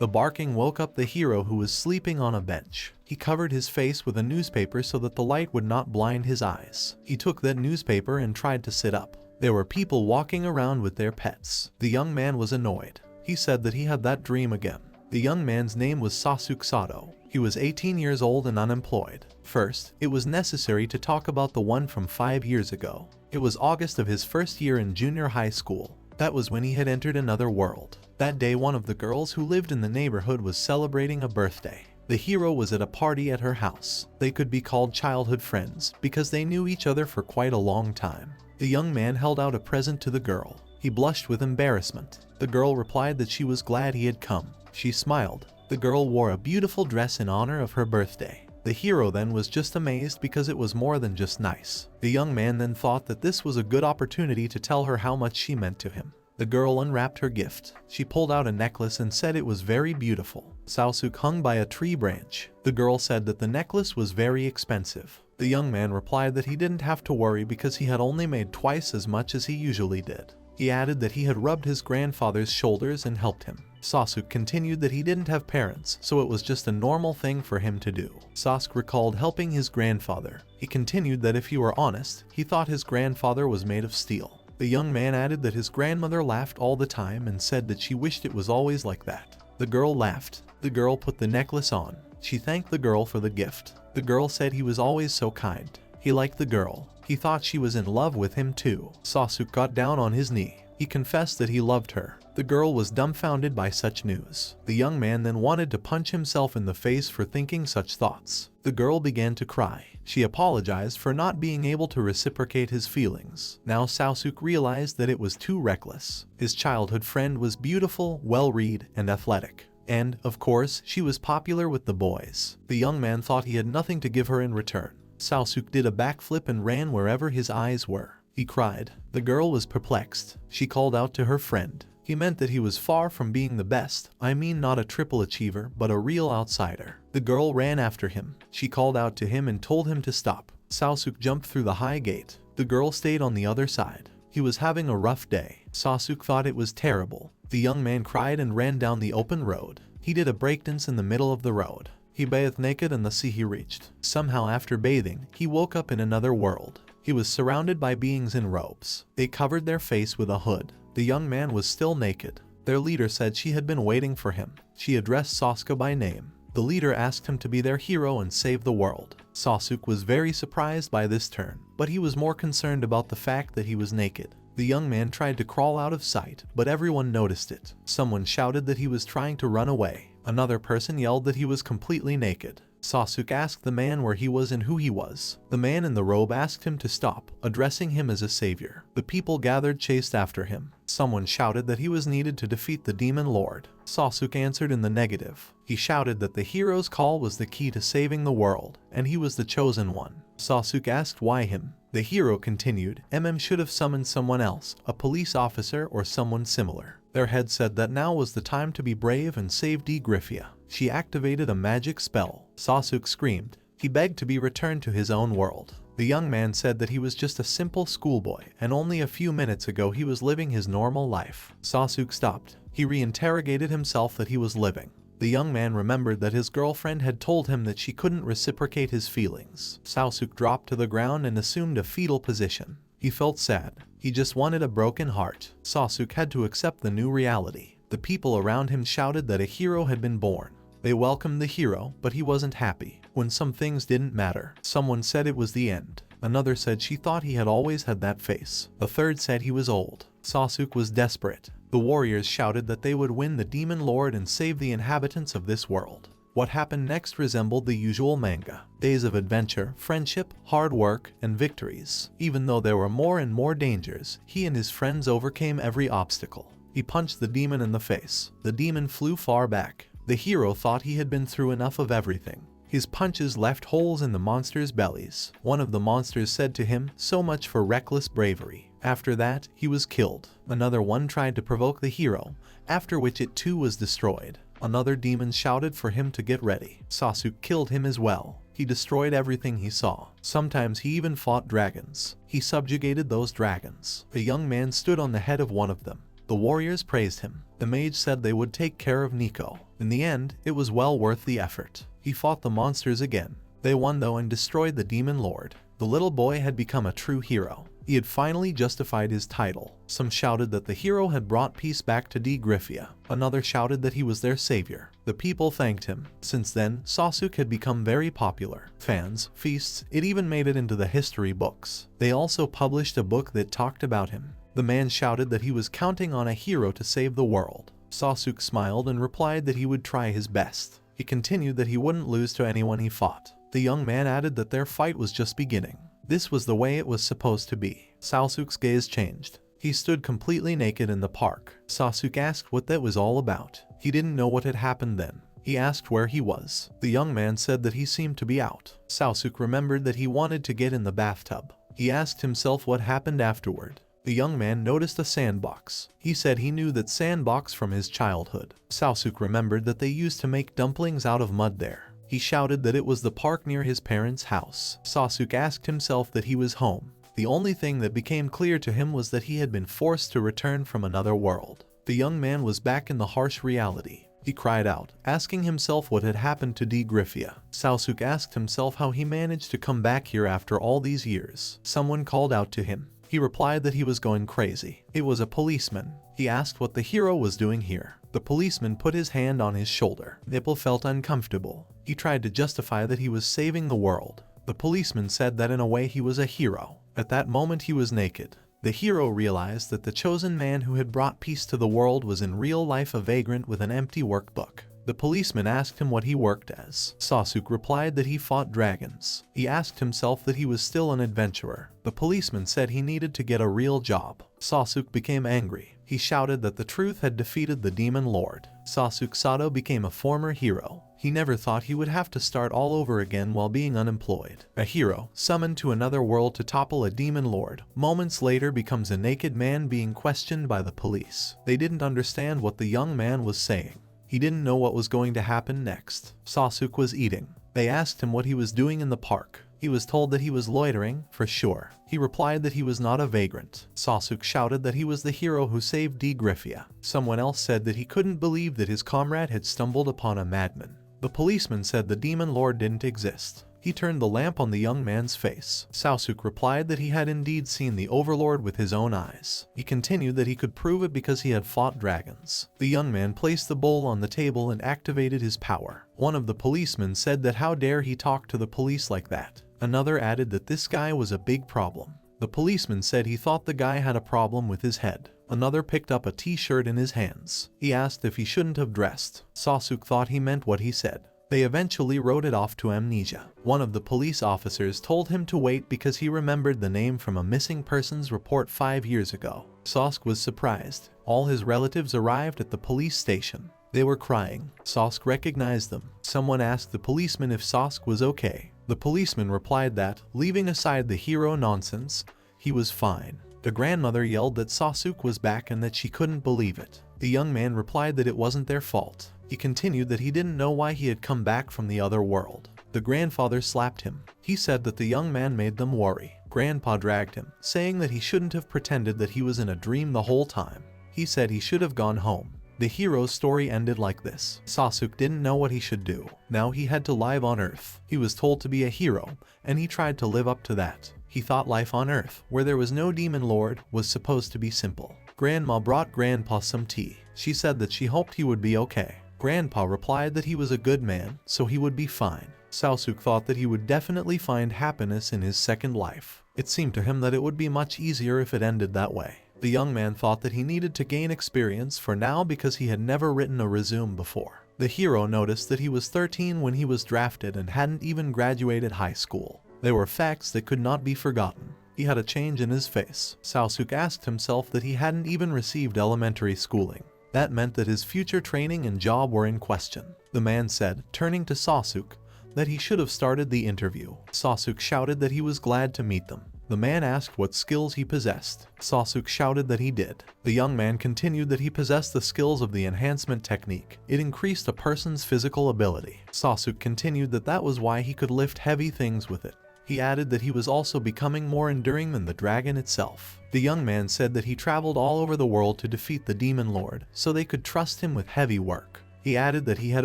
The barking woke up the hero who was sleeping on a bench. He covered his face with a newspaper so that the light would not blind his eyes. He took that newspaper and tried to sit up. There were people walking around with their pets. The young man was annoyed. He said that he had that dream again. The young man's name was Sasuk Sato. He was 18 years old and unemployed. First, it was necessary to talk about the one from 5 years ago. It was August of his first year in junior high school. That was when he had entered another world. That day, one of the girls who lived in the neighborhood was celebrating a birthday. The hero was at a party at her house. They could be called childhood friends because they knew each other for quite a long time. The young man held out a present to the girl. He blushed with embarrassment. The girl replied that she was glad he had come. She smiled. The girl wore a beautiful dress in honor of her birthday. The hero then was just amazed because it was more than just nice. The young man then thought that this was a good opportunity to tell her how much she meant to him. The girl unwrapped her gift. She pulled out a necklace and said it was very beautiful. Sasuk hung by a tree branch. The girl said that the necklace was very expensive. The young man replied that he didn't have to worry because he had only made twice as much as he usually did. He added that he had rubbed his grandfather's shoulders and helped him. Sasuk continued that he didn't have parents, so it was just a normal thing for him to do. Sasuk recalled helping his grandfather. He continued that if he were honest, he thought his grandfather was made of steel. The young man added that his grandmother laughed all the time and said that she wished it was always like that. The girl laughed. The girl put the necklace on. She thanked the girl for the gift. The girl said he was always so kind. He liked the girl. He thought she was in love with him too. Sasuk got down on his knee. He confessed that he loved her. The girl was dumbfounded by such news. The young man then wanted to punch himself in the face for thinking such thoughts. The girl began to cry. She apologized for not being able to reciprocate his feelings. Now Sasuk realized that it was too reckless. His childhood friend was beautiful, well-read, and athletic. And, of course, she was popular with the boys. The young man thought he had nothing to give her in return. Sasuk did a backflip and ran wherever his eyes were. He cried. The girl was perplexed. She called out to her friend. He meant that he was far from being the best. I mean, not a triple achiever, but a real outsider. The girl ran after him. She called out to him and told him to stop. Sasuk jumped through the high gate. The girl stayed on the other side. He was having a rough day. Sasuk thought it was terrible. The young man cried and ran down the open road. He did a breakdance in the middle of the road. He bathed naked in the sea he reached. Somehow after bathing, he woke up in another world. He was surrounded by beings in robes. They covered their face with a hood. The young man was still naked. Their leader said she had been waiting for him. She addressed Sasuke by name. The leader asked him to be their hero and save the world. Sasuk was very surprised by this turn, but he was more concerned about the fact that he was naked. The young man tried to crawl out of sight, but everyone noticed it. Someone shouted that he was trying to run away. Another person yelled that he was completely naked. Sasuk asked the man where he was and who he was. The man in the robe asked him to stop, addressing him as a savior. The people gathered chased after him. Someone shouted that he was needed to defeat the demon lord. Sasuk answered in the negative. He shouted that the hero's call was the key to saving the world, and he was the chosen one. Sasuk asked why him. The hero continued, should have summoned someone else, a police officer or someone similar. Their head said that now was the time to be brave and save Griffia. She activated a magic spell. Sasuk screamed. He begged to be returned to his own world. The young man said that he was just a simple schoolboy, and only a few minutes ago he was living his normal life. Sasuk stopped. He reinterrogated himself that he was living. The young man remembered that his girlfriend had told him that she couldn't reciprocate his feelings. Sasuk dropped to the ground and assumed a fetal position. He felt sad. He just wanted a broken heart. Sasuk had to accept the new reality. The people around him shouted that a hero had been born. They welcomed the hero, but he wasn't happy. When some things didn't matter, someone said it was the end. Another said she thought he had always had that face. A third said he was old. Sasuk was desperate. The warriors shouted that they would win the demon lord and save the inhabitants of this world. What happened next resembled the usual manga. Days of adventure, friendship, hard work, and victories. Even though there were more and more dangers, he and his friends overcame every obstacle. He punched the demon in the face. The demon flew far back. The hero thought he had been through enough of everything. His punches left holes in the monsters' bellies. One of the monsters said to him, "So much for reckless bravery." After that, he was killed. Another one tried to provoke the hero, after which it too was destroyed. Another demon shouted for him to get ready. Sasuk killed him as well. He destroyed everything he saw. Sometimes he even fought dragons. He subjugated those dragons. A young man stood on the head of one of them. The warriors praised him. The mage said they would take care of Miko. In the end, it was well worth the effort. He fought the monsters again. They won though and destroyed the demon lord. The little boy had become a true hero. He had finally justified his title. Some shouted that the hero had brought peace back to Gryphia. Another shouted that he was their savior. The people thanked him. Since then, Sasuk had become very popular. Fans, feasts, it even made it into the history books. They also published a book that talked about him. The man shouted that he was counting on a hero to save the world. Sasuk smiled and replied that he would try his best. He continued that he wouldn't lose to anyone he fought. The young man added that their fight was just beginning. This was the way it was supposed to be. Sasuk's gaze changed. He stood completely naked in the park. Sasuk asked what that was all about. He didn't know what had happened then. He asked where he was. The young man said that he seemed to be out. Sasuk remembered that he wanted to get in the bathtub. He asked himself what happened afterward. The young man noticed a sandbox. He said he knew that sandbox from his childhood. Sasuk remembered that they used to make dumplings out of mud there. He shouted that it was the park near his parents' house. Sasuk asked himself that he was home. The only thing that became clear to him was that he had been forced to return from another world. The young man was back in the harsh reality. He cried out, asking himself what had happened to Gryphia. Sasuk asked himself how he managed to come back here after all these years. Someone called out to him. He replied that he was going crazy. It was a policeman. He asked what the hero was doing here. The policeman put his hand on his shoulder. Nipple felt uncomfortable. He tried to justify that he was saving the world. The policeman said that in a way he was a hero. At that moment he was naked. The hero realized that the chosen man who had brought peace to the world was in real life a vagrant with an empty workbook. The policeman asked him what he worked as. Sasuk replied that he fought dragons. He asked himself that he was still an adventurer. The policeman said he needed to get a real job. Sasuk became angry. He shouted that the truth had defeated the demon lord. Sasuk Sato became a former hero. He never thought he would have to start all over again while being unemployed. A hero, summoned to another world to topple a demon lord, moments later becomes a naked man being questioned by the police. They didn't understand what the young man was saying. He didn't know what was going to happen next. Sasuk was eating. They asked him what he was doing in the park. He was told that he was loitering, for sure. He replied that he was not a vagrant. Sasuk shouted that he was the hero who saved Gryphia. Someone else said that he couldn't believe that his comrade had stumbled upon a madman. The policeman said the demon lord didn't exist. He turned the lamp on the young man's face. Sasuk replied that he had indeed seen the overlord with his own eyes. He continued that he could prove it because he had fought dragons. The young man placed the bowl on the table and activated his power. One of the policemen said that how dare he talk to the police like that. Another added that this guy was a big problem. The policeman said he thought the guy had a problem with his head. Another picked up a t-shirt in his hands. He asked if he shouldn't have dressed. Sasuk thought he meant what he said. They eventually wrote it off to amnesia. One of the police officers told him to wait because he remembered the name from a missing persons report 5 years ago. Sasuk was surprised. All his relatives arrived at the police station. They were crying. Sasuk recognized them. Someone asked the policeman if Sasuk was okay. The policeman replied that, leaving aside the hero nonsense, he was fine. The grandmother yelled that Sasuk was back and that she couldn't believe it. The young man replied that it wasn't their fault. He continued that he didn't know why he had come back from the other world. The grandfather slapped him. He said that the young man made them worry. Grandpa dragged him, saying that he shouldn't have pretended that he was in a dream the whole time. He said he should have gone home. The hero's story ended like this. Sasuk didn't know what he should do. Now he had to live on Earth. He was told to be a hero, and he tried to live up to that. He thought life on Earth, where there was no demon lord, was supposed to be simple. Grandma brought Grandpa some tea. She said that she hoped he would be okay. Grandpa replied that he was a good man, so he would be fine. Sasuk thought that he would definitely find happiness in his second life. It seemed to him that it would be much easier if it ended that way. The young man thought that he needed to gain experience for now because he had never written a resume before. The hero noticed that he was 13 when he was drafted and hadn't even graduated high school. They were facts that could not be forgotten. He had a change in his face. Sasuk asked himself that he hadn't even received elementary schooling. That meant that his future training and job were in question. The man said, turning to Sasuk, that he should have started the interview. Sasuk shouted that he was glad to meet them. The man asked what skills he possessed. Sasuk shouted that he did. The young man continued that he possessed the skills of the enhancement technique. It increased a person's physical ability. Sasuk continued that that was why he could lift heavy things with it. He added that he was also becoming more enduring than the dragon itself. The young man said that he traveled all over the world to defeat the demon lord, so they could trust him with heavy work. He added that he had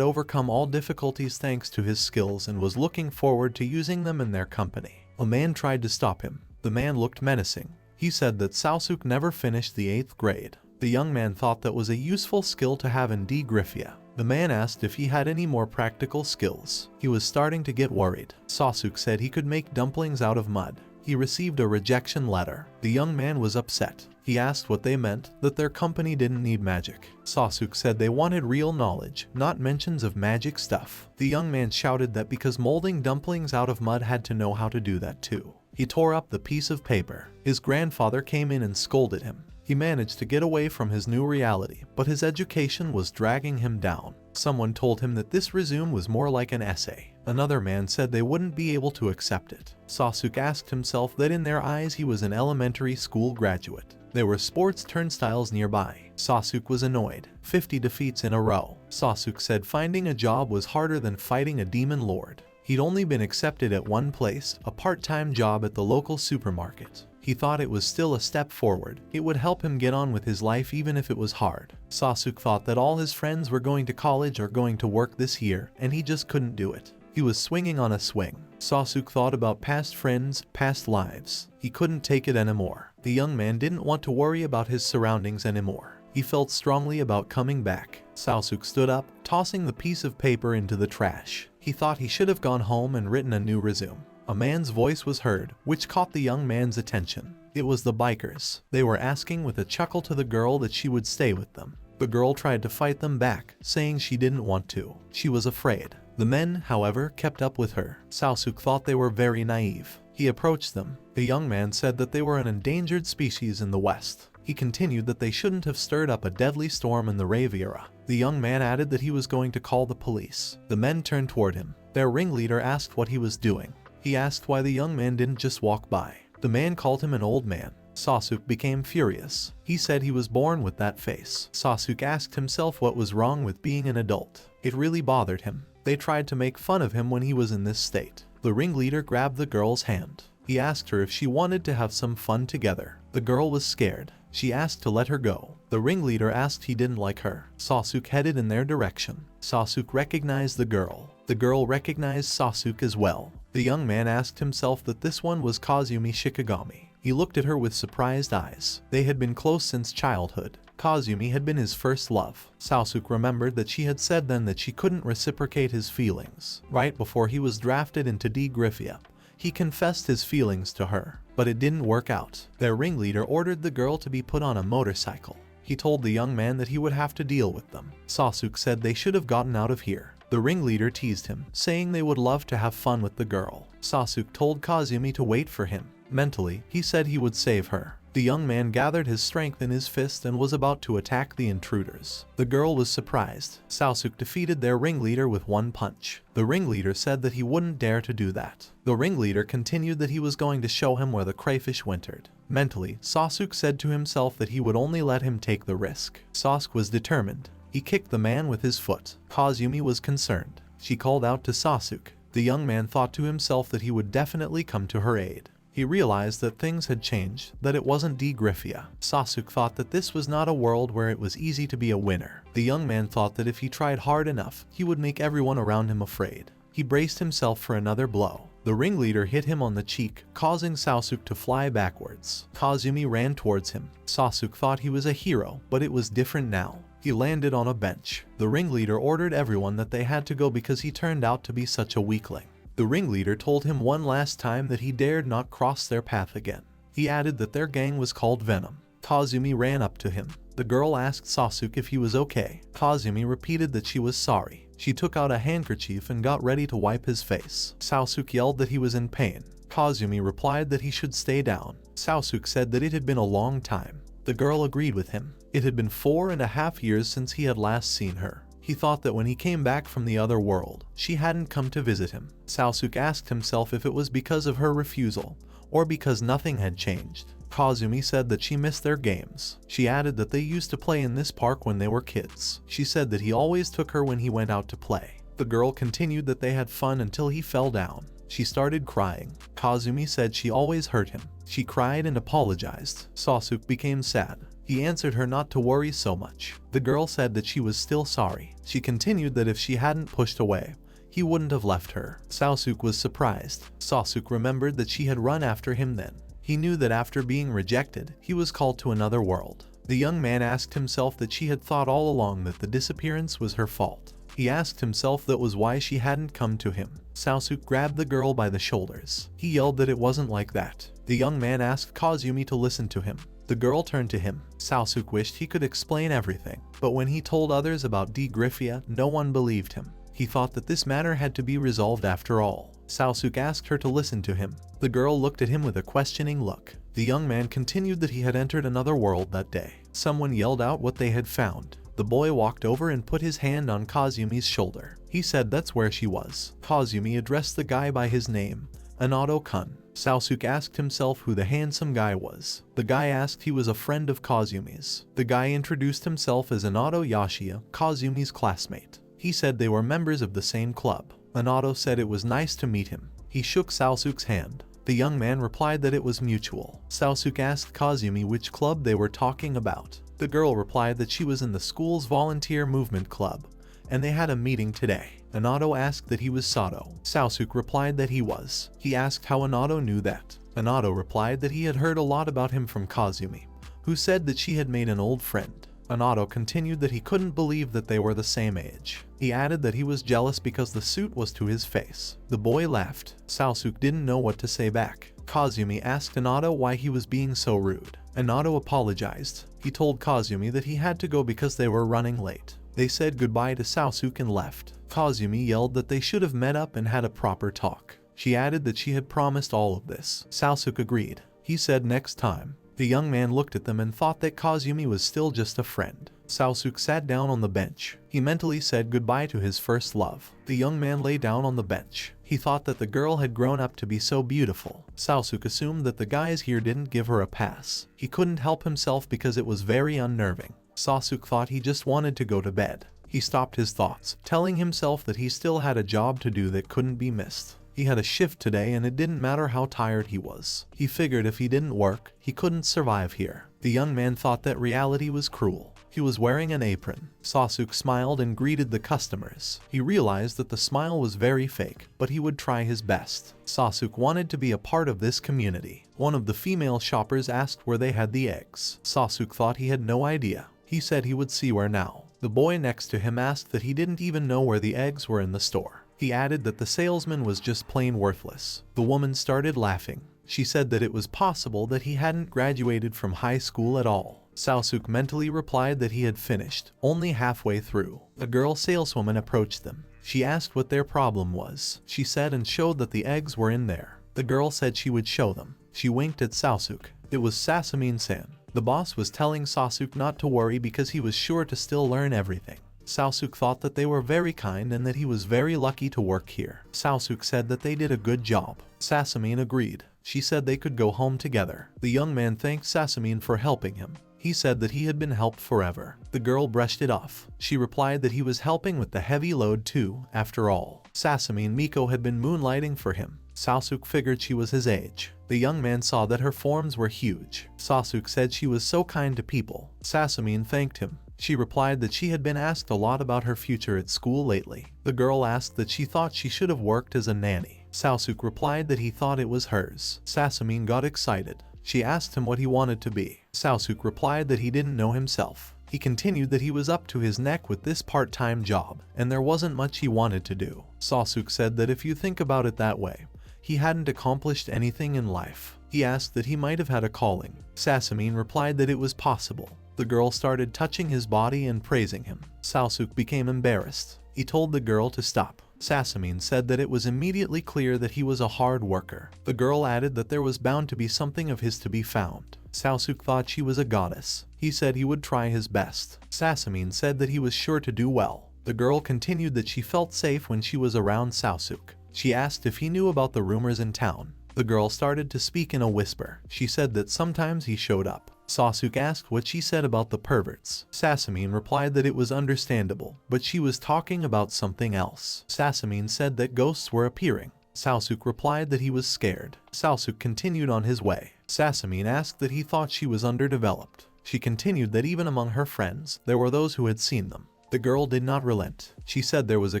overcome all difficulties thanks to his skills and was looking forward to using them in their company. A man tried to stop him. The man looked menacing. He said that Sasuk never finished the 8th grade. The young man thought that was a useful skill to have in decisive. The man asked if he had any more practical skills. He was starting to get worried. Sasuk said he could make dumplings out of mud. He received a rejection letter. The young man was upset. He asked what they meant, that their company didn't need magic. Sasuk said they wanted real knowledge, not mentions of magic stuff. The young man shouted that because molding dumplings out of mud had to know how to do that too. He tore up the piece of paper. His grandfather came in and scolded him. He managed to get away from his new reality, but his education was dragging him down. Someone told him that this resume was more like an essay. Another man said they wouldn't be able to accept it. Sasuk asked himself that in their eyes he was an elementary school graduate. There were sports turnstiles nearby. Sasuk was annoyed. 50 defeats in a row. Sasuk said finding a job was harder than fighting a demon lord. He'd only been accepted at one place, a part-time job at the local supermarket. He thought it was still a step forward. It would help him get on with his life even if it was hard. Sasuk thought that all his friends were going to college or going to work this year, and he just couldn't do it. He was swinging on a swing. Sasuk thought about past friends, past lives. He couldn't take it anymore. The young man didn't want to worry about his surroundings anymore. He felt strongly about coming back. Sasuk stood up, tossing the piece of paper into the trash. He thought he should have gone home and written a new resume. A man's voice was heard, which caught the young man's attention. It was the bikers. They were asking with a chuckle to the girl that she would stay with them. The girl tried to fight them back, saying she didn't want to. She was afraid. The men, however, kept up with her. Sasuk thought they were very naive. He approached them. The young man said that they were an endangered species in the West. He continued that they shouldn't have stirred up a deadly storm in the Riviera. The young man added that he was going to call the police. The men turned toward him. Their ringleader asked what he was doing. He asked why the young man didn't just walk by. The man called him an old man. Sasuk became furious. He said he was born with that face. Sasuk asked himself what was wrong with being an adult. It really bothered him. They tried to make fun of him when he was in this state. The ringleader grabbed the girl's hand. He asked her if she wanted to have some fun together. The girl was scared. She asked to let her go. The ringleader asked he didn't like her. Sasuk headed in their direction. Sasuk recognized the girl. The girl recognized Sasuk as well. The young man asked himself that this one was Kazumi Shikigami. He looked at her with surprised eyes. They had been close since childhood. Kazumi had been his first love. Sasuk remembered that she had said then that she couldn't reciprocate his feelings. Right before he was drafted into decisive, he confessed his feelings to her, but it didn't work out. Their ringleader ordered the girl to be put on a motorcycle. He told the young man that he would have to deal with them. Sasuk said they should have gotten out of here. The ringleader teased him, saying they would love to have fun with the girl. Sasuk told Kazumi to wait for him. Mentally, he said he would save her. The young man gathered his strength in his fist and was about to attack the intruders. The girl was surprised. Sasuk defeated their ringleader with one punch. The ringleader said that he wouldn't dare to do that. The ringleader continued that he was going to show him where the crayfish wintered. Mentally, Sasuk said to himself that he would only let him take the risk. Sasuk was determined. He kicked the man with his foot. Kazumi was concerned. She called out to Sasuk. The young man thought to himself that he would definitely come to her aid. He realized that things had changed, that it wasn't decisive. Sasuk thought that this was not a world where it was easy to be a winner. The young man thought that if he tried hard enough, he would make everyone around him afraid. He braced himself for another blow. The ringleader hit him on the cheek, causing Sasuk to fly backwards. Kazumi ran towards him. Sasuk thought he was a hero, but it was different now. He landed on a bench. The ringleader ordered everyone that they had to go because he turned out to be such a weakling. The ringleader told him one last time that he dared not cross their path again. He added that their gang was called Venom. Kazumi ran up to him. The girl asked Sasuk if he was okay. Kazumi repeated that she was sorry. She took out a handkerchief and got ready to wipe his face. Sasuk yelled that he was in pain. Kazumi replied that he should stay down. Sasuk said that it had been a long time. The girl agreed with him. It had been 4.5 years since he had last seen her. He thought that when he came back from the other world, she hadn't come to visit him. Sasuk asked himself if it was because of her refusal, or because nothing had changed. Kazumi said that she missed their games. She added that they used to play in this park when they were kids. She said that he always took her when he went out to play. The girl continued that they had fun until he fell down. She started crying. Kazumi said she always hurt him. She cried and apologized. Sasuk became sad. He answered her not to worry so much. The girl said that she was still sorry. She continued that if she hadn't pushed away, he wouldn't have left her. Sasuk was surprised. Sasuk remembered that she had run after him then. He knew that after being rejected, he was called to another world. The young man asked himself that she had thought all along that the disappearance was her fault. He asked himself that was why she hadn't come to him. Sasuk grabbed the girl by the shoulders. He yelled that it wasn't like that. The young man asked Kazumi to listen to him. The girl turned to him. Sasuk wished he could explain everything, but when he told others about Gryphia, no one believed him. He thought that this matter had to be resolved after all. Sasuk asked her to listen to him. The girl looked at him with a questioning look. The young man continued that he had entered another world that day. Someone yelled out what they had found. The boy walked over and put his hand on Kazumi's shoulder. He said that's where she was. Kazumi addressed the guy by his name, Anado-kun. Sasuk asked himself who the handsome guy was. The guy asked he was a friend of Kazumi's. The guy introduced himself as Anado Yashiya, Kazumi's classmate. He said they were members of the same club. Anado said it was nice to meet him. He shook Sasuk's hand. The young man replied that it was mutual. Sasuk asked Kazumi which club they were talking about. The girl replied that she was in the school's volunteer movement club, and they had a meeting today. Anado asked that he was Sato. Sasuk replied that he was. He asked how Anado knew that. Anado replied that he had heard a lot about him from Kazumi, who said that she had made an old friend. Anado continued that he couldn't believe that they were the same age. He added that he was jealous because the suit was to his face. The boy laughed. Sasuk didn't know what to say back. Kazumi asked Anado why he was being so rude. Anado apologized. He told Kazumi that he had to go because they were running late. They said goodbye to Sasuk and left. Kazumi yelled that they should have met up and had a proper talk. She added that she had promised all of this. Sasuk agreed. He said next time. The young man looked at them and thought that Kazumi was still just a friend. Sasuk sat down on the bench. He mentally said goodbye to his first love. The young man lay down on the bench. He thought that the girl had grown up to be so beautiful. Sasuk assumed that the guys here didn't give her a pass. He couldn't help himself because it was very unnerving. Sasuk thought he just wanted to go to bed. He stopped his thoughts, telling himself that he still had a job to do that couldn't be missed. He had a shift today and it didn't matter how tired he was. He figured if he didn't work, he couldn't survive here. The young man thought that reality was cruel. He was wearing an apron. Sasuk smiled and greeted the customers. He realized that the smile was very fake, but he would try his best. Sasuk wanted to be a part of this community. One of the female shoppers asked where they had the eggs. Sasuk thought he had no idea. He said he would see where now. The boy next to him asked that he didn't even know where the eggs were in the store. He added that the salesman was just plain worthless. The woman started laughing. She said that it was possible that he hadn't graduated from high school at all. Sasuk mentally replied that he had finished, only halfway through. A girl saleswoman approached them. She asked what their problem was. She said and showed that the eggs were in there. The girl said she would show them. She winked at Sasuk. It was Sasamine-san. The boss was telling Sasuk not to worry because he was sure to still learn everything. Sasuk thought that they were very kind and that he was very lucky to work here. Sasuk said that they did a good job. Sasamine agreed. She said they could go home together. The young man thanked Sasamine for helping him. He said that he had been helped forever. The girl brushed it off. She replied that he was helping with the heavy load too, after all. Sasamine Miko had been moonlighting for him. Sasuk figured she was his age. The young man saw that her forms were huge. Sasuk said she was so kind to people. Sasamine thanked him. She replied that she had been asked a lot about her future at school lately. The girl asked that she thought she should have worked as a nanny. Sasuk replied that he thought it was hers. Sasamine got excited. She asked him what he wanted to be. Sasuk replied that he didn't know himself. He continued that he was up to his neck with this part-time job, and there wasn't much he wanted to do. Sasuk said that if you think about it that way, he hadn't accomplished anything in life. He asked that he might have had a calling. Sasamine replied that it was possible. The girl started touching his body and praising him. Sasuk became embarrassed. He told the girl to stop. Sasamine said that it was immediately clear that he was a hard worker. The girl added that there was bound to be something of his to be found. Sasuk thought she was a goddess. He said he would try his best. Sasamine said that he was sure to do well. The girl continued that she felt safe when she was around Sasuk. She asked if he knew about the rumors in town. The girl started to speak in a whisper. She said that sometimes he showed up. Sasuk asked what she said about the perverts. Sasamine replied that it was understandable, but she was talking about something else. Sasamine said that ghosts were appearing. Sasuk replied that he was scared. Sasuk continued on his way. Sassamine asked that he thought she was underdeveloped. She continued that even among her friends, there were those who had seen them. The girl did not relent. She said there was a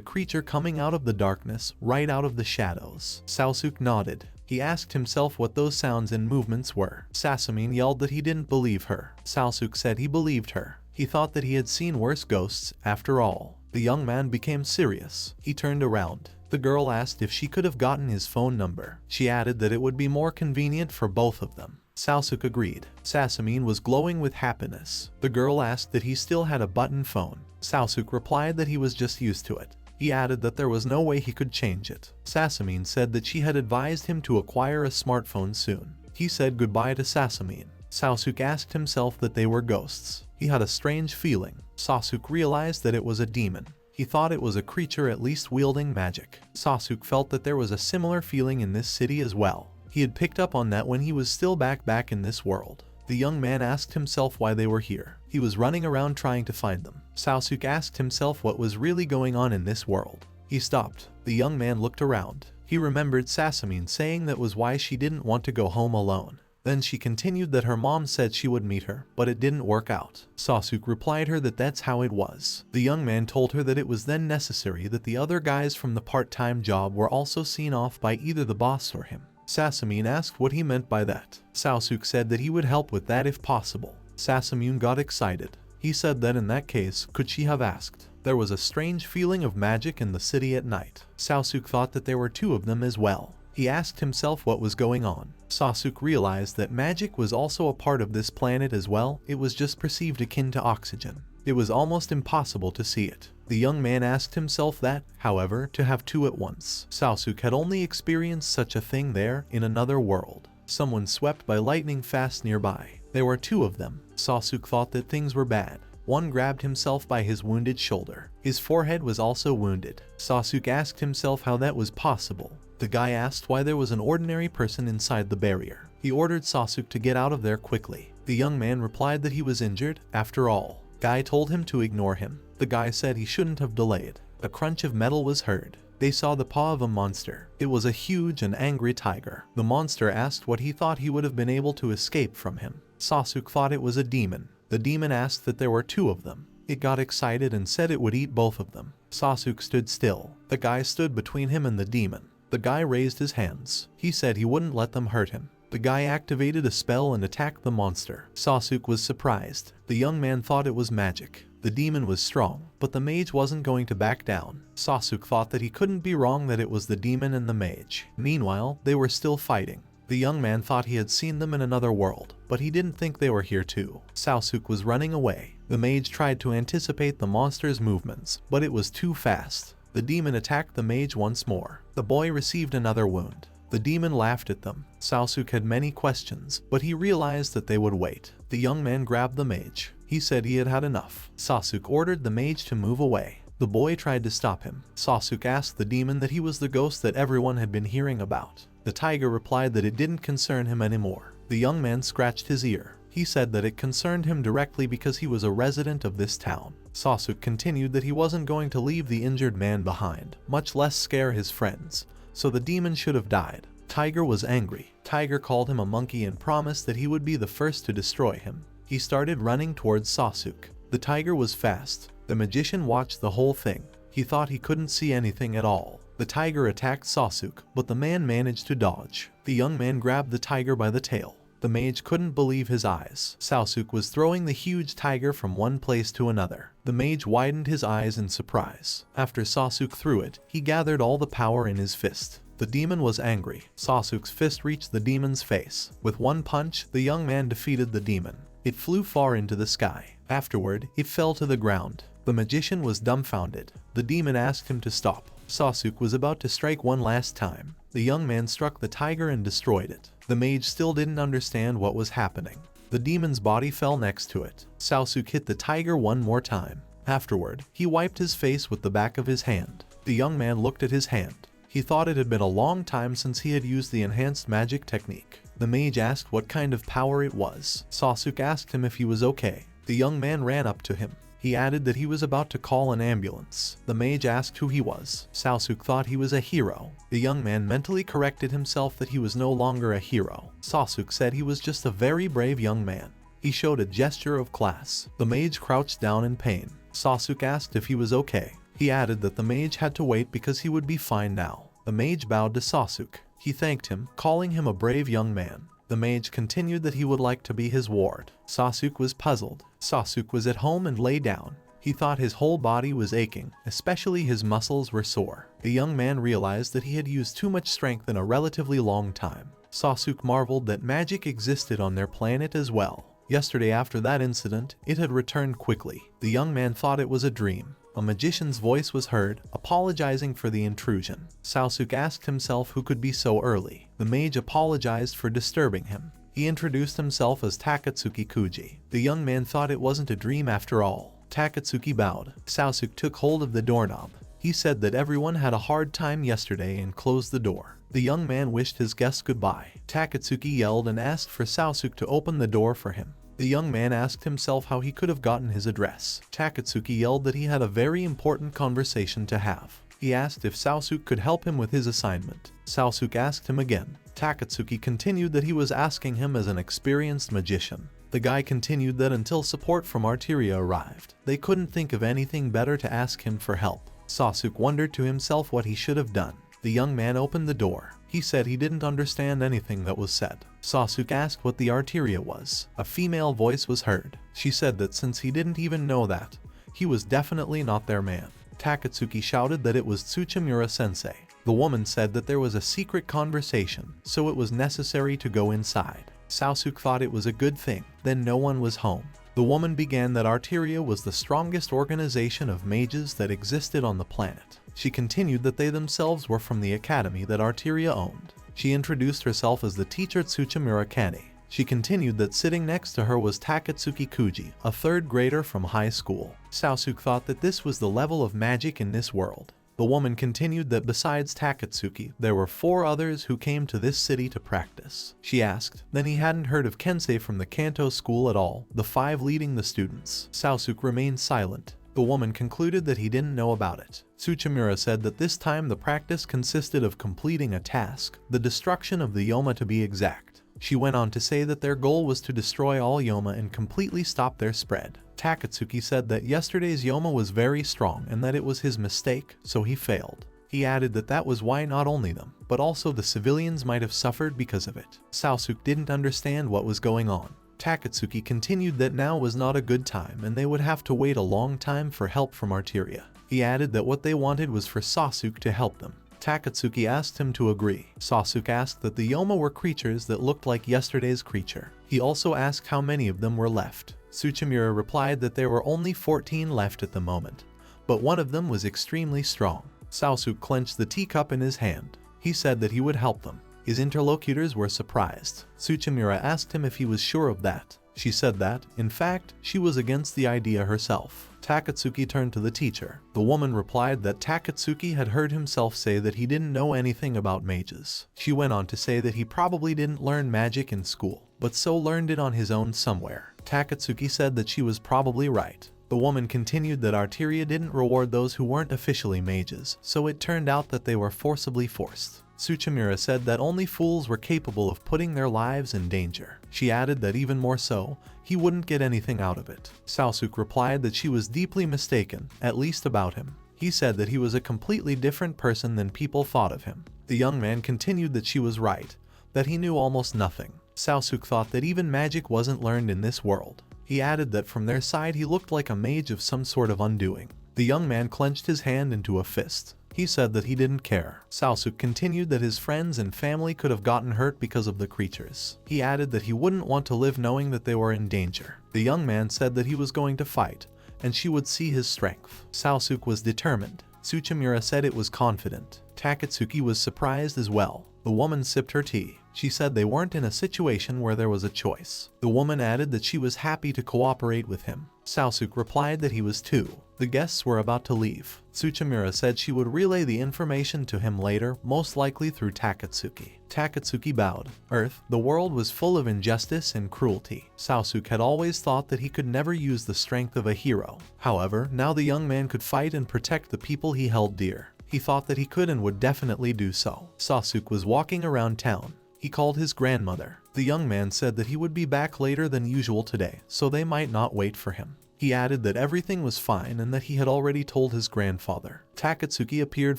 creature coming out of the darkness, right out of the shadows. Sasuk nodded. He asked himself what those sounds and movements were. Sassamine yelled that he didn't believe her. Sasuk said he believed her. He thought that he had seen worse ghosts after all. The young man became serious. He turned around. The girl asked if she could have gotten his phone number. She added that it would be more convenient for both of them. Sasuk agreed. Sassamine was glowing with happiness. The girl asked that he still had a button phone. Sasuk replied that he was just used to it. He added that there was no way he could change it. Sassamine said that she had advised him to acquire a smartphone soon. He said goodbye to Sassamine. Sasuk asked himself that they were ghosts. He had a strange feeling. Sasuk realized that it was a demon. He thought it was a creature at least wielding magic. Sasuk felt that there was a similar feeling in this city as well. He had picked up on that when he was still back in this world. The young man asked himself why they were here. He was running around trying to find them. Sasuk asked himself what was really going on in this world. He stopped. The young man looked around. He remembered Sassamine saying that was why she didn't want to go home alone. Then she continued that her mom said she would meet her, but it didn't work out. Sasuk replied her that that's how it was. The young man told her that it was then necessary that the other guys from the part-time job were also seen off by either the boss or him. Sassamine asked what he meant by that. Sasuk said that he would help with that if possible. Sassamine got excited. He said that in that case, could she have asked? There was a strange feeling of magic in the city at night. Sasuk thought that there were two of them as well. He asked himself what was going on. Sasuk realized that magic was also a part of this planet as well. It was just perceived akin to oxygen. It was almost impossible to see it. The young man asked himself that, however, to have two at once. Sasuk had only experienced such a thing there in another world. Someone swept by lightning fast nearby. There were two of them. Sasuk thought that things were bad. One grabbed himself by his wounded shoulder. His forehead was also wounded. Sasuk asked himself how that was possible. The guy asked why there was an ordinary person inside the barrier. He ordered Sasuk to get out of there quickly. The young man replied that he was injured, after all. Guy told him to ignore him. The guy said he shouldn't have delayed. A crunch of metal was heard. They saw the paw of a monster. It was a huge and angry tiger. The monster asked what he thought he would have been able to escape from him. Sasuk thought it was a demon. The demon asked that there were two of them. It got excited and said it would eat both of them. Sasuk stood still. The guy stood between him and the demon. The guy raised his hands. He said he wouldn't let them hurt him. The guy activated a spell and attacked the monster. Sasuk was surprised. The young man thought it was magic. The demon was strong, but the mage wasn't going to back down. Sasuk thought that he couldn't be wrong that it was the demon and the mage. Meanwhile, they were still fighting. The young man thought he had seen them in another world, but he didn't think they were here too. Sasuk was running away. The mage tried to anticipate the monster's movements, but it was too fast. The demon attacked the mage once more. The boy received another wound. The demon laughed at them. Sasuk had many questions, but he realized that they would wait. The young man grabbed the mage. He said he had had enough. Sasuk ordered the mage to move away. The boy tried to stop him. Sasuk asked the demon that he was the ghost that everyone had been hearing about. The tiger replied that it didn't concern him anymore. The young man scratched his ear. He said that it concerned him directly because he was a resident of this town. Sasuk continued that he wasn't going to leave the injured man behind, much less scare his friends. So the demon should have died. Tiger was angry. Tiger called him a monkey and promised that he would be the first to destroy him. He started running towards Sasuk. The tiger was fast. The magician watched the whole thing. He thought he couldn't see anything at all. The tiger attacked Sasuk, but the man managed to dodge. The young man grabbed the tiger by the tail. The mage couldn't believe his eyes. Sasuk was throwing the huge tiger from one place to another. The mage widened his eyes in surprise. After Sasuk threw it, he gathered all the power in his fist. The demon was angry. Sasuk's fist reached the demon's face. With one punch, the young man defeated the demon. It flew far into the sky. Afterward, it fell to the ground. The magician was dumbfounded. The demon asked him to stop. Sasuk was about to strike one last time. The young man struck the tiger and destroyed it. The mage still didn't understand what was happening. The demon's body fell next to it. Sasuk hit the tiger one more time. Afterward, he wiped his face with the back of his hand. The young man looked at his hand. He thought it had been a long time since he had used the enhanced magic technique. The mage asked what kind of power it was. Sasuk asked him if he was okay. The young man ran up to him. He added that he was about to call an ambulance. The mage asked who he was. Sasuk thought he was a hero. The young man mentally corrected himself that he was no longer a hero. Sasuk said he was just a very brave young man. He showed a gesture of class. The mage crouched down in pain. Sasuk asked if he was okay. He added that the mage had to wait because he would be fine now. The mage bowed to Sasuk. He thanked him, calling him a brave young man. The mage continued that he would like to be his ward. Sasuk was puzzled. Sasuk was at home and lay down. He thought his whole body was aching, especially his muscles were sore. The young man realized that he had used too much strength in a relatively long time. Sasuk marveled that magic existed on their planet as well. Yesterday after that incident, it had returned quickly. The young man thought it was a dream. A magician's voice was heard, apologizing for the intrusion. Sasuk asked himself who could be so early. The mage apologized for disturbing him. He introduced himself as Takatsuki Kuji. The young man thought it wasn't a dream after all. Takatsuki bowed. Sasuk took hold of the doorknob. He said that everyone had a hard time yesterday and closed the door. The young man wished his guests goodbye. Takatsuki yelled and asked for Sasuk to open the door for him. The young man asked himself how he could have gotten his address. Takatsuki yelled that he had a very important conversation to have. He asked if Sasuk could help him with his assignment. Sasuk asked him again. Takatsuki continued that he was asking him as an experienced magician. The guy continued that until support from Arteria arrived, they couldn't think of anything better to ask him for help. Sasuk wondered to himself what he should have done. The young man opened the door. He said he didn't understand anything that was said. Sasuk asked what the Arteria was. A female voice was heard. She said that since he didn't even know that, he was definitely not their man. Takatsuki shouted that it was Tsuchimura Sensei. The woman said that there was a secret conversation, so it was necessary to go inside. Sasuk thought it was a good thing. Then no one was home. The woman began that Arteria was the strongest organization of mages that existed on the planet. She continued that they themselves were from the academy that Arteria owned. She introduced herself as the teacher Tsuchimura Kani. She continued that sitting next to her was Takatsuki Kuji, a third grader from high school. Sasuk thought that this was the level of magic in this world. The woman continued that besides Takatsuki, there were 4 others who came to this city to practice. She asked, then he hadn't heard of Kensei from the Kanto school at all, the 5 leading the students. Sasuk remained silent. The woman concluded that he didn't know about it. Tsuchimura said that this time the practice consisted of completing a task, the destruction of the Yoma to be exact. She went on to say that their goal was to destroy all Yoma and completely stop their spread. Takatsuki said that yesterday's Yoma was very strong and that it was his mistake, so he failed. He added that that was why not only them, but also the civilians might have suffered because of it. Sasuk didn't understand what was going on. Takatsuki continued that now was not a good time and they would have to wait a long time for help from Arteria. He added that what they wanted was for Sasuk to help them. Takatsuki asked him to agree. Sasuk asked that the Yoma were creatures that looked like yesterday's creature. He also asked how many of them were left. Tsuchimura replied that there were only 14 left at the moment, but one of them was extremely strong. Sasuk clenched the teacup in his hand. He said that he would help them. His interlocutors were surprised. Tsuchimura asked him if he was sure of that. She said that, in fact, she was against the idea herself. Takatsuki turned to the teacher. The woman replied that Takatsuki had heard himself say that he didn't know anything about mages. She went on to say that he probably didn't learn magic in school, but so learned it on his own somewhere. Takatsuki said that she was probably right. The woman continued that Arteria didn't reward those who weren't officially mages, so it turned out that they were forcibly forced. Tsuchimura said that only fools were capable of putting their lives in danger. She added that even more so, he wouldn't get anything out of it. Sasuk replied that she was deeply mistaken, at least about him. He said that he was a completely different person than people thought of him. The young man continued that she was right, that he knew almost nothing. Sasuk thought that even magic wasn't learned in this world. He added that from their side he looked like a mage of some sort of undoing. The young man clenched his hand into a fist. He said that he didn't care. Sasuk continued that his friends and family could have gotten hurt because of the creatures. He added that he wouldn't want to live knowing that they were in danger. The young man said that he was going to fight, and she would see his strength. Sasuk was determined. Tsuchimura said it was confident. Takatsuki was surprised as well. The woman sipped her tea. She said they weren't in a situation where there was a choice. The woman added that she was happy to cooperate with him. Sasuk replied that he was too. The guests were about to leave. Tsuchimura said she would relay the information to him later, most likely through Takatsuki. Takatsuki bowed. Earth, the world was full of injustice and cruelty. Sasuk had always thought that he could never use the strength of a hero. However, now the young man could fight and protect the people he held dear. He thought that he could and would definitely do so. Sasuk was walking around town. He called his grandmother. The young man said that he would be back later than usual today, so they might not wait for him. He added that everything was fine and that he had already told his grandfather. Takatsuki appeared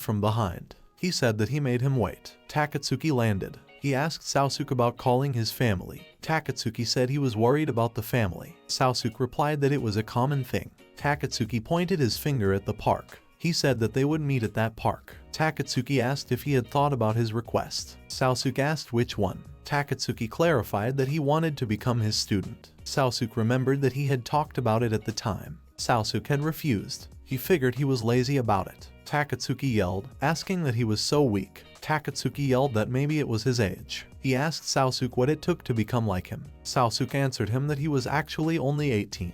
from behind. He said that he made him wait. Takatsuki landed. He asked Sasuk about calling his family. Takatsuki said he was worried about the family. Sasuk replied that it was a common thing. Takatsuki pointed his finger at the park. He said that they would meet at that park. Takatsuki asked if he had thought about his request. Sasuk asked which one. Takatsuki clarified that he wanted to become his student. Sasuk remembered that he had talked about it at the time. Sasuk had refused. He figured he was lazy about it. Takatsuki yelled, asking that he was so weak. Takatsuki yelled that maybe it was his age. He asked Sasuk what it took to become like him. Sasuk answered him that he was actually only 18,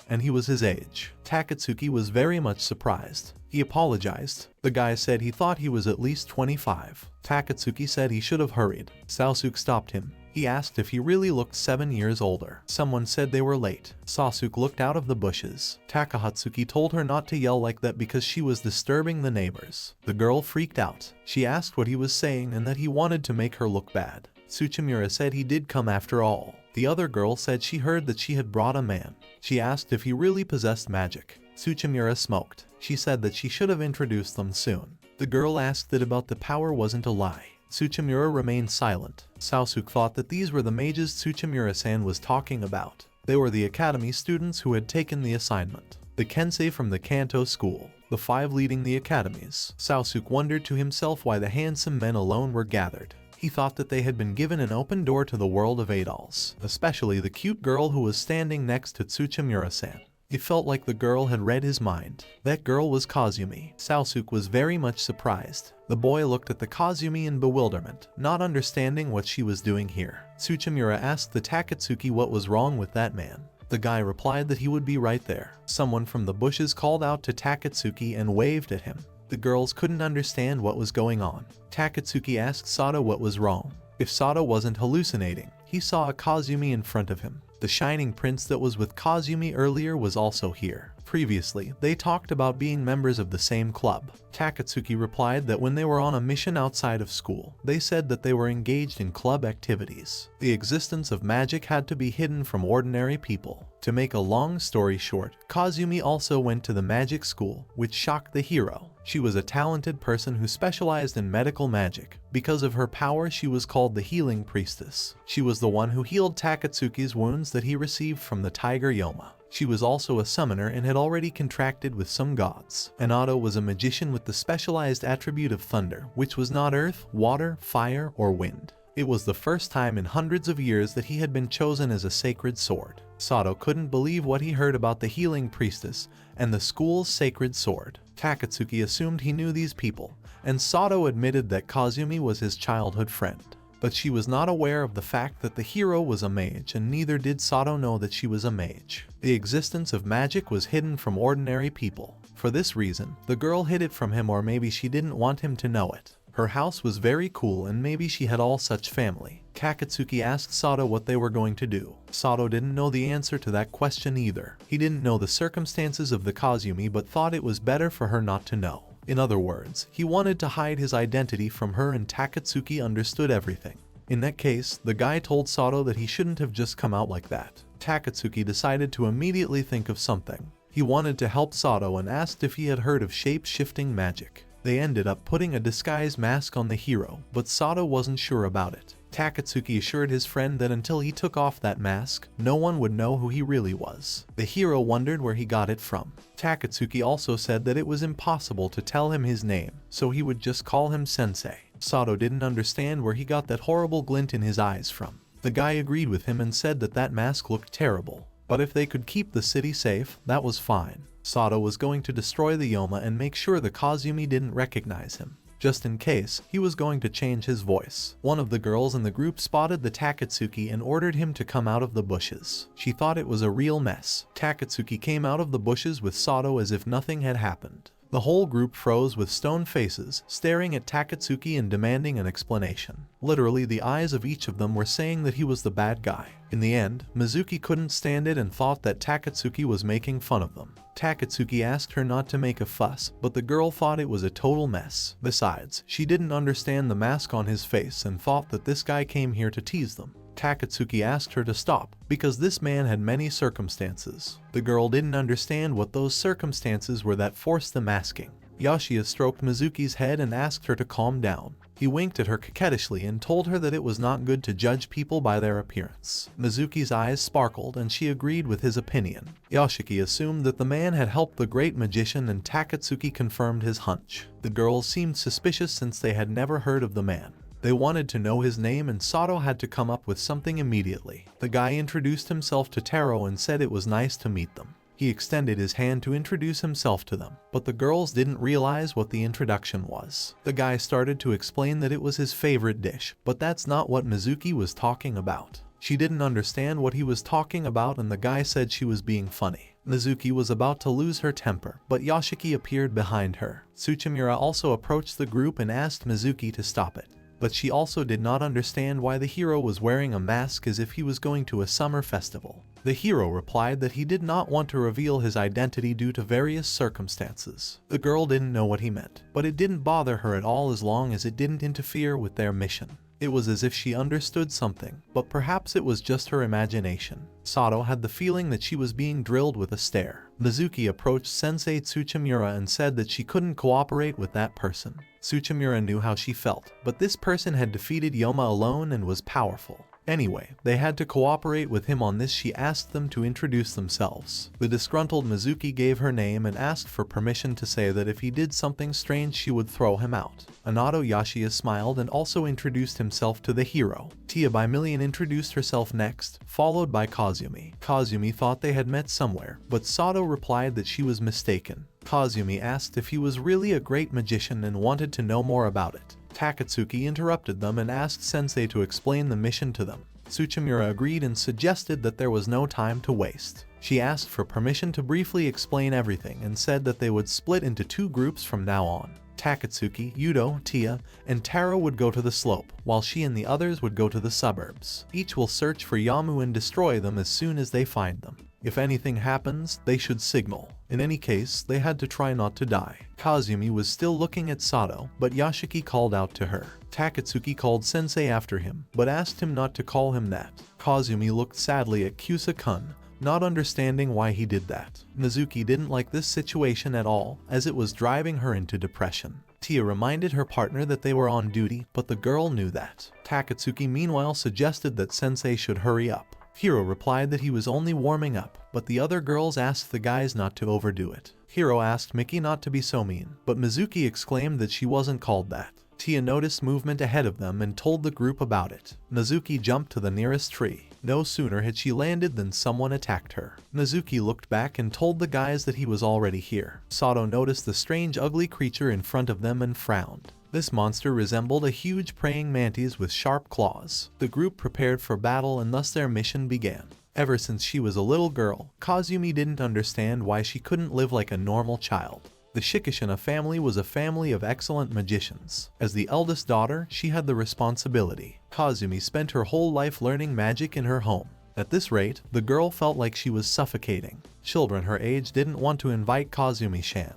and he was his age. Takatsuki was very much surprised. He apologized. The guy said he thought he was at least 25. Takatsuki said he should have hurried. Sasuk stopped him. He asked if he really looked 7 years older. Someone said they were late. Sasuk looked out of the bushes. Takahatsuki told her not to yell like that because she was disturbing the neighbors. The girl freaked out. She asked what he was saying and that he wanted to make her look bad. Tsuchimura said he did come after all. The other girl said she heard that she had brought a man. She asked if he really possessed magic. Tsuchimura smoked. She said that she should have introduced them soon. The girl asked that about the power wasn't a lie. Tsuchimura remained silent. Sasuk thought that these were the mages Tsuchimura-san was talking about. They were the academy students who had taken the assignment. The Kensei from the Kanto school. The 5 leading the academies. Sasuk wondered to himself why the handsome men alone were gathered. He thought that they had been given an open door to the world of adults, especially the cute girl who was standing next to Tsuchimura-san. It felt like the girl had read his mind. That girl was Kazumi. Sasuk was very much surprised. The boy looked at the Kazumi in bewilderment, not understanding what she was doing here. Tsuchimura asked the Takatsuki what was wrong with that man. The guy replied that he would be right there. Someone from the bushes called out to Takatsuki and waved at him. The girls couldn't understand what was going on. Takatsuki asked Sato what was wrong. If Sato wasn't hallucinating, he saw a Kazumi in front of him. The shining prince that was with Kazumi earlier was also here. Previously, they talked about being members of the same club. Takatsuki replied that when they were on a mission outside of school, they said that they were engaged in club activities. The existence of magic had to be hidden from ordinary people. To make a long story short, Kazumi also went to the magic school, which shocked the hero. She was a talented person who specialized in medical magic. Because of her power, she was called the Healing Priestess. She was the one who healed Takatsuki's wounds that he received from the Tiger Yoma. She was also a summoner and had already contracted with some gods. Anato was a magician with the specialized attribute of thunder, which was not earth, water, fire, or wind. It was the first time in hundreds of years that he had been chosen as a sacred sword. Sato couldn't believe what he heard about the Healing Priestess and the school's sacred sword. Takatsuki assumed he knew these people, and Sato admitted that Kazumi was his childhood friend. But she was not aware of the fact that the hero was a mage, and neither did Sato know that she was a mage. The existence of magic was hidden from ordinary people. For this reason, the girl hid it from him, or maybe she didn't want him to know it. Her house was very cool and maybe she had all such family. Takatsuki asked Sato what they were going to do. Sato didn't know the answer to that question either. He didn't know the circumstances of the Kazumi but thought it was better for her not to know. In other words, he wanted to hide his identity from her, and Takatsuki understood everything. In that case, the guy told Sato that he shouldn't have just come out like that. Takatsuki decided to immediately think of something. He wanted to help Sato and asked if he had heard of shape-shifting magic. They ended up putting a disguise mask on the hero, but Sato wasn't sure about it. Takatsuki assured his friend that until he took off that mask, no one would know who he really was. The hero wondered where he got it from. Takatsuki also said that it was impossible to tell him his name, so he would just call him Sensei. Sato didn't understand where he got that horrible glint in his eyes from. The guy agreed with him and said that that mask looked terrible, but if they could keep the city safe, that was fine. Sato was going to destroy the Yoma and make sure the Kazumi didn't recognize him. Just in case, he was going to change his voice. One of the girls in the group spotted the Takatsuki and ordered him to come out of the bushes. She thought it was a real mess. Takatsuki came out of the bushes with Sato as if nothing had happened. The whole group froze with stone faces, staring at Takatsuki and demanding an explanation. Literally, the eyes of each of them were saying that he was the bad guy. In the end, Mizuki couldn't stand it and thought that Takatsuki was making fun of them. Takatsuki asked her not to make a fuss, but the girl thought it was a total mess. Besides, she didn't understand the mask on his face and thought that this guy came here to tease them. Takatsuki asked her to stop, because this man had many circumstances. The girl didn't understand what those circumstances were that forced the masking. Yashiya stroked Mizuki's head and asked her to calm down. He winked at her coquettishly and told her that it was not good to judge people by their appearance. Mizuki's eyes sparkled and she agreed with his opinion. Yoshiki assumed that the man had helped the great magician and Takatsuki confirmed his hunch. The girls seemed suspicious since they had never heard of the man. They wanted to know his name and Sato had to come up with something immediately. The guy introduced himself to Taro and said it was nice to meet them. He extended his hand to introduce himself to them, but the girls didn't realize what the introduction was. The guy started to explain that it was his favorite dish, but that's not what Mizuki was talking about. She didn't understand what he was talking about and the guy said she was being funny. Mizuki was about to lose her temper, but Yoshiki appeared behind her. Tsuchimura also approached the group and asked Mizuki to stop it. But she also did not understand why the hero was wearing a mask as if he was going to a summer festival. The hero replied that he did not want to reveal his identity due to various circumstances. The girl didn't know what he meant, but it didn't bother her at all as long as it didn't interfere with their mission. It was as if she understood something, but perhaps it was just her imagination. Sato had the feeling that she was being drilled with a stare. Mizuki approached Sensei Tsuchimura and said that she couldn't cooperate with that person. Tsuchimura knew how she felt, but this person had defeated Yoma alone and was powerful. Anyway, they had to cooperate with him on this. She asked them to introduce themselves. The disgruntled Mizuki gave her name and asked for permission to say that if he did something strange she would throw him out. Anato Yashiya smiled and also introduced himself to the hero. Tia by Million introduced herself next, followed by Kazumi. Kazumi thought they had met somewhere, but Sato replied that she was mistaken. Kazumi asked if he was really a great magician and wanted to know more about it. Takatsuki interrupted them and asked Sensei to explain the mission to them. Tsuchimura agreed and suggested that there was no time to waste. She asked for permission to briefly explain everything and said that they would split into 2 groups from now on. Takatsuki, Yudo, Tia, and Taro would go to the slope, while she and the others would go to the suburbs. Each will search for Yamu and destroy them as soon as they find them. If anything happens, they should signal. In any case, they had to try not to die. Kazumi was still looking at Sato, but Yoshiki called out to her. Takatsuki called Sensei after him, but asked him not to call him that. Kazumi looked sadly at Kyusa-kun, not understanding why he did that. Mizuki didn't like this situation at all, as it was driving her into depression. Tia reminded her partner that they were on duty, but the girl knew that. Takatsuki meanwhile suggested that Sensei should hurry up. Hiro replied that he was only warming up, but the other girls asked the guys not to overdo it. Hiro asked Miki not to be so mean, but Mizuki exclaimed that she wasn't called that. Tia noticed movement ahead of them and told the group about it. Mizuki jumped to the nearest tree. No sooner had she landed than someone attacked her. Mizuki looked back and told the guys that he was already here. Sato noticed the strange ugly creature in front of them and frowned. This monster resembled a huge praying mantis with sharp claws. The group prepared for battle and thus their mission began. Ever since she was a little girl, Kazumi didn't understand why she couldn't live like a normal child. The Shikishina family was a family of excellent magicians. As the eldest daughter, she had the responsibility. Kazumi spent her whole life learning magic in her home. At this rate, the girl felt like she was suffocating. Children her age didn't want to invite Kazumi-shan,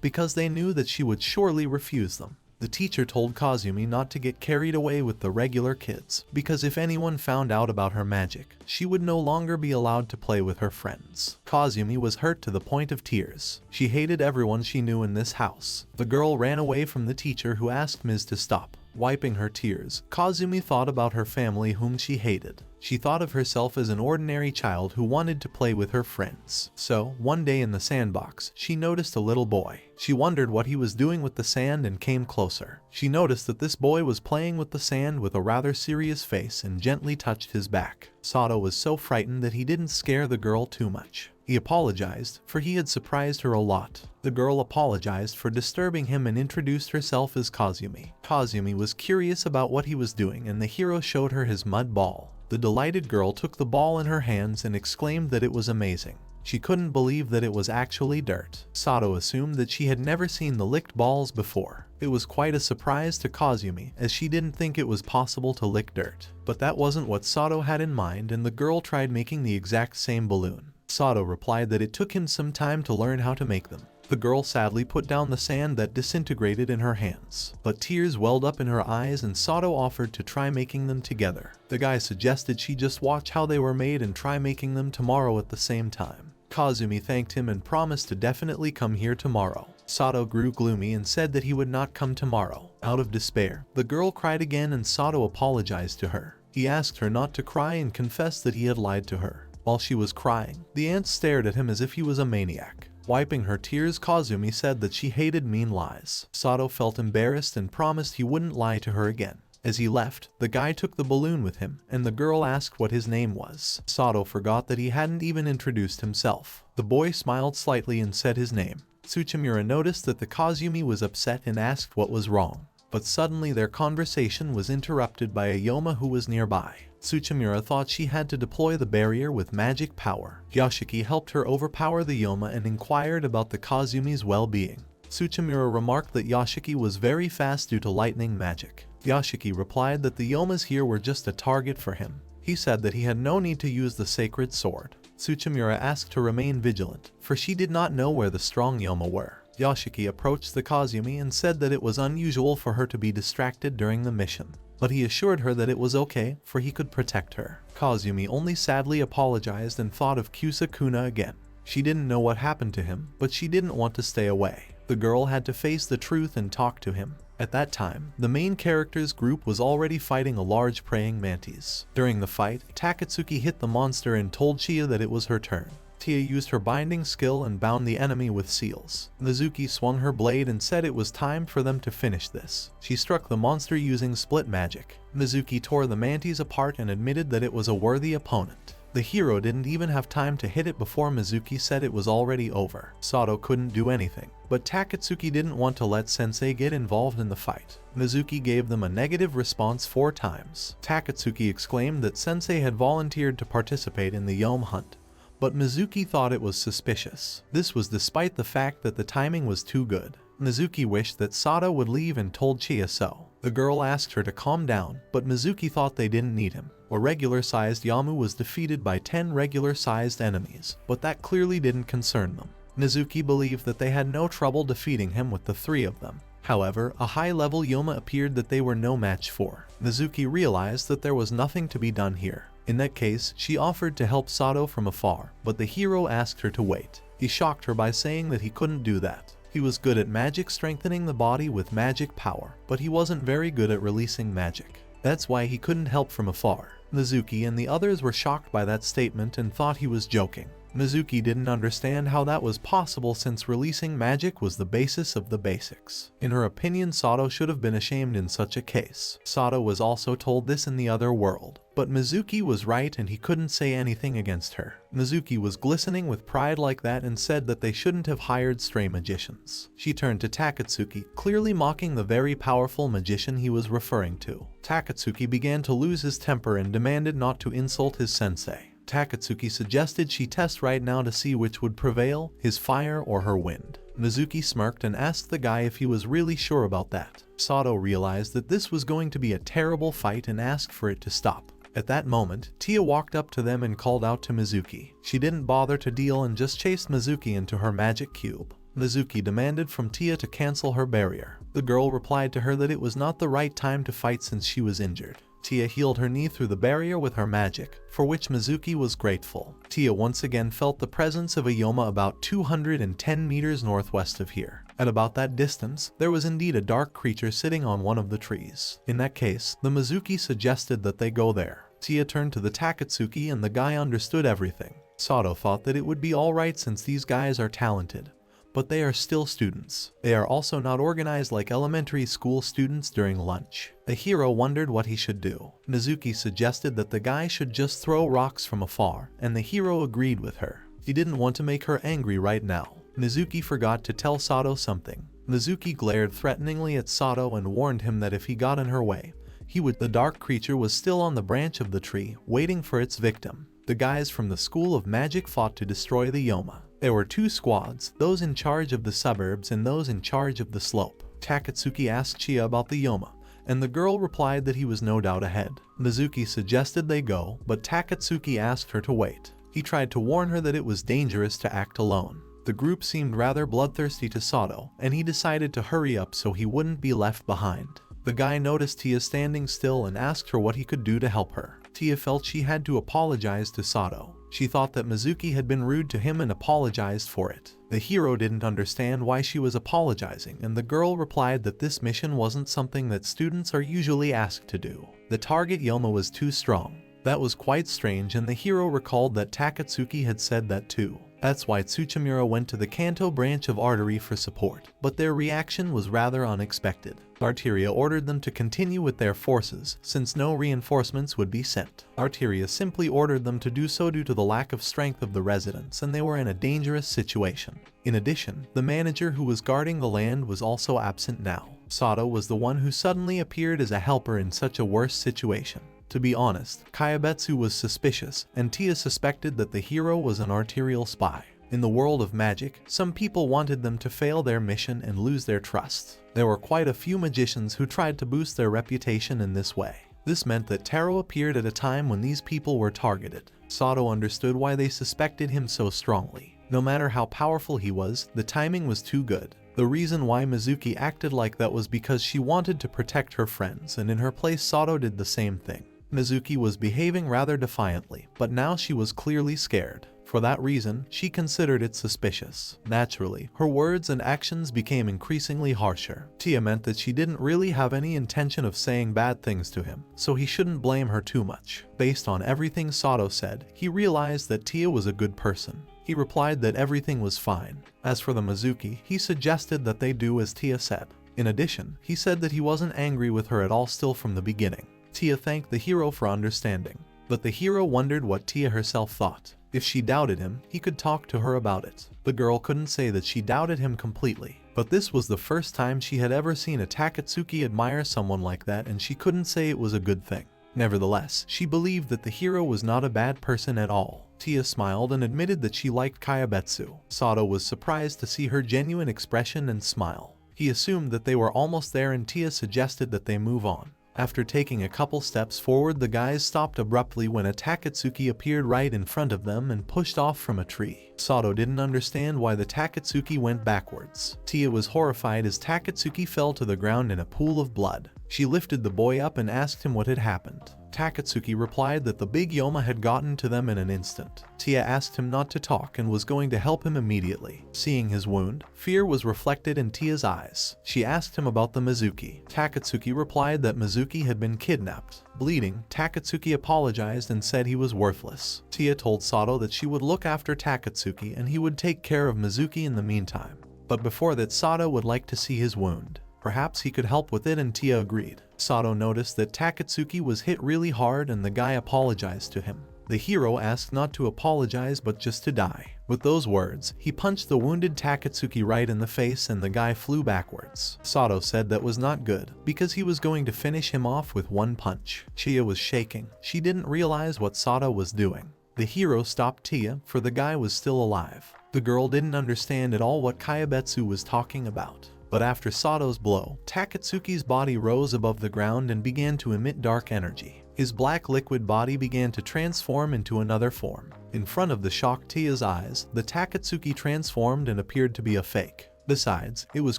because they knew that she would surely refuse them. The teacher told Kazumi not to get carried away with the regular kids, because if anyone found out about her magic, she would no longer be allowed to play with her friends. Kazumi was hurt to the point of tears. She hated everyone she knew in this house. The girl ran away from the teacher who asked Ms. to stop. Wiping her tears, Kazumi thought about her family whom she hated. She thought of herself as an ordinary child who wanted to play with her friends. So, one day in the sandbox, she noticed a little boy. She wondered what he was doing with the sand and came closer. She noticed that this boy was playing with the sand with a rather serious face and gently touched his back. Sato was so frightened that he didn't scare the girl too much. He apologized, for he had surprised her a lot. The girl apologized for disturbing him and introduced herself as Kazumi. Kazumi was curious about what he was doing and the hero showed her his mud ball. The delighted girl took the ball in her hands and exclaimed that it was amazing. She couldn't believe that it was actually dirt. Sato assumed that she had never seen the licked balls before. It was quite a surprise to Kazumi, as she didn't think it was possible to lick dirt. But that wasn't what Sato had in mind, and the girl tried making the exact same balloon. Sato replied that it took him some time to learn how to make them. The girl sadly put down the sand that disintegrated in her hands, but tears welled up in her eyes and Sato offered to try making them together. The guy suggested she just watch how they were made and try making them tomorrow at the same time. Kazumi thanked him and promised to definitely come here tomorrow. Sato grew gloomy and said that he would not come tomorrow. Out of despair, the girl cried again and Sato apologized to her. He asked her not to cry and confessed that he had lied to her. While she was crying, the aunt stared at him as if he was a maniac. Wiping her tears, Kazumi said that she hated mean lies. Sato felt embarrassed and promised he wouldn't lie to her again. As he left, the guy took the balloon with him, and the girl asked what his name was. Sato forgot that he hadn't even introduced himself. The boy smiled slightly and said his name. Tsuchimura noticed that the Kazumi was upset and asked what was wrong. But suddenly their conversation was interrupted by a Yoma who was nearby. Tsuchimura thought she had to deploy the barrier with magic power. Yoshiki helped her overpower the Yoma and inquired about the Kazumi's well-being. Tsuchimura remarked that Yoshiki was very fast due to lightning magic. Yoshiki replied that the Yomas here were just a target for him. He said that he had no need to use the sacred sword. Tsuchimura asked to remain vigilant, for she did not know where the strong Yoma were. Yoshiki approached the Kazumi and said that it was unusual for her to be distracted during the mission. But he assured her that it was okay, for he could protect her. Kazumi only sadly apologized and thought of Kusakuna again. She didn't know what happened to him, but she didn't want to stay away. The girl had to face the truth and talk to him. At that time, the main character's group was already fighting a large praying mantis. During the fight, Takatsuki hit the monster and told Chie that it was her turn. Tia used her binding skill and bound the enemy with seals. Mizuki swung her blade and said it was time for them to finish this. She struck the monster using split magic. Mizuki tore the mantis apart and admitted that it was a worthy opponent. The hero didn't even have time to hit it before Mizuki said it was already over. Sato couldn't do anything, but Takatsuki didn't want to let Sensei get involved in the fight. Mizuki gave them a negative response 4 times. Takatsuki exclaimed that Sensei had volunteered to participate in the Yome hunt, but Mizuki thought it was suspicious. This was despite the fact that the timing was too good. Mizuki wished that Sato would leave and told Chie so. The girl asked her to calm down, but Mizuki thought they didn't need him. A regular-sized Yamu was defeated by 10 regular-sized enemies, but that clearly didn't concern them. Mizuki believed that they had no trouble defeating him with the 3 of them. However, a high-level Yoma appeared that they were no match for. Mizuki realized that there was nothing to be done here. In that case, she offered to help Sato from afar, but the hero asked her to wait. He shocked her by saying that he couldn't do that. He was good at magic strengthening the body with magic power, but he wasn't very good at releasing magic. That's why he couldn't help from afar. Mizuki and the others were shocked by that statement and thought he was joking. Mizuki didn't understand how that was possible since releasing magic was the basis of the basics. In her opinion, Sato should have been ashamed in such a case. Sato was also told this in the other world. But Mizuki was right and he couldn't say anything against her. Mizuki was glistening with pride like that and said that they shouldn't have hired stray magicians. She turned to Takatsuki, clearly mocking the very powerful magician he was referring to. Takatsuki began to lose his temper and demanded not to insult his sensei. Takatsuki suggested she test right now to see which would prevail, his fire or her wind. Mizuki smirked and asked the guy if he was really sure about that. Sato realized that this was going to be a terrible fight and asked for it to stop. At that moment, Tia walked up to them and called out to Mizuki. She didn't bother to deal and just chased Mizuki into her magic cube. Mizuki demanded from Tia to cancel her barrier. The girl replied to her that it was not the right time to fight since she was injured. Tia healed her knee through the barrier with her magic, for which Mizuki was grateful. Tia once again felt the presence of a Yoma about 210 meters northwest of here. At about that distance, there was indeed a dark creature sitting on one of the trees. In that case, the Mizuki suggested that they go there. Tia turned to the Takatsuki and the guy understood everything. Sato thought that it would be alright since these guys are talented. But they are still students. They are also not organized like elementary school students during lunch. The hero wondered what he should do. Mizuki suggested that the guy should just throw rocks from afar, and the hero agreed with her. He didn't want to make her angry right now. Mizuki forgot to tell Sato something. Mizuki glared threateningly at Sato and warned him that if he got in her way, he would. The dark creature was still on the branch of the tree, waiting for its victim. The guys from the School of Magic fought to destroy the Yoma. There were two squads, those in charge of the suburbs and those in charge of the slope. Takatsuki asked Chie about the Yoma, and the girl replied that he was no doubt ahead. Mizuki suggested they go, but Takatsuki asked her to wait. He tried to warn her that it was dangerous to act alone. The group seemed rather bloodthirsty to Sato, and he decided to hurry up so he wouldn't be left behind. The guy noticed Tia standing still and asked her what he could do to help her. Tia felt she had to apologize to Sato. She thought that Mizuki had been rude to him and apologized for it. The hero didn't understand why she was apologizing, and the girl replied that this mission wasn't something that students are usually asked to do. The target Yoma was too strong. That was quite strange, and the hero recalled that Takatsuki had said that too. That's why Tsuchimura went to the Kanto branch of Artery for support, but their reaction was rather unexpected. Arteria ordered them to continue with their forces, since no reinforcements would be sent. Arteria simply ordered them to do so due to the lack of strength of the residents, and they were in a dangerous situation. In addition, the manager who was guarding the land was also absent now. Sato was the one who suddenly appeared as a helper in such a worse situation. To be honest, Kayabetsu was suspicious, and Tia suspected that the hero was an arterial spy. In the world of magic, some people wanted them to fail their mission and lose their trust. There were quite a few magicians who tried to boost their reputation in this way. This meant that Taro appeared at a time when these people were targeted. Sato understood why they suspected him so strongly. No matter how powerful he was, the timing was too good. The reason why Mizuki acted like that was because she wanted to protect her friends, and in her place Sato did the same thing. Mizuki was behaving rather defiantly, but now she was clearly scared. For that reason, she considered it suspicious. Naturally, her words and actions became increasingly harsher. Tia meant that she didn't really have any intention of saying bad things to him, so he shouldn't blame her too much. Based on everything Sato said, he realized that Tia was a good person. He replied that everything was fine. As for the Mizuki, he suggested that they do as Tia said. In addition, he said that he wasn't angry with her at all still from the beginning. Tia thanked the hero for understanding, but the hero wondered what Tia herself thought. If she doubted him, he could talk to her about it. The girl couldn't say that she doubted him completely, but this was the first time she had ever seen a Takatsuki admire someone like that, and she couldn't say it was a good thing. Nevertheless, she believed that the hero was not a bad person at all. Tia smiled and admitted that she liked Kayabetsu. Sato was surprised to see her genuine expression and smile. He assumed that they were almost there, and Tia suggested that they move on. After taking a couple steps forward, the guys stopped abruptly when a Takatsuki appeared right in front of them and pushed off from a tree. Sato didn't understand why the Takatsuki went backwards. Tia was horrified as Takatsuki fell to the ground in a pool of blood. She lifted the boy up and asked him what had happened. Takatsuki replied that the big Yoma had gotten to them in an instant. Tia asked him not to talk and was going to help him immediately. Seeing his wound, fear was reflected in Tia's eyes. She asked him about the Mizuki. Takatsuki replied that Mizuki had been kidnapped. Bleeding, Takatsuki apologized and said he was worthless. Tia told Sato that she would look after Takatsuki and he would take care of Mizuki in the meantime. But before that, Sato would like to see his wound. Perhaps he could help with it, and Tia agreed. Sato noticed that Takatsuki was hit really hard and the guy apologized to him. The hero asked not to apologize but just to die. With those words, he punched the wounded Takatsuki right in the face and the guy flew backwards. Sato said that was not good, because he was going to finish him off with one punch. Tia was shaking. She didn't realize what Sato was doing. The hero stopped Tia, for the guy was still alive. The girl didn't understand at all what Kayabetsu was talking about. But after Sato's blow, Takatsuki's body rose above the ground and began to emit dark energy. His black liquid body began to transform into another form. In front of the shocked Tia's eyes, the Takatsuki transformed and appeared to be a fake. Besides, it was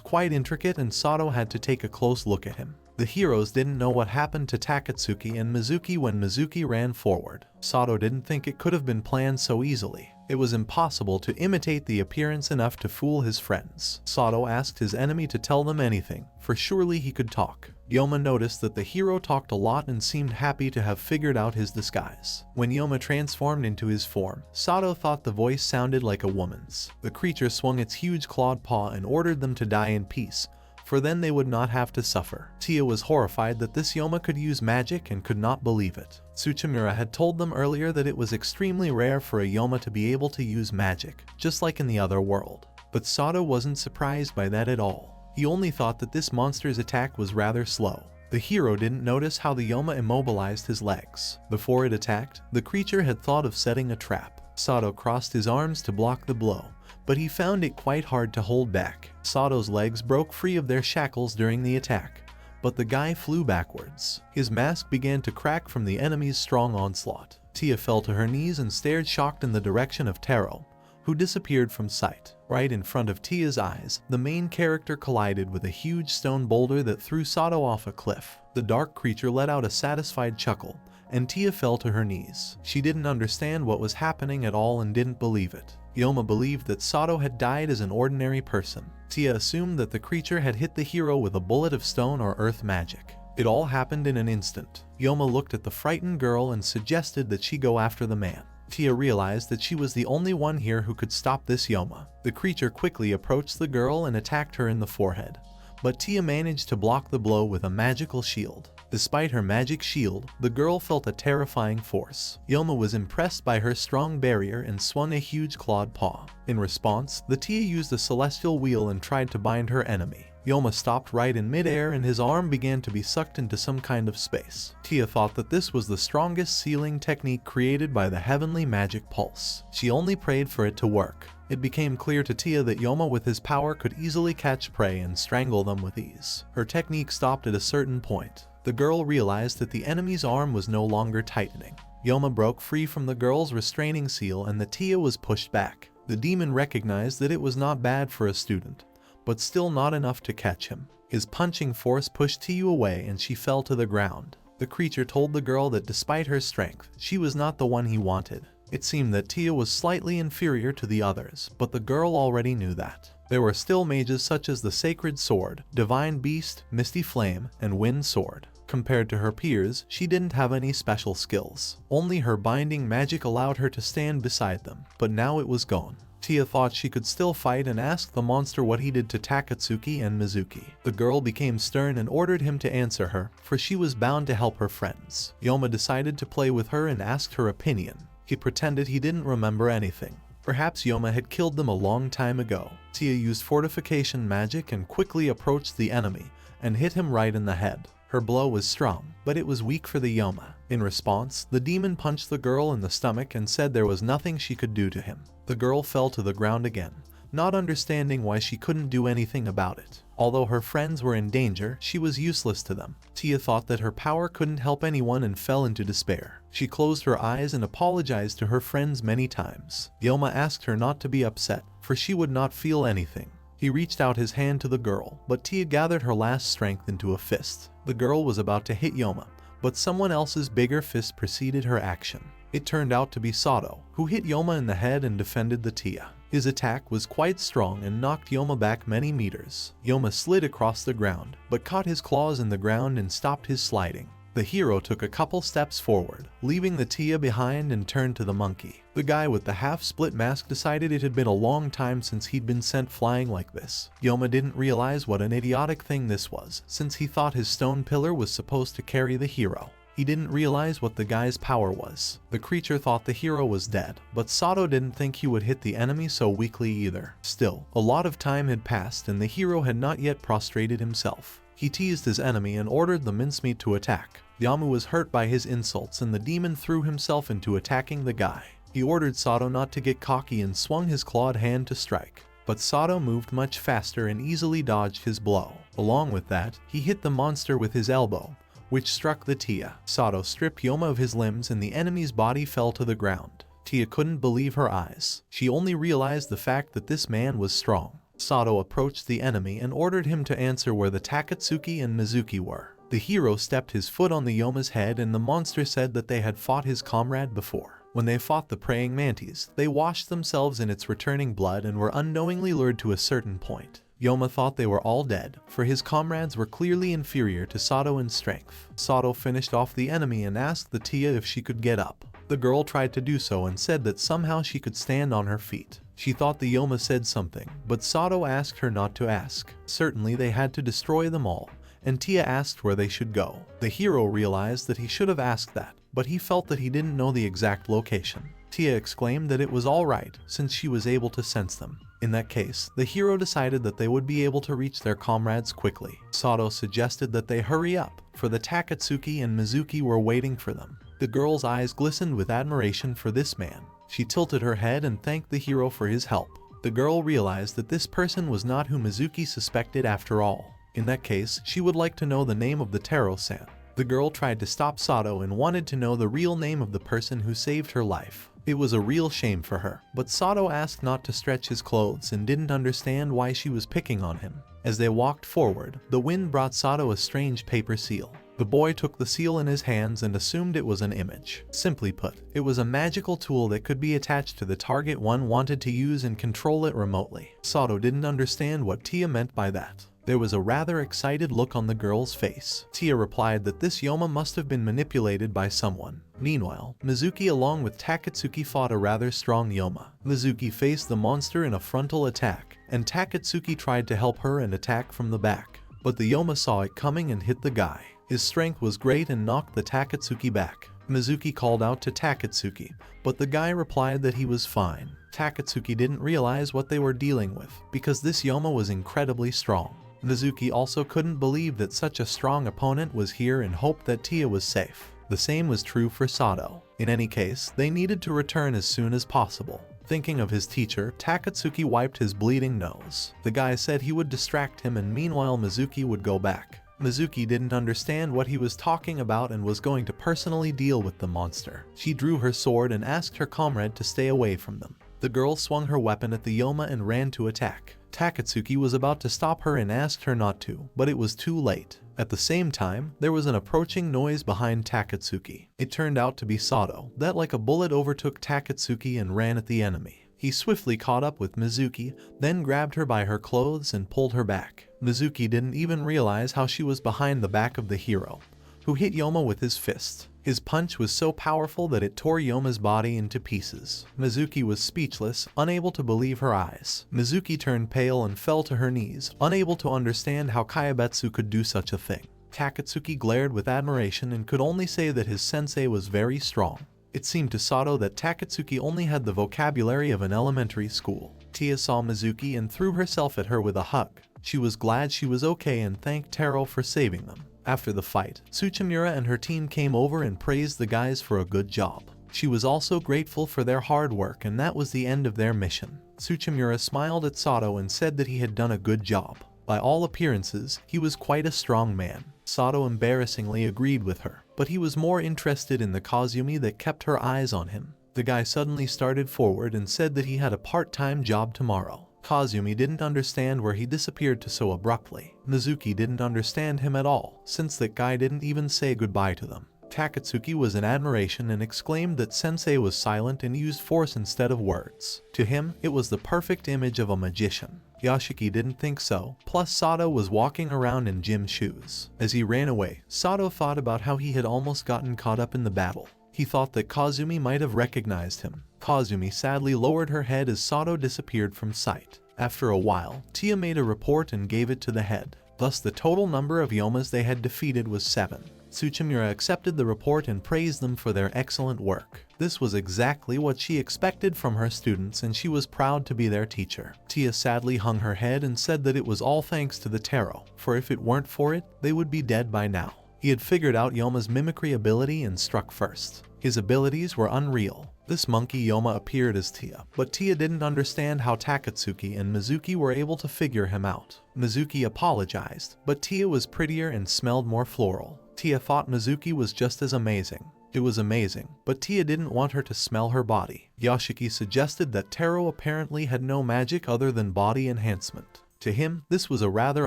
quite intricate and Sato had to take a close look at him. The heroes didn't know what happened to Takatsuki and Mizuki when Mizuki ran forward. Sato didn't think it could have been planned so easily. It was impossible to imitate the appearance enough to fool his friends. Sato asked his enemy to tell them anything, for surely he could talk. Yoma noticed that the hero talked a lot and seemed happy to have figured out his disguise. When Yoma transformed into his form, Sato thought the voice sounded like a woman's. The creature swung its huge clawed paw and ordered them to die in peace, for then they would not have to suffer. Tia was horrified that this Yoma could use magic and could not believe it. Tsuchimura had told them earlier that it was extremely rare for a Yoma to be able to use magic, just like in the other world. But Sato wasn't surprised by that at all. He only thought that this monster's attack was rather slow. The hero didn't notice how the Yoma immobilized his legs. Before it attacked, the creature had thought of setting a trap. Sato crossed his arms to block the blow, but he found it quite hard to hold back. Sato's legs broke free of their shackles during the attack, but the guy flew backwards. His mask began to crack from the enemy's strong onslaught. Tia fell to her knees and stared shocked in the direction of Taro, who disappeared from sight. Right in front of Tia's eyes, the main character collided with a huge stone boulder that threw Sato off a cliff. The dark creature let out a satisfied chuckle, and Tia fell to her knees. She didn't understand what was happening at all and didn't believe it. Yoma believed that Sato had died as an ordinary person. Tia assumed that the creature had hit the hero with a bullet of stone or earth magic. It all happened in an instant. Yoma looked at the frightened girl and suggested that she go after the man. Tia realized that she was the only one here who could stop this Yoma. The creature quickly approached the girl and attacked her in the forehead, but Tia managed to block the blow with a magical shield. Despite her magic shield, the girl felt a terrifying force. Yoma was impressed by her strong barrier and swung a huge clawed paw. In response, the Tia used a celestial wheel and tried to bind her enemy. Yoma stopped right in midair and his arm began to be sucked into some kind of space. Tia thought that this was the strongest sealing technique created by the heavenly magic pulse. She only prayed for it to work. It became clear to Tia that Yoma with his power could easily catch prey and strangle them with ease. Her technique stopped at a certain point. The girl realized that the enemy's arm was no longer tightening. Yoma broke free from the girl's restraining seal and the Tia was pushed back. The demon recognized that it was not bad for a student, but still not enough to catch him. His punching force pushed Tia away and she fell to the ground. The creature told the girl that despite her strength, she was not the one he wanted. It seemed that Tia was slightly inferior to the others, but the girl already knew that. There were still mages such as the Sacred Sword, Divine Beast, Misty Flame, and Wind Sword. Compared to her peers, she didn't have any special skills. Only her binding magic allowed her to stand beside them, but now it was gone. Tia thought she could still fight and asked the monster what he did to Takatsuki and Mizuki. The girl became stern and ordered him to answer her, for she was bound to help her friends. Yoma decided to play with her and asked her opinion. He pretended he didn't remember anything. Perhaps Yoma had killed them a long time ago. Tia used fortification magic and quickly approached the enemy and hit him right in the head. Her blow was strong, but it was weak for the Yoma. In response, the demon punched the girl in the stomach and said there was nothing she could do to him. The girl fell to the ground again, not understanding why she couldn't do anything about it. Although her friends were in danger, she was useless to them. Tia thought that her power couldn't help anyone and fell into despair. She closed her eyes and apologized to her friends many times. Yoma asked her not to be upset, for she would not feel anything. He reached out his hand to the girl, but Tia gathered her last strength into a fist. The girl was about to hit Yoma, but someone else's bigger fist preceded her action. It turned out to be Sato, who hit Yoma in the head and defended the Tia. His attack was quite strong and knocked Yoma back many meters. Yoma slid across the ground, but caught his claws in the ground and stopped his sliding. The hero took a couple steps forward, leaving the Tia behind and turned to the monkey. The guy with the half-split mask decided it had been a long time since he'd been sent flying like this. Yoma didn't realize what an idiotic thing this was, since he thought his stone pillar was supposed to carry the hero. He didn't realize what the guy's power was. The creature thought the hero was dead, but Sato didn't think he would hit the enemy so weakly either. Still, a lot of time had passed and the hero had not yet prostrated himself. He teased his enemy and ordered the mincemeat to attack. Yamu was hurt by his insults and the demon threw himself into attacking the guy. He ordered Sato not to get cocky and swung his clawed hand to strike. But Sato moved much faster and easily dodged his blow. Along with that, he hit the monster with his elbow, which struck the Tia. Sato stripped Yoma of his limbs and the enemy's body fell to the ground. Tia couldn't believe her eyes. She only realized the fact that this man was strong. Sato approached the enemy and ordered him to answer where the Takatsuki and Mizuki were. The hero stepped his foot on the Yoma's head and the monster said that they had fought his comrade before. When they fought the praying mantis, they washed themselves in its returning blood and were unknowingly lured to a certain point. Yoma thought they were all dead, for his comrades were clearly inferior to Sato in strength. Sato finished off the enemy and asked the Tia if she could get up. The girl tried to do so and said that somehow she could stand on her feet. She thought the Yoma said something, but Sato asked her not to ask. Certainly they had to destroy them all, and Tia asked where they should go. The hero realized that he should have asked that, but he felt that he didn't know the exact location. Tia exclaimed that it was alright, since she was able to sense them. In that case, the hero decided that they would be able to reach their comrades quickly. Sato suggested that they hurry up, for the Takatsuki and Mizuki were waiting for them. The girl's eyes glistened with admiration for this man. She tilted her head and thanked the hero for his help. The girl realized that this person was not who Mizuki suspected after all. In that case, she would like to know the name of the Taro-san. The girl tried to stop Sato and wanted to know the real name of the person who saved her life. It was a real shame for her, but Sato asked not to stretch his clothes and didn't understand why she was picking on him. As they walked forward, the wind brought Sato a strange paper seal. The boy took the seal in his hands and assumed it was an image. Simply put, it was a magical tool that could be attached to the target one wanted to use and control it remotely. Sato didn't understand what Tia meant by that. There was a rather excited look on the girl's face. Tia replied that this Yoma must have been manipulated by someone. Meanwhile, Mizuki along with Takatsuki fought a rather strong Yoma. Mizuki faced the monster in a frontal attack, and Takatsuki tried to help her and attack from the back. But the Yoma saw it coming and hit the guy. His strength was great and knocked the Takatsuki back. Mizuki called out to Takatsuki, but the guy replied that he was fine. Takatsuki didn't realize what they were dealing with, because this Yoma was incredibly strong. Mizuki also couldn't believe that such a strong opponent was here and hoped that Tia was safe. The same was true for Sato. In any case, they needed to return as soon as possible. Thinking of his teacher, Takatsuki wiped his bleeding nose. The guy said he would distract him and meanwhile Mizuki would go back. Mizuki didn't understand what he was talking about and was going to personally deal with the monster. She drew her sword and asked her comrade to stay away from them. The girl swung her weapon at the Yoma and ran to attack. Takatsuki was about to stop her and asked her not to, but it was too late. At the same time, there was an approaching noise behind Takatsuki. It turned out to be Sato, that like a bullet overtook Takatsuki and ran at the enemy. He swiftly caught up with Mizuki, then grabbed her by her clothes and pulled her back. Mizuki didn't even realize how she was behind the back of the hero, who hit Yoma with his fist. His punch was so powerful that it tore Yoma's body into pieces. Mizuki was speechless, unable to believe her eyes. Mizuki turned pale and fell to her knees, unable to understand how Kayabetsu could do such a thing. Takatsuki glared with admiration and could only say that his sensei was very strong. It seemed to Sato that Takatsuki only had the vocabulary of an elementary school. Tia saw Mizuki and threw herself at her with a hug. She was glad she was okay and thanked Taro for saving them. After the fight, Tsuchimura and her team came over and praised the guys for a good job. She was also grateful for their hard work and that was the end of their mission. Tsuchimura smiled at Sato and said that he had done a good job. By all appearances, he was quite a strong man. Sato embarrassingly agreed with her, but he was more interested in the Kazumi that kept her eyes on him. The guy suddenly started forward and said that he had a part-time job tomorrow. Kazumi didn't understand where he disappeared to so abruptly. Mizuki didn't understand him at all, since that guy didn't even say goodbye to them. Takatsuki was in admiration and exclaimed that Sensei was silent and used force instead of words. To him, it was the perfect image of a magician. Yashiki didn't think so, plus Sato was walking around in gym shoes. As he ran away, Sato thought about how he had almost gotten caught up in the battle. He thought that Kazumi might have recognized him. Kazumi sadly lowered her head as Sato disappeared from sight. After a while, Tia made a report and gave it to the head. Thus the total number of Yomas they had defeated was 7. Tsuchimura accepted the report and praised them for their excellent work. This was exactly what she expected from her students and she was proud to be their teacher. Tia sadly hung her head and said that it was all thanks to the Taro, for if it weren't for it, they would be dead by now. He had figured out Yoma's mimicry ability and struck first. His abilities were unreal. This monkey Yoma appeared as Tia, but Tia didn't understand how Takatsuki and Mizuki were able to figure him out. Mizuki apologized, but Tia was prettier and smelled more floral. Tia thought Mizuki was just as amazing. It was amazing, but Tia didn't want her to smell her body. Yashiki suggested that Taro apparently had no magic other than body enhancement. To him, this was a rather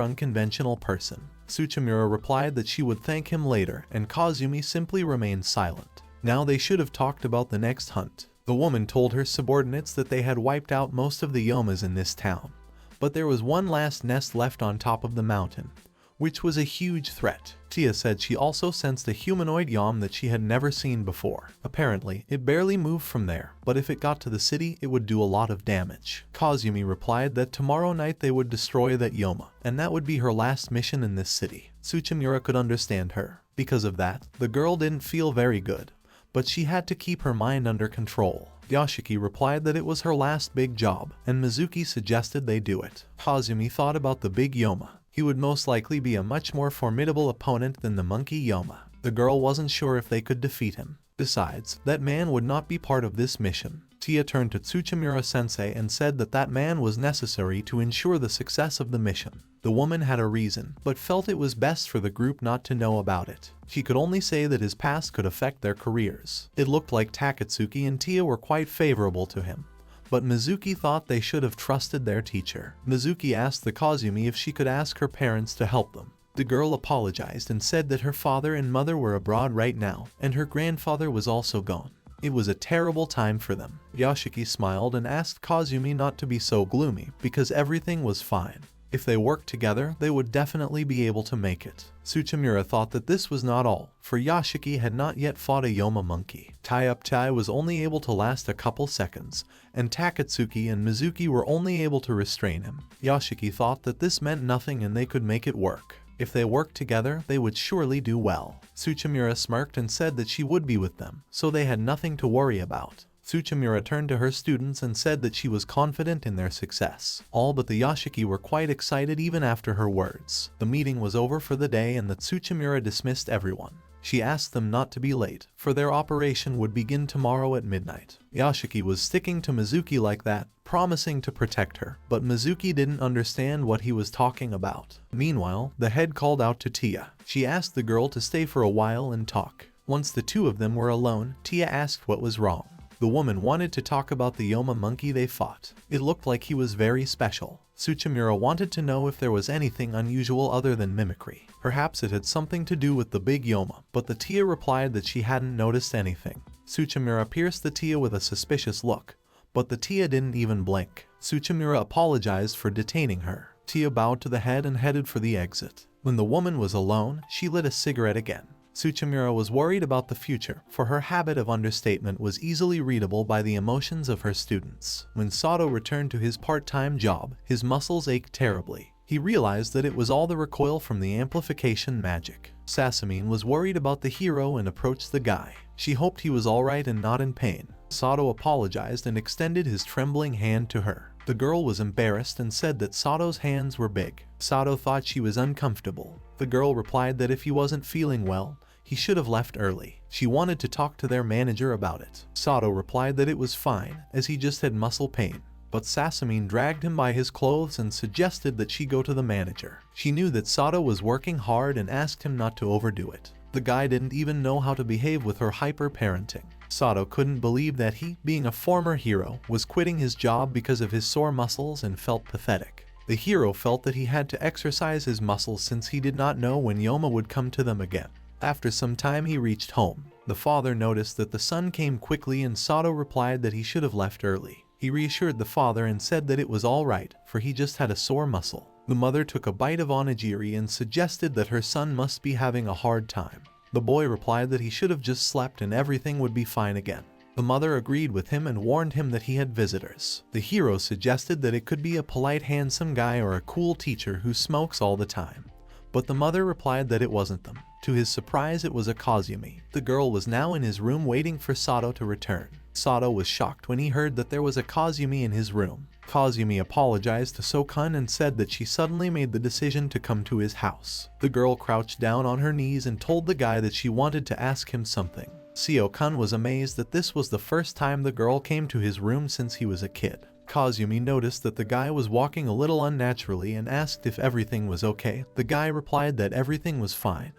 unconventional person. Tsuchimura replied that she would thank him later, and Kazumi simply remained silent. Now they should have talked about the next hunt. The woman told her subordinates that they had wiped out most of the Yomas in this town. But there was one last nest left on top of the mountain, which was a huge threat. Tia said she also sensed a humanoid yom that she had never seen before. Apparently, it barely moved from there, but if it got to the city, it would do a lot of damage. Kazumi replied that tomorrow night they would destroy that yoma, and that would be her last mission in this city. Tsuchimura could understand her. Because of that, the girl didn't feel very good, but she had to keep her mind under control. Yoshiki replied that it was her last big job, and Mizuki suggested they do it. Kazumi thought about the big yoma. He would most likely be a much more formidable opponent than the monkey yoma. The girl wasn't sure if they could defeat him. Besides, that man would not be part of this mission. Tia turned to Tsuchimura Sensei and said that that man was necessary to ensure the success of the mission. The woman had a reason, but felt it was best for the group not to know about it. She could only say that his past could affect their careers. It looked like Takatsuki and Tia were quite favorable to him, but Mizuki thought they should have trusted their teacher. Mizuki asked the Kazumi if she could ask her parents to help them. The girl apologized and said that her father and mother were abroad right now, and her grandfather was also gone. It was a terrible time for them. Yoshiki smiled and asked Kazumi not to be so gloomy, because everything was fine. If they worked together, they would definitely be able to make it. Tsuchimura thought that this was not all, for Yoshiki had not yet fought a Yoma monkey. Tie-up tie was only able to last a couple seconds, and Takatsuki and Mizuki were only able to restrain him. Yoshiki thought that this meant nothing and they could make it work. If they worked together, they would surely do well. Tsuchimura smirked and said that she would be with them, so they had nothing to worry about. Tsuchimura turned to her students and said that she was confident in their success. All but the Yoshiki were quite excited even after her words. The meeting was over for the day and the Tsuchimura dismissed everyone. She asked them not to be late, for their operation would begin tomorrow at midnight. Yoshiki was sticking to Mizuki like that, promising to protect her, but Mizuki didn't understand what he was talking about. Meanwhile, the head called out to Tia. She asked the girl to stay for a while and talk. Once the two of them were alone, Tia asked what was wrong. The woman wanted to talk about the Yoma monkey they fought. It looked like he was very special. Tsuchimura wanted to know if there was anything unusual other than mimicry. Perhaps it had something to do with the big Yoma, but the Tia replied that she hadn't noticed anything. Tsuchimura pierced the Tia with a suspicious look, but the Tia didn't even blink. Tsuchimura apologized for detaining her. Tia bowed to the head and headed for the exit. When the woman was alone, she lit a cigarette again. Tsuchimura was worried about the future, for her habit of understatement was easily readable by the emotions of her students. When Sato returned to his part-time job, his muscles ached terribly. He realized that it was all the recoil from the amplification magic. Sasumine was worried about the hero and approached the guy. She hoped he was alright and not in pain. Sato apologized and extended his trembling hand to her. The girl was embarrassed and said that Sato's hands were big. Sato thought she was uncomfortable. The girl replied that if he wasn't feeling well, he should have left early. She wanted to talk to their manager about it. Sato replied that it was fine, as he just had muscle pain. But Sasumine dragged him by his clothes and suggested that she go to the manager. She knew that Sato was working hard and asked him not to overdo it. The guy didn't even know how to behave with her hyper-parenting. Sato couldn't believe that he, being a former hero, was quitting his job because of his sore muscles and felt pathetic. The hero felt that he had to exercise his muscles since he did not know when Yoma would come to them again. After some time he reached home. The father noticed that the son came quickly and Sato replied that he should have left early. He reassured the father and said that it was alright, for he just had a sore muscle. The mother took a bite of onigiri and suggested that her son must be having a hard time. The boy replied that he should have just slept and everything would be fine again. The mother agreed with him and warned him that he had visitors. The hero suggested that it could be a polite handsome guy or a cool teacher who smokes all the time. But the mother replied that it wasn't them. To his surprise, it was a Kazumi. The girl was now in his room waiting for Sato to return. Sato was shocked when he heard that there was a Kazumi in his room. Kazumi apologized to Sokun and said that she suddenly made the decision to come to his house. The girl crouched down on her knees and told the guy that she wanted to ask him something. Seo-kun was amazed that this was the first time the girl came to his room since he was a kid. Kazumi noticed that the guy was walking a little unnaturally and asked if everything was okay. The guy replied that everything was fine.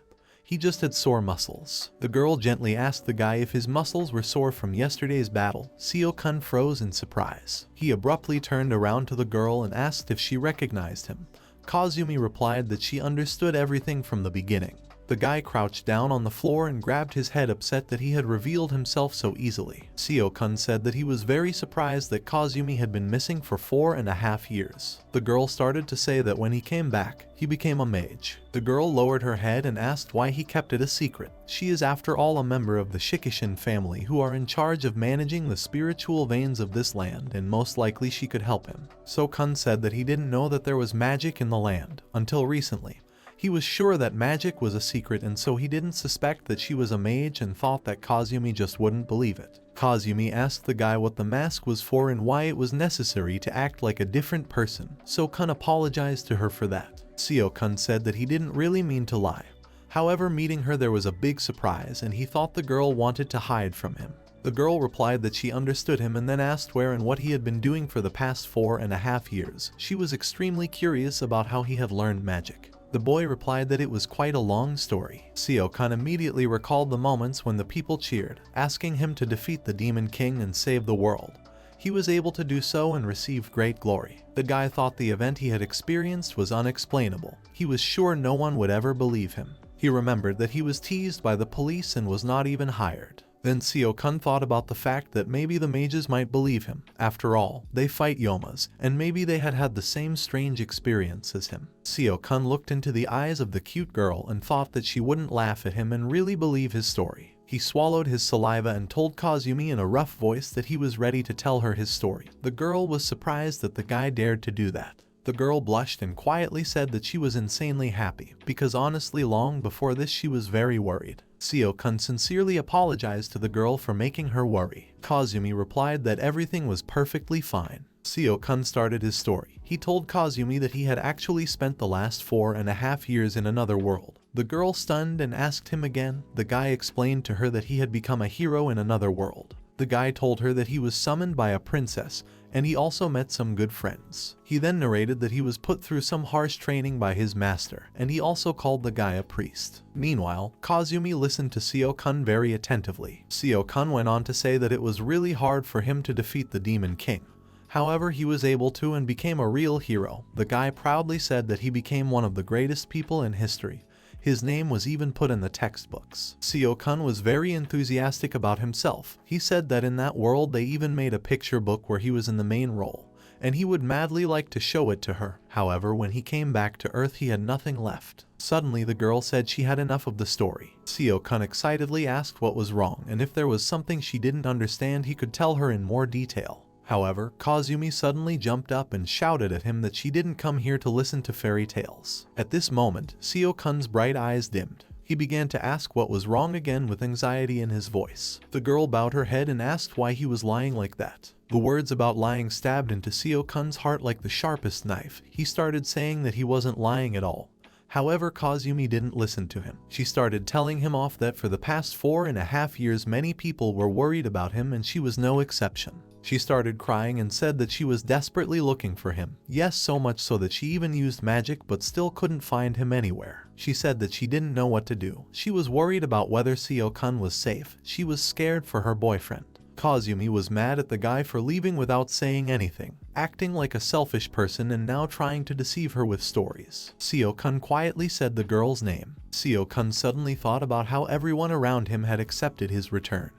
He just had sore muscles. The girl gently asked the guy if his muscles were sore from yesterday's battle. Seo-kun froze in surprise. He abruptly turned around to the girl and asked if she recognized him. Kazumi replied that she understood everything from the beginning. The guy crouched down on the floor and grabbed his head, upset that he had revealed himself so easily. Seo-kun said that he was very surprised that Kazumi had been missing for 4.5 years. The girl started to say that when he came back, he became a mage. The girl lowered her head and asked why he kept it a secret. She is after all a member of the Shikishin family who are in charge of managing the spiritual veins of this land, and most likely she could help him. Seo-kun said that he didn't know that there was magic in the land until recently. He was sure that magic was a secret, and so he didn't suspect that she was a mage and thought that Kazumi just wouldn't believe it. Kazumi asked the guy what the mask was for and why it was necessary to act like a different person. Seo-kun apologized to her for that. Seo-kun said that he didn't really mean to lie. However, meeting her there was a big surprise and he thought the girl wanted to hide from him. The girl replied that she understood him and then asked where and what he had been doing for the past 4.5 years. She was extremely curious about how he had learned magic. The boy replied that it was quite a long story. Seo-kun immediately recalled the moments when the people cheered, asking him to defeat the Demon King and save the world. He was able to do so and received great glory. The guy thought the event he had experienced was unexplainable. He was sure no one would ever believe him. He remembered that he was teased by the police and was not even hired. Then Seo-kun thought about the fact that maybe the mages might believe him. After all, they fight Yomas, and maybe they had had the same strange experience as him. Seo-kun looked into the eyes of the cute girl and thought that she wouldn't laugh at him and really believe his story. He swallowed his saliva and told Kazumi in a rough voice that he was ready to tell her his story. The girl was surprised that the guy dared to do that. The girl blushed and quietly said that she was insanely happy, because honestly long before this she was very worried. Seo-kun sincerely apologized to the girl for making her worry. Kazumi replied that everything was perfectly fine. Seo-kun started his story. He told Kazumi that he had actually spent the last 4.5 years in another world. The girl stunned and asked him again. The guy explained to her that he had become a hero in another world. The guy told her that he was summoned by a princess, and he also met some good friends. He then narrated that he was put through some harsh training by his master, and he also called the guy a priest. Meanwhile, Kazumi listened to Seo-kun very attentively. Seo-kun went on to say that it was really hard for him to defeat the Demon King. However, he was able to and became a real hero. The guy proudly said that he became one of the greatest people in history. His name was even put in the textbooks. Seo-kun was very enthusiastic about himself. He said that in that world they even made a picture book where he was in the main role, and he would madly like to show it to her. However, when he came back to Earth he had nothing left. Suddenly the girl said she had enough of the story. Seo-kun excitedly asked what was wrong, and if there was something she didn't understand he could tell her in more detail. However, Kazumi suddenly jumped up and shouted at him that she didn't come here to listen to fairy tales. At this moment, Seo-kun's bright eyes dimmed. He began to ask what was wrong again with anxiety in his voice. The girl bowed her head and asked why he was lying like that. The words about lying stabbed into Seo-kun's heart like the sharpest knife. He started saying that he wasn't lying at all. However, Kazumi didn't listen to him. She started telling him off that for the past 4.5 years many people were worried about him and she was no exception. She started crying and said that she was desperately looking for him. Yes, so much so that she even used magic but still couldn't find him anywhere. She said that she didn't know what to do. She was worried about whether Seo-kun was safe. She was scared for her boyfriend. Kazumi was mad at the guy for leaving without saying anything, acting like a selfish person and now trying to deceive her with stories. Seo-kun quietly said the girl's name. Seo-kun suddenly thought about how everyone around him had accepted his return,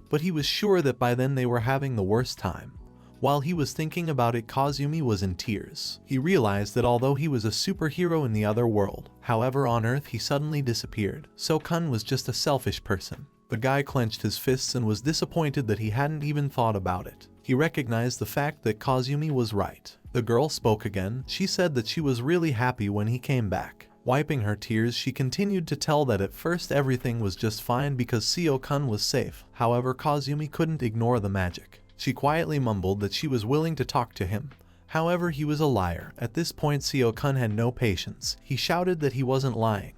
but he was sure that by then they were having the worst time. While he was thinking about it, Kazumi was in tears. He realized that although he was a superhero in the other world, however on Earth he suddenly disappeared. Seo-kun was just a selfish person. The guy clenched his fists and was disappointed that he hadn't even thought about it. He recognized the fact that Kazumi was right. The girl spoke again. She said that she was really happy when he came back. Wiping her tears, she continued to tell that at first everything was just fine because Seo-kun was safe. However, Kazumi couldn't ignore the magic. She quietly mumbled that she was willing to talk to him. However, he was a liar. At this point, Seo-kun had no patience. He shouted that he wasn't lying,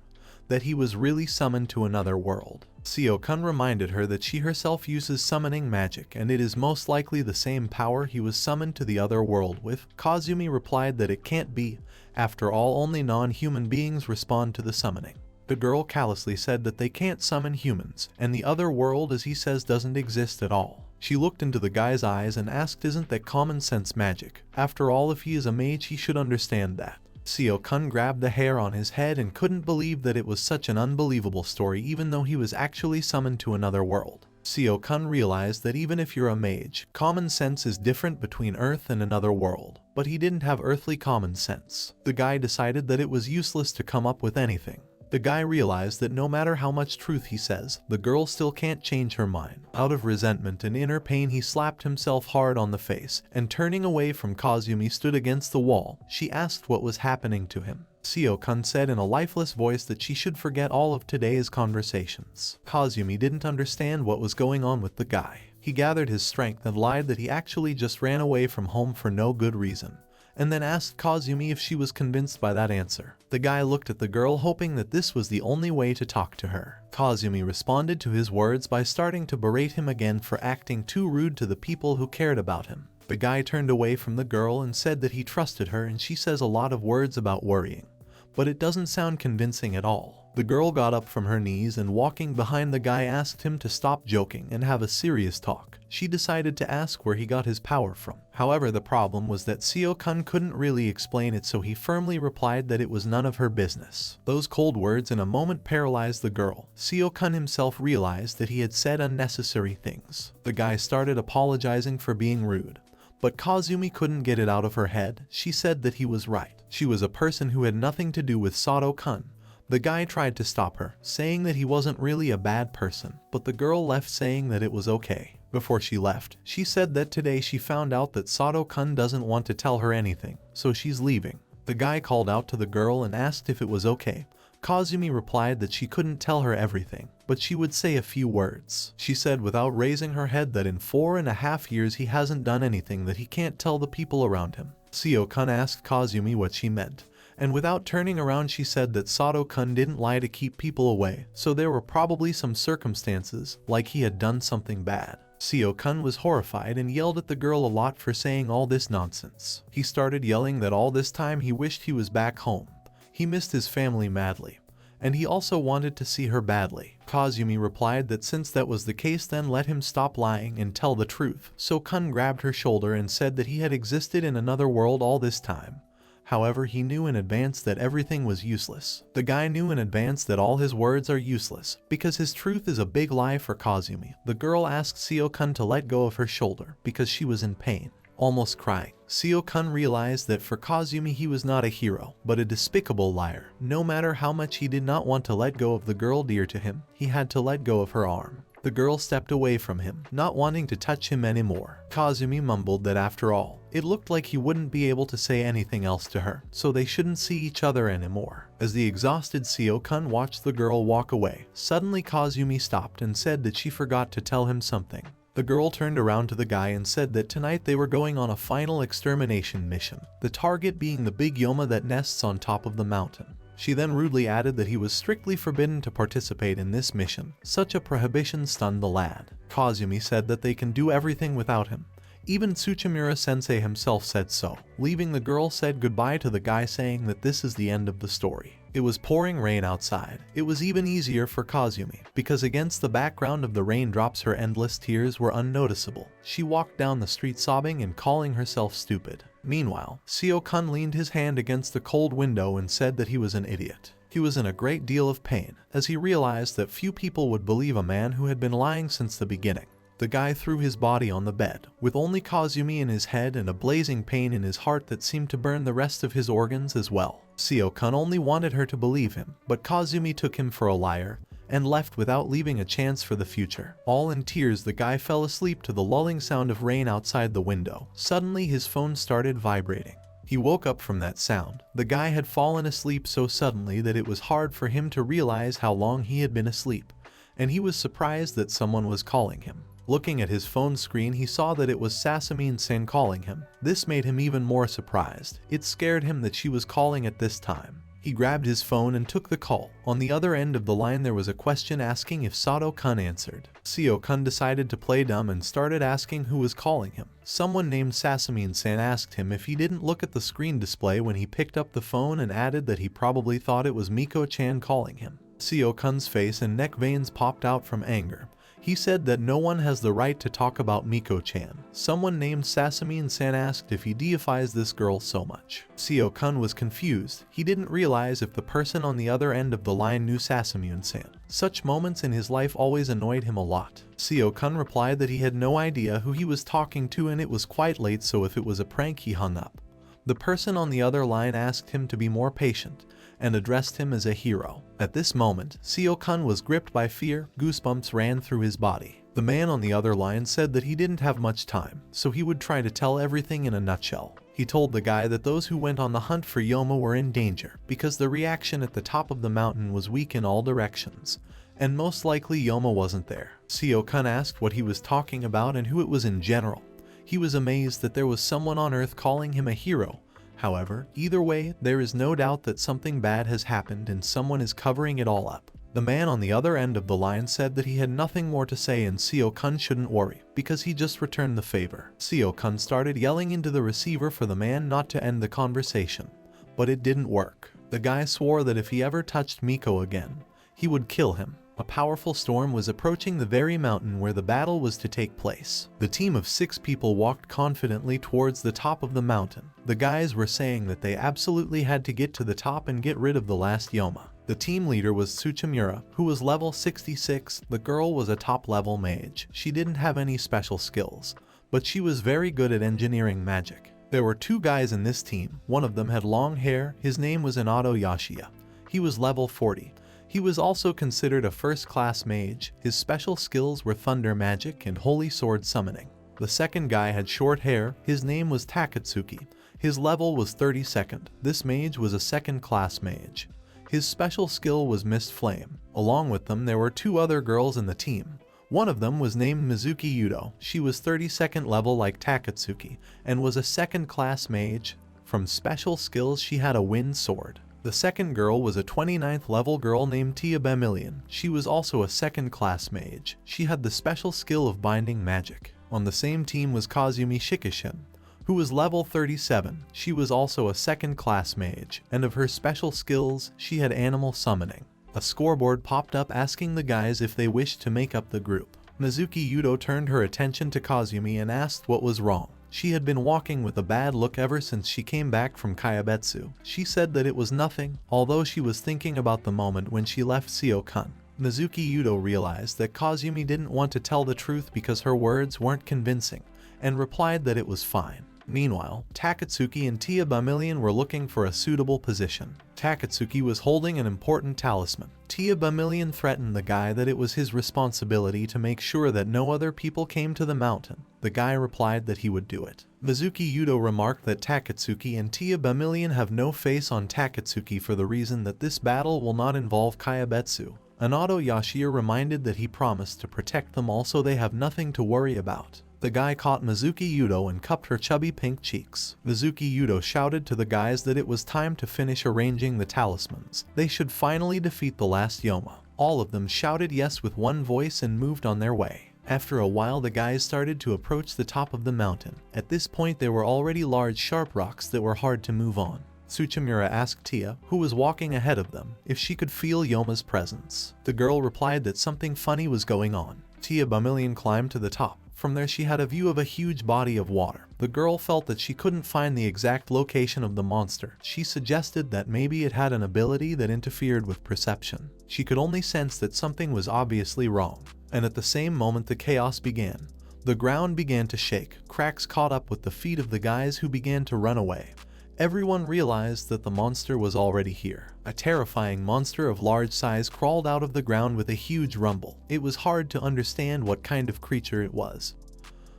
that he was really summoned to another world. Seo-kun reminded her that she herself uses summoning magic and it is most likely the same power he was summoned to the other world with. Kazumi replied that it can't be. After all, only non-human beings respond to the summoning. The girl callously said that they can't summon humans, and the other world, as he says, doesn't exist at all. She looked into the guy's eyes and asked, isn't that common sense magic? After all, if he is a mage he should understand that. Seo-kun grabbed the hair on his head and couldn't believe that it was such an unbelievable story even though he was actually summoned to another world. Seo-kun realized that even if you're a mage, common sense is different between Earth and another world, but he didn't have earthly common sense. The guy decided that it was useless to come up with anything. The guy realized that no matter how much truth he says, the girl still can't change her mind. Out of resentment and inner pain, he slapped himself hard on the face, and turning away from Kazumi stood against the wall. She asked what was happening to him. Seo-kun said in a lifeless voice that she should forget all of today's conversations. Kazumi didn't understand what was going on with the guy. He gathered his strength and lied that he actually just ran away from home for no good reason, and then asked Kazumi if she was convinced by that answer. The guy looked at the girl hoping that this was the only way to talk to her. Kazumi responded to his words by starting to berate him again for acting too rude to the people who cared about him. The guy turned away from the girl and said that he trusted her, and she says a lot of words about worrying, but it doesn't sound convincing at all. The girl got up from her knees and walking behind the guy asked him to stop joking and have a serious talk. She decided to ask where he got his power from. However, the problem was that Seo-kun couldn't really explain it, so he firmly replied that it was none of her business. Those cold words in a moment paralyzed the girl. Seo-kun himself realized that he had said unnecessary things. The guy started apologizing for being rude, but Kazumi couldn't get it out of her head. She said that he was right. She was a person who had nothing to do with Sato-kun. The guy tried to stop her, saying that he wasn't really a bad person, but the girl left saying that it was okay. Before she left, she said that today she found out that Sato-kun doesn't want to tell her anything, so she's leaving. The guy called out to the girl and asked if it was okay. Kazumi replied that she couldn't tell her everything, but she would say a few words. She said without raising her head that in 4.5 years he hasn't done anything that he can't tell the people around him. Seo-kun asked Kazumi what she meant, and without turning around she said that Sato-kun didn't lie to keep people away, so there were probably some circumstances, like he had done something bad. Seo-kun was horrified and yelled at the girl a lot for saying all this nonsense. He started yelling that all this time he wished he was back home. He missed his family madly, and he also wanted to see her badly. Kazumi replied that since that was the case, then let him stop lying and tell the truth. Seo-kun grabbed her shoulder and said that he had existed in another world all this time. However, he knew in advance that everything was useless. The guy knew in advance that all his words are useless, because his truth is a big lie for Kazumi. The girl asked Seo-kun to let go of her shoulder, because she was in pain, almost crying. Seo-kun realized that for Kazumi he was not a hero, but a despicable liar. No matter how much he did not want to let go of the girl dear to him, he had to let go of her arm. The girl stepped away from him, not wanting to touch him anymore. Kazumi mumbled that after all, it looked like he wouldn't be able to say anything else to her, so they shouldn't see each other anymore. As the exhausted Seo-kun watched the girl walk away, suddenly Kazumi stopped and said that she forgot to tell him something. The girl turned around to the guy and said that tonight they were going on a final extermination mission, the target being the big Yoma that nests on top of the mountain. She then rudely added that he was strictly forbidden to participate in this mission. Such a prohibition stunned the lad. Kazumi said that they can do everything without him. Even Tsuchimura Sensei himself said so. Leaving, the girl said goodbye to the guy, saying that this is the end of the story. It was pouring rain outside. It was even easier for Kazumi, because against the background of the raindrops her endless tears were unnoticeable. She walked down the street sobbing and calling herself stupid. Meanwhile, Seo-kun leaned his hand against the cold window and said that he was an idiot. He was in a great deal of pain, as he realized that few people would believe a man who had been lying since the beginning. The guy threw his body on the bed, with only Kazumi in his head and a blazing pain in his heart that seemed to burn the rest of his organs as well. Seo-kun only wanted her to believe him, but Kazumi took him for a liar, and left without leaving a chance for the future. All in tears, the guy fell asleep to the lulling sound of rain outside the window. Suddenly his phone started vibrating. He woke up from that sound. The guy had fallen asleep so suddenly that it was hard for him to realize how long he had been asleep, and he was surprised that someone was calling him. Looking at his phone screen, he saw that it was Sasumi-san calling him. This made him even more surprised. It scared him that she was calling at this time. He grabbed his phone and took the call. On the other end of the line there was a question asking if Sato-kun answered. Seo-kun decided to play dumb and started asking who was calling him. Someone named Sasumi-san asked him if he didn't look at the screen display when he picked up the phone, and added that he probably thought it was Miko-chan calling him. Seo-kun's face and neck veins popped out from anger. He said that no one has the right to talk about Miko-chan. Someone named Sasumi-san asked if he deifies this girl so much. Seo-kun was confused. He didn't realize if the person on the other end of the line knew Sasumi-san. Such moments in his life always annoyed him a lot. Seo-kun replied that he had no idea who he was talking to and it was quite late, so if it was a prank he hung up. The person on the other line asked him to be more patient and addressed him as a hero. At this moment, Seo-kun was gripped by fear, goosebumps ran through his body. The man on the other line said that he didn't have much time, so he would try to tell everything in a nutshell. He told the guy that those who went on the hunt for Yoma were in danger, because the reaction at the top of the mountain was weak in all directions, and most likely Yoma wasn't there. Seo-kun asked what he was talking about and who it was in general. He was amazed that there was someone on Earth calling him a hero. However, either way, there is no doubt that something bad has happened and someone is covering it all up. The man on the other end of the line said that he had nothing more to say and Seo-kun shouldn't worry, because he just returned the favor. Seo-kun started yelling into the receiver for the man not to end the conversation, but it didn't work. The guy swore that if he ever touched Miko again, he would kill him. A powerful storm was approaching the very mountain where the battle was to take place. The team of 6 people walked confidently towards the top of the mountain. The guys were saying that they absolutely had to get to the top and get rid of the last Yoma. The team leader was Tsuchimura, who was level 66. The girl was a top-level mage. She didn't have any special skills, but she was very good at engineering magic. There were 2 guys in this team. One of them had long hair. His name was Inato Yashiya. He was level 40. He was also considered a first-class mage. His special skills were thunder magic and holy sword summoning. The second guy had short hair. His name was Takatsuki. His level was 32nd. This mage was a second-class mage. His special skill was Mist Flame. Along with them there were 2 other girls in the team. One of them was named Mizuki Yudo. She was 32nd level like Takatsuki and was a second-class mage. From special skills she had a wind sword. The second girl was a 29th level girl named Tia Bemilion. She was also a second-class mage. She had the special skill of binding magic. On the same team was Kazumi Shikishin, who was level 37. She was also a second-class mage, and of her special skills, she had animal summoning. A scoreboard popped up asking the guys if they wished to make up the group. Mizuki Yudo turned her attention to Kazumi and asked what was wrong. She had been walking with a bad look ever since she came back from Kyabetsu. She said that it was nothing, although she was thinking about the moment when she left Seo-kun. Mizuki Yudo realized that Kazumi didn't want to tell the truth because her words weren't convincing, and replied that it was fine. Meanwhile, Takatsuki and Tia Bemilion were looking for a suitable position. Takatsuki was holding an important talisman. Tia Bemilion threatened the guy that it was his responsibility to make sure that no other people came to the mountain. The guy replied that he would do it. Mizuki Yudo remarked that Takatsuki and Tia Bemilion have no face on Takatsuki for the reason that this battle will not involve Kyabetsu. Inato Yashiya reminded that he promised to protect them all so they have nothing to worry about. The guy caught Mizuki Yudo and cupped her chubby pink cheeks. Mizuki Yudo shouted to the guys that it was time to finish arranging the talismans. They should finally defeat the last Yoma. All of them shouted yes with one voice and moved on their way. After a while the guys started to approach the top of the mountain. At this point there were already large sharp rocks that were hard to move on. Tsuchimura asked Tia, who was walking ahead of them, if she could feel Yoma's presence. The girl replied that something funny was going on. Tia Bemilion climbed to the top. From there she had a view of a huge body of water. The girl felt that she couldn't find the exact location of the monster. She suggested that maybe it had an ability that interfered with perception. She could only sense that something was obviously wrong. And at the same moment the chaos began. The ground began to shake. Cracks caught up with the feet of the guys who began to run away. Everyone realized that the monster was already here. A terrifying monster of large size crawled out of the ground with a huge rumble. It was hard to understand what kind of creature it was,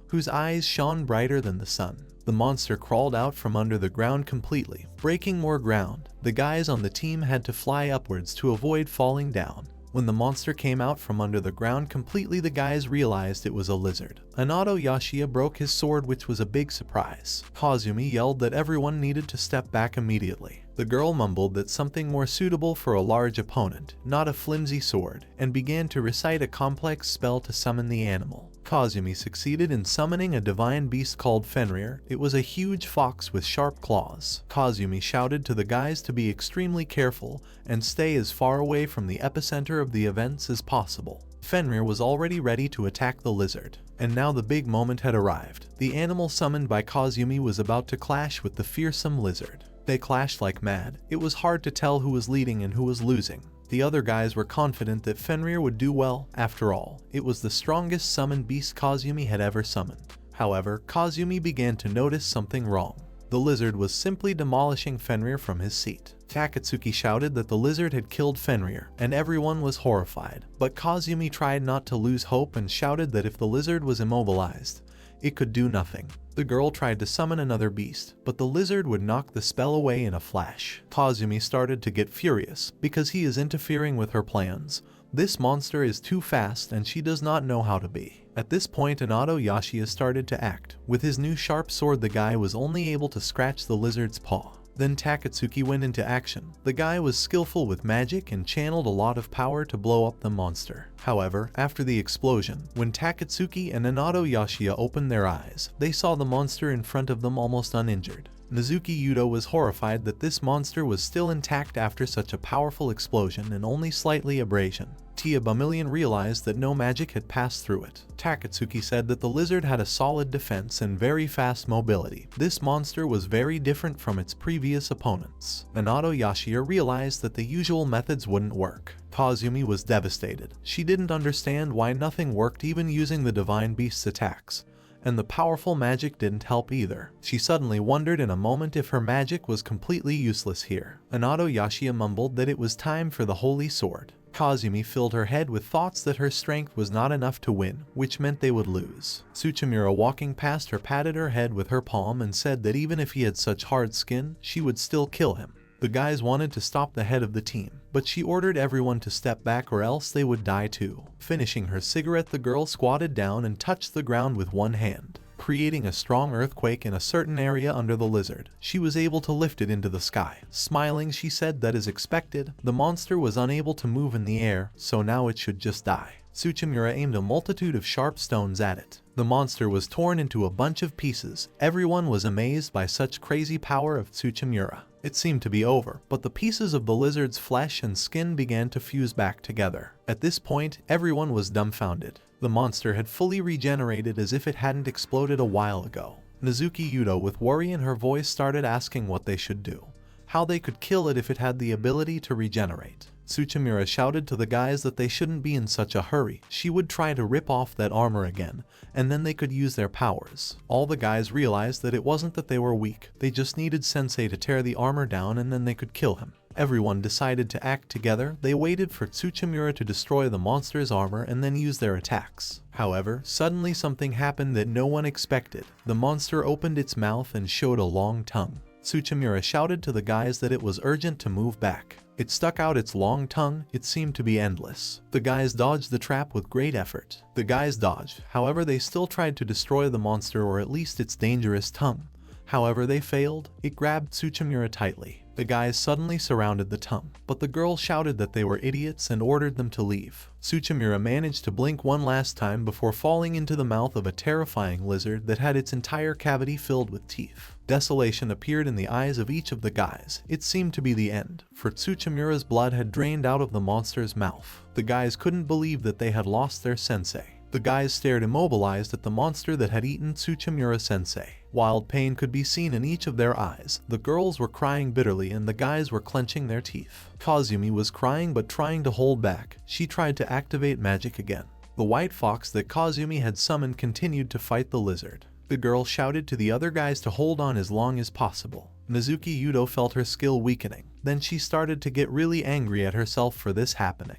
whose eyes shone brighter than the sun. The monster crawled out from under the ground completely, breaking more ground. The guys on the team had to fly upwards to avoid falling down. When the monster came out from under the ground completely, the guys realized it was a lizard. Inato Yashiya broke his sword, which was a big surprise. Kazumi yelled that everyone needed to step back immediately. The girl mumbled that something more suitable for a large opponent, not a flimsy sword, and began to recite a complex spell to summon the animal. Kazumi succeeded in summoning a divine beast called Fenrir. It was a huge fox with sharp claws. Kazumi shouted to the guys to be extremely careful and stay as far away from the epicenter of the events as possible. Fenrir was already ready to attack the lizard, and now the big moment had arrived. The animal summoned by Kazumi was about to clash with the fearsome lizard. They clashed like mad. It was hard to tell who was leading and who was losing. The other guys were confident that Fenrir would do well. After all, it was the strongest summoned beast Kazumi had ever summoned. However, Kazumi began to notice something wrong. The lizard was simply demolishing Fenrir from his seat. Takatsuki shouted that the lizard had killed Fenrir, and everyone was horrified. But Kazumi tried not to lose hope and shouted that if the lizard was immobilized, it could do nothing. The girl tried to summon another beast, but the lizard would knock the spell away in a flash. Kazumi started to get furious because he is interfering with her plans. This monster is too fast and she does not know how to be. At this point, Anato Yashiya started to act. With his new sharp sword, the guy was only able to scratch the lizard's paw. Then Takatsuki went into action. The guy was skillful with magic and channeled a lot of power to blow up the monster. However, after the explosion, when Takatsuki and Anato Yashiya opened their eyes, they saw the monster in front of them almost uninjured. Mizuki Yudo was horrified that this monster was still intact after such a powerful explosion and only slightly abrasion. Tia Bamillion realized that no magic had passed through it. Takatsuki said that the lizard had a solid defense and very fast mobility. This monster was very different from its previous opponents. Anato Yashiya realized that the usual methods wouldn't work. Kazumi was devastated. She didn't understand why nothing worked, even using the divine beast's attacks. And the powerful magic didn't help either. She suddenly wondered in a moment if her magic was completely useless here. Anato Yashiya mumbled that it was time for the holy sword. Kazumi filled her head with thoughts that her strength was not enough to win, which meant they would lose. Tsuchimura, walking past her, patted her head with her palm and said that even if he had such hard skin, she would still kill him. The guys wanted to stop the head of the team, but she ordered everyone to step back or else they would die too. Finishing her cigarette, the girl squatted down and touched the ground with one hand, creating a strong earthquake in a certain area under the lizard. She was able to lift it into the sky. Smiling, she said that as expected, the monster was unable to move in the air, so now it should just die. Tsuchimura aimed a multitude of sharp stones at it. The monster was torn into a bunch of pieces. Everyone was amazed by such crazy power of Tsuchimura. It seemed to be over, but the pieces of the lizard's flesh and skin began to fuse back together. At this point, everyone was dumbfounded. The monster had fully regenerated as if it hadn't exploded a while ago. Mizuki Yudo, with worry in her voice, started asking what they should do, how they could kill it if it had the ability to regenerate. Tsuchimura shouted to the guys that they shouldn't be in such a hurry. She would try to rip off that armor again, and then they could use their powers. All the guys realized that it wasn't that they were weak, they just needed Sensei to tear the armor down and then they could kill him. Everyone decided to act together. They waited for Tsuchimura to destroy the monster's armor and then use their attacks. However, suddenly something happened that no one expected. The monster opened its mouth and showed a long tongue. Tsuchimura shouted to the guys that it was urgent to move back. It stuck out its long tongue. It seemed to be endless. The guys dodged the trap with great effort. The guys dodged, however they still tried to destroy the monster, or at least its dangerous tongue. However, they failed. It grabbed Tsuchimura tightly. The guys suddenly surrounded the tongue, but the girl shouted that they were idiots and ordered them to leave. Tsuchimura managed to blink one last time before falling into the mouth of a terrifying lizard that had its entire cavity filled with teeth. Desolation appeared in the eyes of each of the guys. It seemed to be the end, for Tsuchimura's blood had drained out of the monster's mouth. The guys couldn't believe that they had lost their sensei. The guys stared immobilized at the monster that had eaten Tsuchimura sensei. Wild pain could be seen in each of their eyes. The girls were crying bitterly and the guys were clenching their teeth. Kazumi was crying but trying to hold back. She tried to activate magic again. The white fox that Kazumi had summoned continued to fight the lizard. The girl shouted to the other guys to hold on as long as possible. Mizuki Yudo felt her skill weakening. Then she started to get really angry at herself for this happening.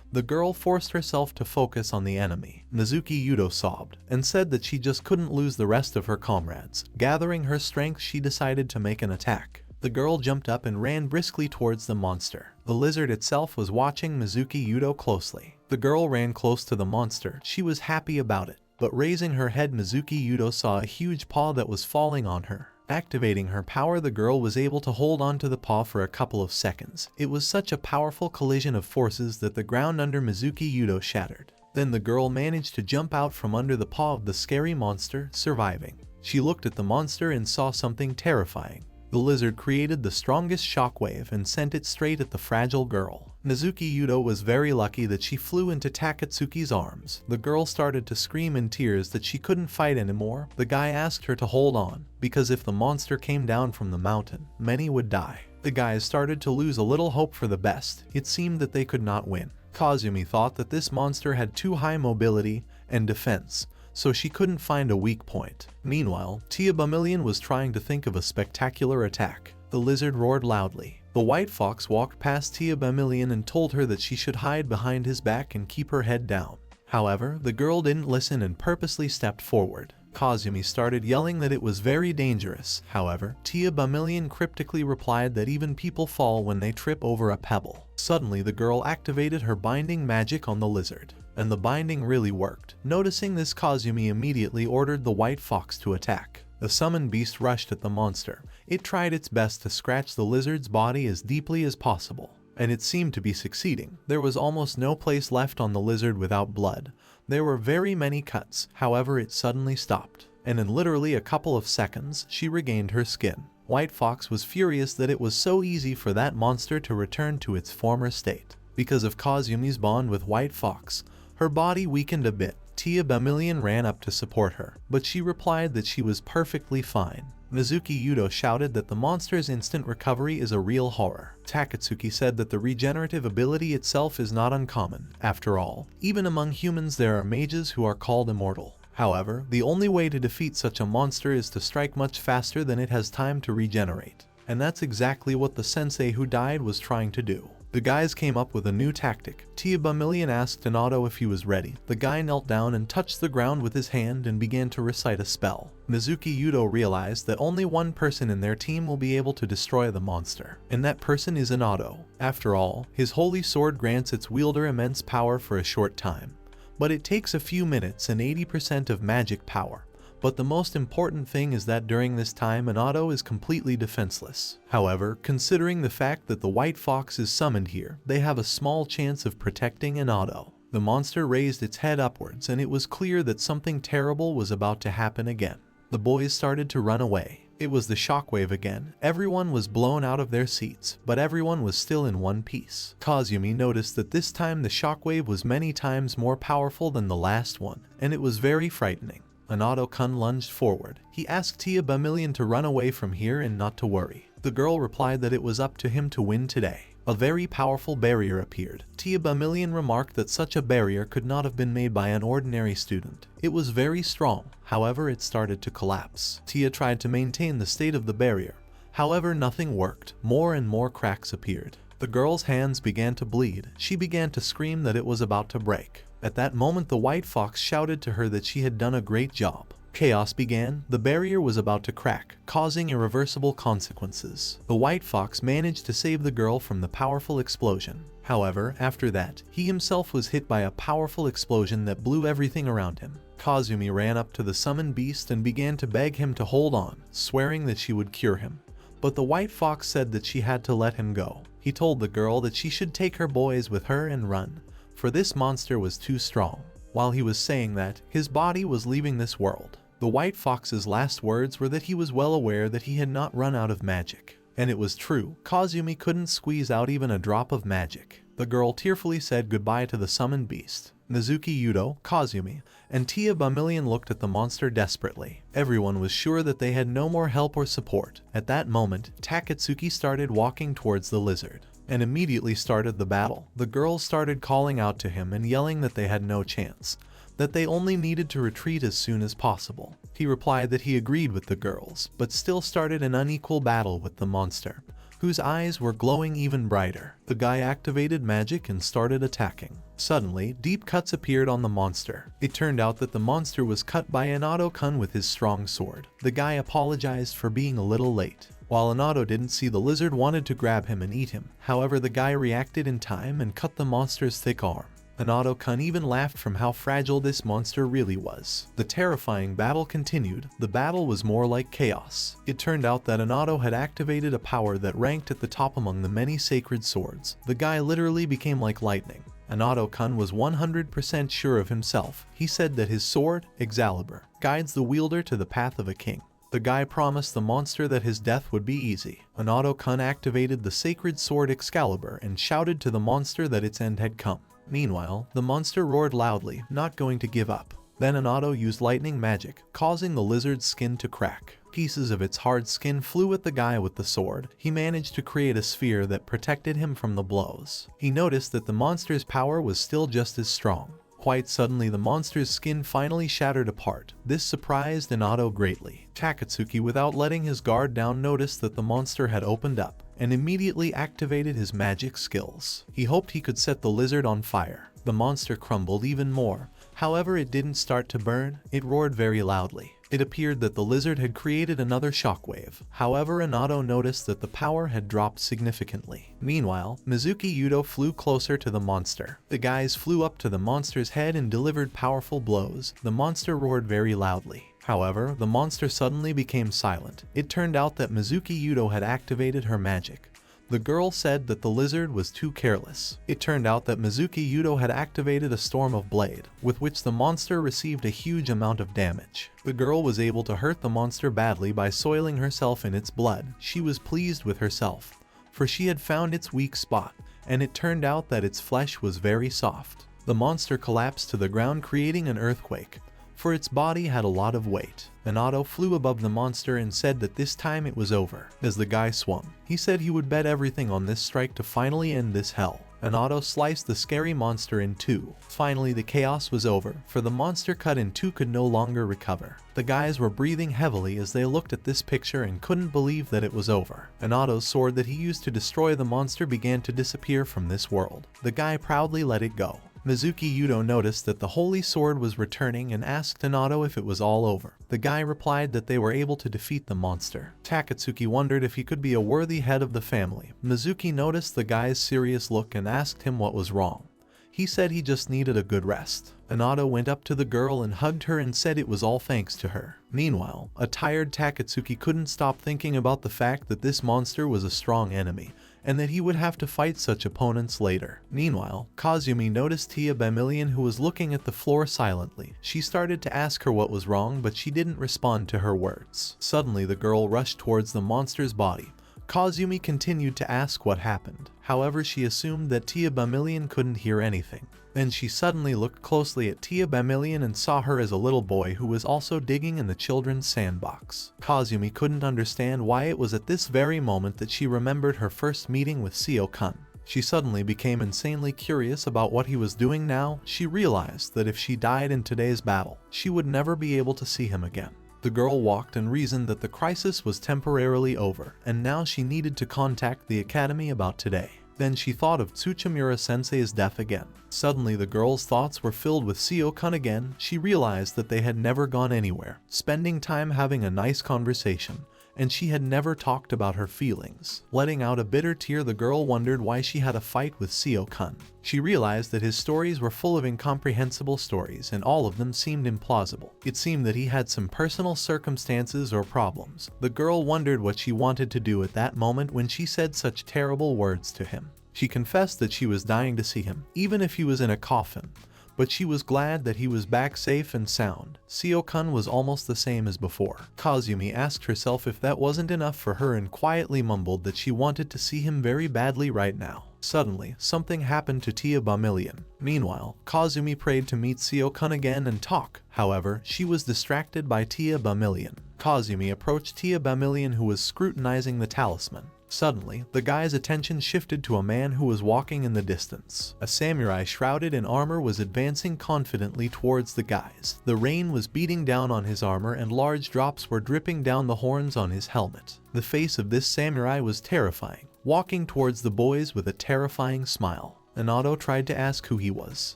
The girl forced herself to focus on the enemy. Mizuki Yudo sobbed and said that she just couldn't lose the rest of her comrades. Gathering her strength, she decided to make an attack. The girl jumped up and ran briskly towards the monster. The lizard itself was watching Mizuki Yudo closely. The girl ran close to the monster. She was happy about it, but raising her head, Mizuki Yudo saw a huge paw that was falling on her. Activating her power, the girl was able to hold on to the paw for a couple of seconds. It was such a powerful collision of forces that the ground under Mizuki Yudo shattered. Then the girl managed to jump out from under the paw of the scary monster, surviving. She looked at the monster and saw something terrifying. The lizard created the strongest shockwave and sent it straight at the fragile girl. Nezuki Yudo was very lucky that she flew into Takatsuki's arms. The girl started to scream in tears that she couldn't fight anymore. The guy asked her to hold on, because if the monster came down from the mountain, many would die. The guys started to lose a little hope for the best. It seemed that they could not win. Kazumi thought that this monster had too high mobility and defense, so she couldn't find a weak point. Meanwhile, Tia Bamillion was trying to think of a spectacular attack. The lizard roared loudly. The white fox walked past Tia Bamillion and told her that she should hide behind his back and keep her head down. However, the girl didn't listen and purposely stepped forward. Kazumi started yelling that it was very dangerous. However, Tia Bamillion cryptically replied that even people fall when they trip over a pebble. Suddenly, the girl activated her binding magic on the lizard, and the binding really worked. Noticing this, Kazumi immediately ordered the white fox to attack. The summoned beast rushed at the monster. It tried its best to scratch the lizard's body as deeply as possible, and it seemed to be succeeding. There was almost no place left on the lizard without blood. There were very many cuts. However, it suddenly stopped, and in literally a couple of seconds, she regained her skin. White Fox was furious that it was so easy for that monster to return to its former state. Because of Kazumi's bond with White Fox, her body weakened a bit. Tia Bamillion ran up to support her, but she replied that she was perfectly fine. Nezuki Yudo shouted that the monster's instant recovery is a real horror. Takatsuki said that the regenerative ability itself is not uncommon. After all, even among humans there are mages who are called immortal. However, the only way to defeat such a monster is to strike much faster than it has time to regenerate. And that's exactly what the sensei who died was trying to do. The guys came up with a new tactic. Tia Bamillion asked Anato if he was ready. The guy knelt down and touched the ground with his hand and began to recite a spell. Nezuki Yudo realized that only one person in their team will be able to destroy the monster, and that person is Anato. After all, his holy sword grants its wielder immense power for a short time, but it takes a few minutes and 80% of magic power. But the most important thing is that during this time Anato is completely defenseless. However, considering the fact that the White Fox is summoned here, they have a small chance of protecting Anato. The monster raised its head upwards and it was clear that something terrible was about to happen again. The boys started to run away. It was the shockwave again. Everyone was blown out of their seats, but everyone was still in one piece. Kazumi noticed that this time the shockwave was many times more powerful than the last one, and it was very frightening. Anato-kun lunged forward. He asked Tia Bamillion to run away from here and not to worry. The girl replied that it was up to him to win today. A very powerful barrier appeared. Tia Bamillion remarked that such a barrier could not have been made by an ordinary student. It was very strong, however it started to collapse. Tia tried to maintain the state of the barrier. However, nothing worked. More and more cracks appeared. The girl's hands began to bleed. She began to scream that it was about to break. At that moment, the White Fox shouted to her that she had done a great job. Chaos began. The barrier was about to crack, causing irreversible consequences. The White Fox managed to save the girl from the powerful explosion. However, after that, he himself was hit by a powerful explosion that blew everything around him. Kazumi ran up to the summoned beast and began to beg him to hold on, swearing that she would cure him. But the White Fox said that she had to let him go. He told the girl that she should take her boys with her and run, for this monster was too strong. While he was saying that, his body was leaving this world. The White Fox's last words were that he was well aware that he had not run out of magic. And it was true. Kazumi couldn't squeeze out even a drop of magic. The girl tearfully said goodbye to the summoned beast. Nezuki Yudo, Kazumi, and Tia Bamillion looked at the monster desperately. Everyone was sure that they had no more help or support. At that moment, Takatsuki started walking towards the lizard, and immediately started the battle. The girls started calling out to him and yelling that they had no chance, that they only needed to retreat as soon as possible. He replied that he agreed with the girls, but still started an unequal battle with the monster, whose eyes were glowing even brighter. The guy activated magic and started attacking. Suddenly, deep cuts appeared on the monster. It turned out that the monster was cut by Anato-kun with his strong sword. The guy apologized for being a little late. While Anato didn't see the lizard wanted to grab him and eat him. However, the guy reacted in time and cut the monster's thick arm. Anato-kun even laughed from how fragile this monster really was. The terrifying battle continued. The battle was more like chaos. It turned out that Anato had activated a power that ranked at the top among the many sacred swords. The guy literally became like lightning. Anado-kun was 100% sure of himself. He said that his sword, Excalibur, guides the wielder to the path of a king. The guy promised the monster that his death would be easy. Anado-kun activated the sacred sword Excalibur and shouted to the monster that its end had come. Meanwhile, the monster roared loudly, not going to give up. Then Anado used lightning magic, causing the lizard's skin to crack. Pieces of its hard skin flew at the guy with the sword. He managed to create a sphere that protected him from the blows. He noticed that the monster's power was still just as strong. Quite suddenly, the monster's skin finally shattered apart. This surprised Anado greatly. Takatsuki, without letting his guard down, noticed that the monster had opened up and immediately activated his magic skills. He hoped he could set the lizard on fire. The monster crumbled even more. However, it didn't start to burn. It roared very loudly. It appeared that the lizard had created another shockwave. However, Anado noticed that the power had dropped significantly. Meanwhile, Mizuki Yudo flew closer to the monster. The guys flew up to the monster's head and delivered powerful blows. The monster roared very loudly. However, the monster suddenly became silent. It turned out that Mizuki Yudo had activated her magic. The girl said that the lizard was too careless. It turned out that Mizuki Yudo had activated a storm of blade, with which the monster received a huge amount of damage. The girl was able to hurt the monster badly by soiling herself in its blood. She was pleased with herself, for she had found its weak spot, and it turned out that its flesh was very soft. The monster collapsed to the ground, creating an earthquake, for its body had a lot of weight. Anado flew above the monster and said that this time it was over. As the guy swung, he said he would bet everything on this strike to finally end this hell. Anado sliced the scary monster in two. Finally, the chaos was over, for the monster cut in two could no longer recover. The guys were breathing heavily as they looked at this picture and couldn't believe that it was over. Anado's sword that he used to destroy the monster began to disappear from this world. The guy proudly let it go. Mizuki Yudo noticed that the holy sword was returning and asked Anado if it was all over. The guy replied that they were able to defeat the monster. Takatsuki wondered if he could be a worthy head of the family. Mizuki noticed the guy's serious look and asked him what was wrong. He said he just needed a good rest. Anado went up to the girl and hugged her and said it was all thanks to her. Meanwhile, a tired Takatsuki couldn't stop thinking about the fact that this monster was a strong enemy, and that he would have to fight such opponents later. Meanwhile, Kazumi noticed Tia Bamillion, who was looking at the floor silently. She started to ask her what was wrong, but she didn't respond to her words. Suddenly, the girl rushed towards the monster's body. Kazumi continued to ask what happened. However, she assumed that Tia Bamillion couldn't hear anything. Then she suddenly looked closely at Tia Bamillion and saw her as a little boy who was also digging in the children's sandbox. Kazumi couldn't understand why it was at this very moment that she remembered her first meeting with Seo-kun. She suddenly became insanely curious about what he was doing now. She realized that if she died in today's battle, she would never be able to see him again. The girl walked and reasoned that the crisis was temporarily over, and now she needed to contact the academy about today. Then she thought of Tsuchimura Sensei's death again. Suddenly, the girl's thoughts were filled with Seo-kun again. She realized that they had never gone anywhere, spending time having a nice conversation, and she had never talked about her feelings. Letting out a bitter tear, the girl wondered why she had a fight with Seo-kun. She realized that his stories were full of incomprehensible stories, and all of them seemed implausible. It seemed that he had some personal circumstances or problems. The girl wondered what she wanted to do at that moment when she said such terrible words to him. She confessed that she was dying to see him, even if he was in a coffin, but she was glad that he was back safe and sound. Seo-kun was almost the same as before. Kazumi asked herself if that wasn't enough for her and quietly mumbled that she wanted to see him very badly right now. Suddenly, something happened to Tia Bamillion. Meanwhile, Kazumi prayed to meet Seo-kun again and talk. However, she was distracted by Tia Bamillion. Kazumi approached Tia Bamillion, who was scrutinizing the talisman. Suddenly, the guy's attention shifted to a man who was walking in the distance. A samurai shrouded in armor was advancing confidently towards the guys. The rain was beating down on his armor and large drops were dripping down the horns on his helmet. The face of this samurai was terrifying, walking towards the boys with a terrifying smile. Anado tried to ask who he was.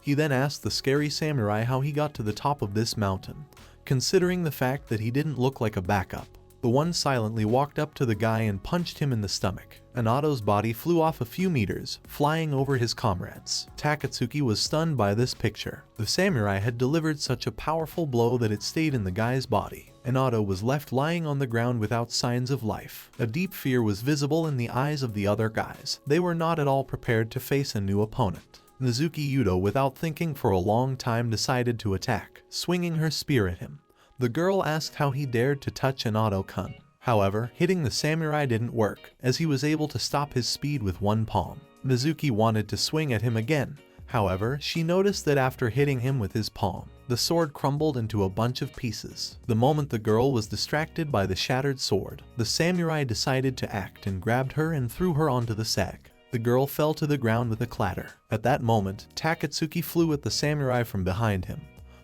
He then asked the scary samurai how he got to the top of this mountain, considering the fact that he didn't look like a backup. The one silently walked up to the guy and punched him in the stomach. Anado's body flew off a few meters, flying over his comrades. Takatsuki was stunned by this picture. The samurai had delivered such a powerful blow that it stayed in the guy's body. Anado was left lying on the ground without signs of life. A deep fear was visible in the eyes of the other guys. They were not at all prepared to face a new opponent. Mizuki Yudo, without thinking for a long time, decided to attack, swinging her spear at him. The girl asked how he dared to touch an Auto-kun. However, hitting the samurai didn't work, as he was able to stop his speed with one palm. Mizuki wanted to swing at him again. However, she noticed that after hitting him with his palm, the sword crumbled into a bunch of pieces. The moment the girl was distracted by the shattered sword, the samurai decided to act and grabbed her and threw her onto the sack. The girl fell to the ground with a clatter. At that moment, Takatsuki flew at the samurai from behind him,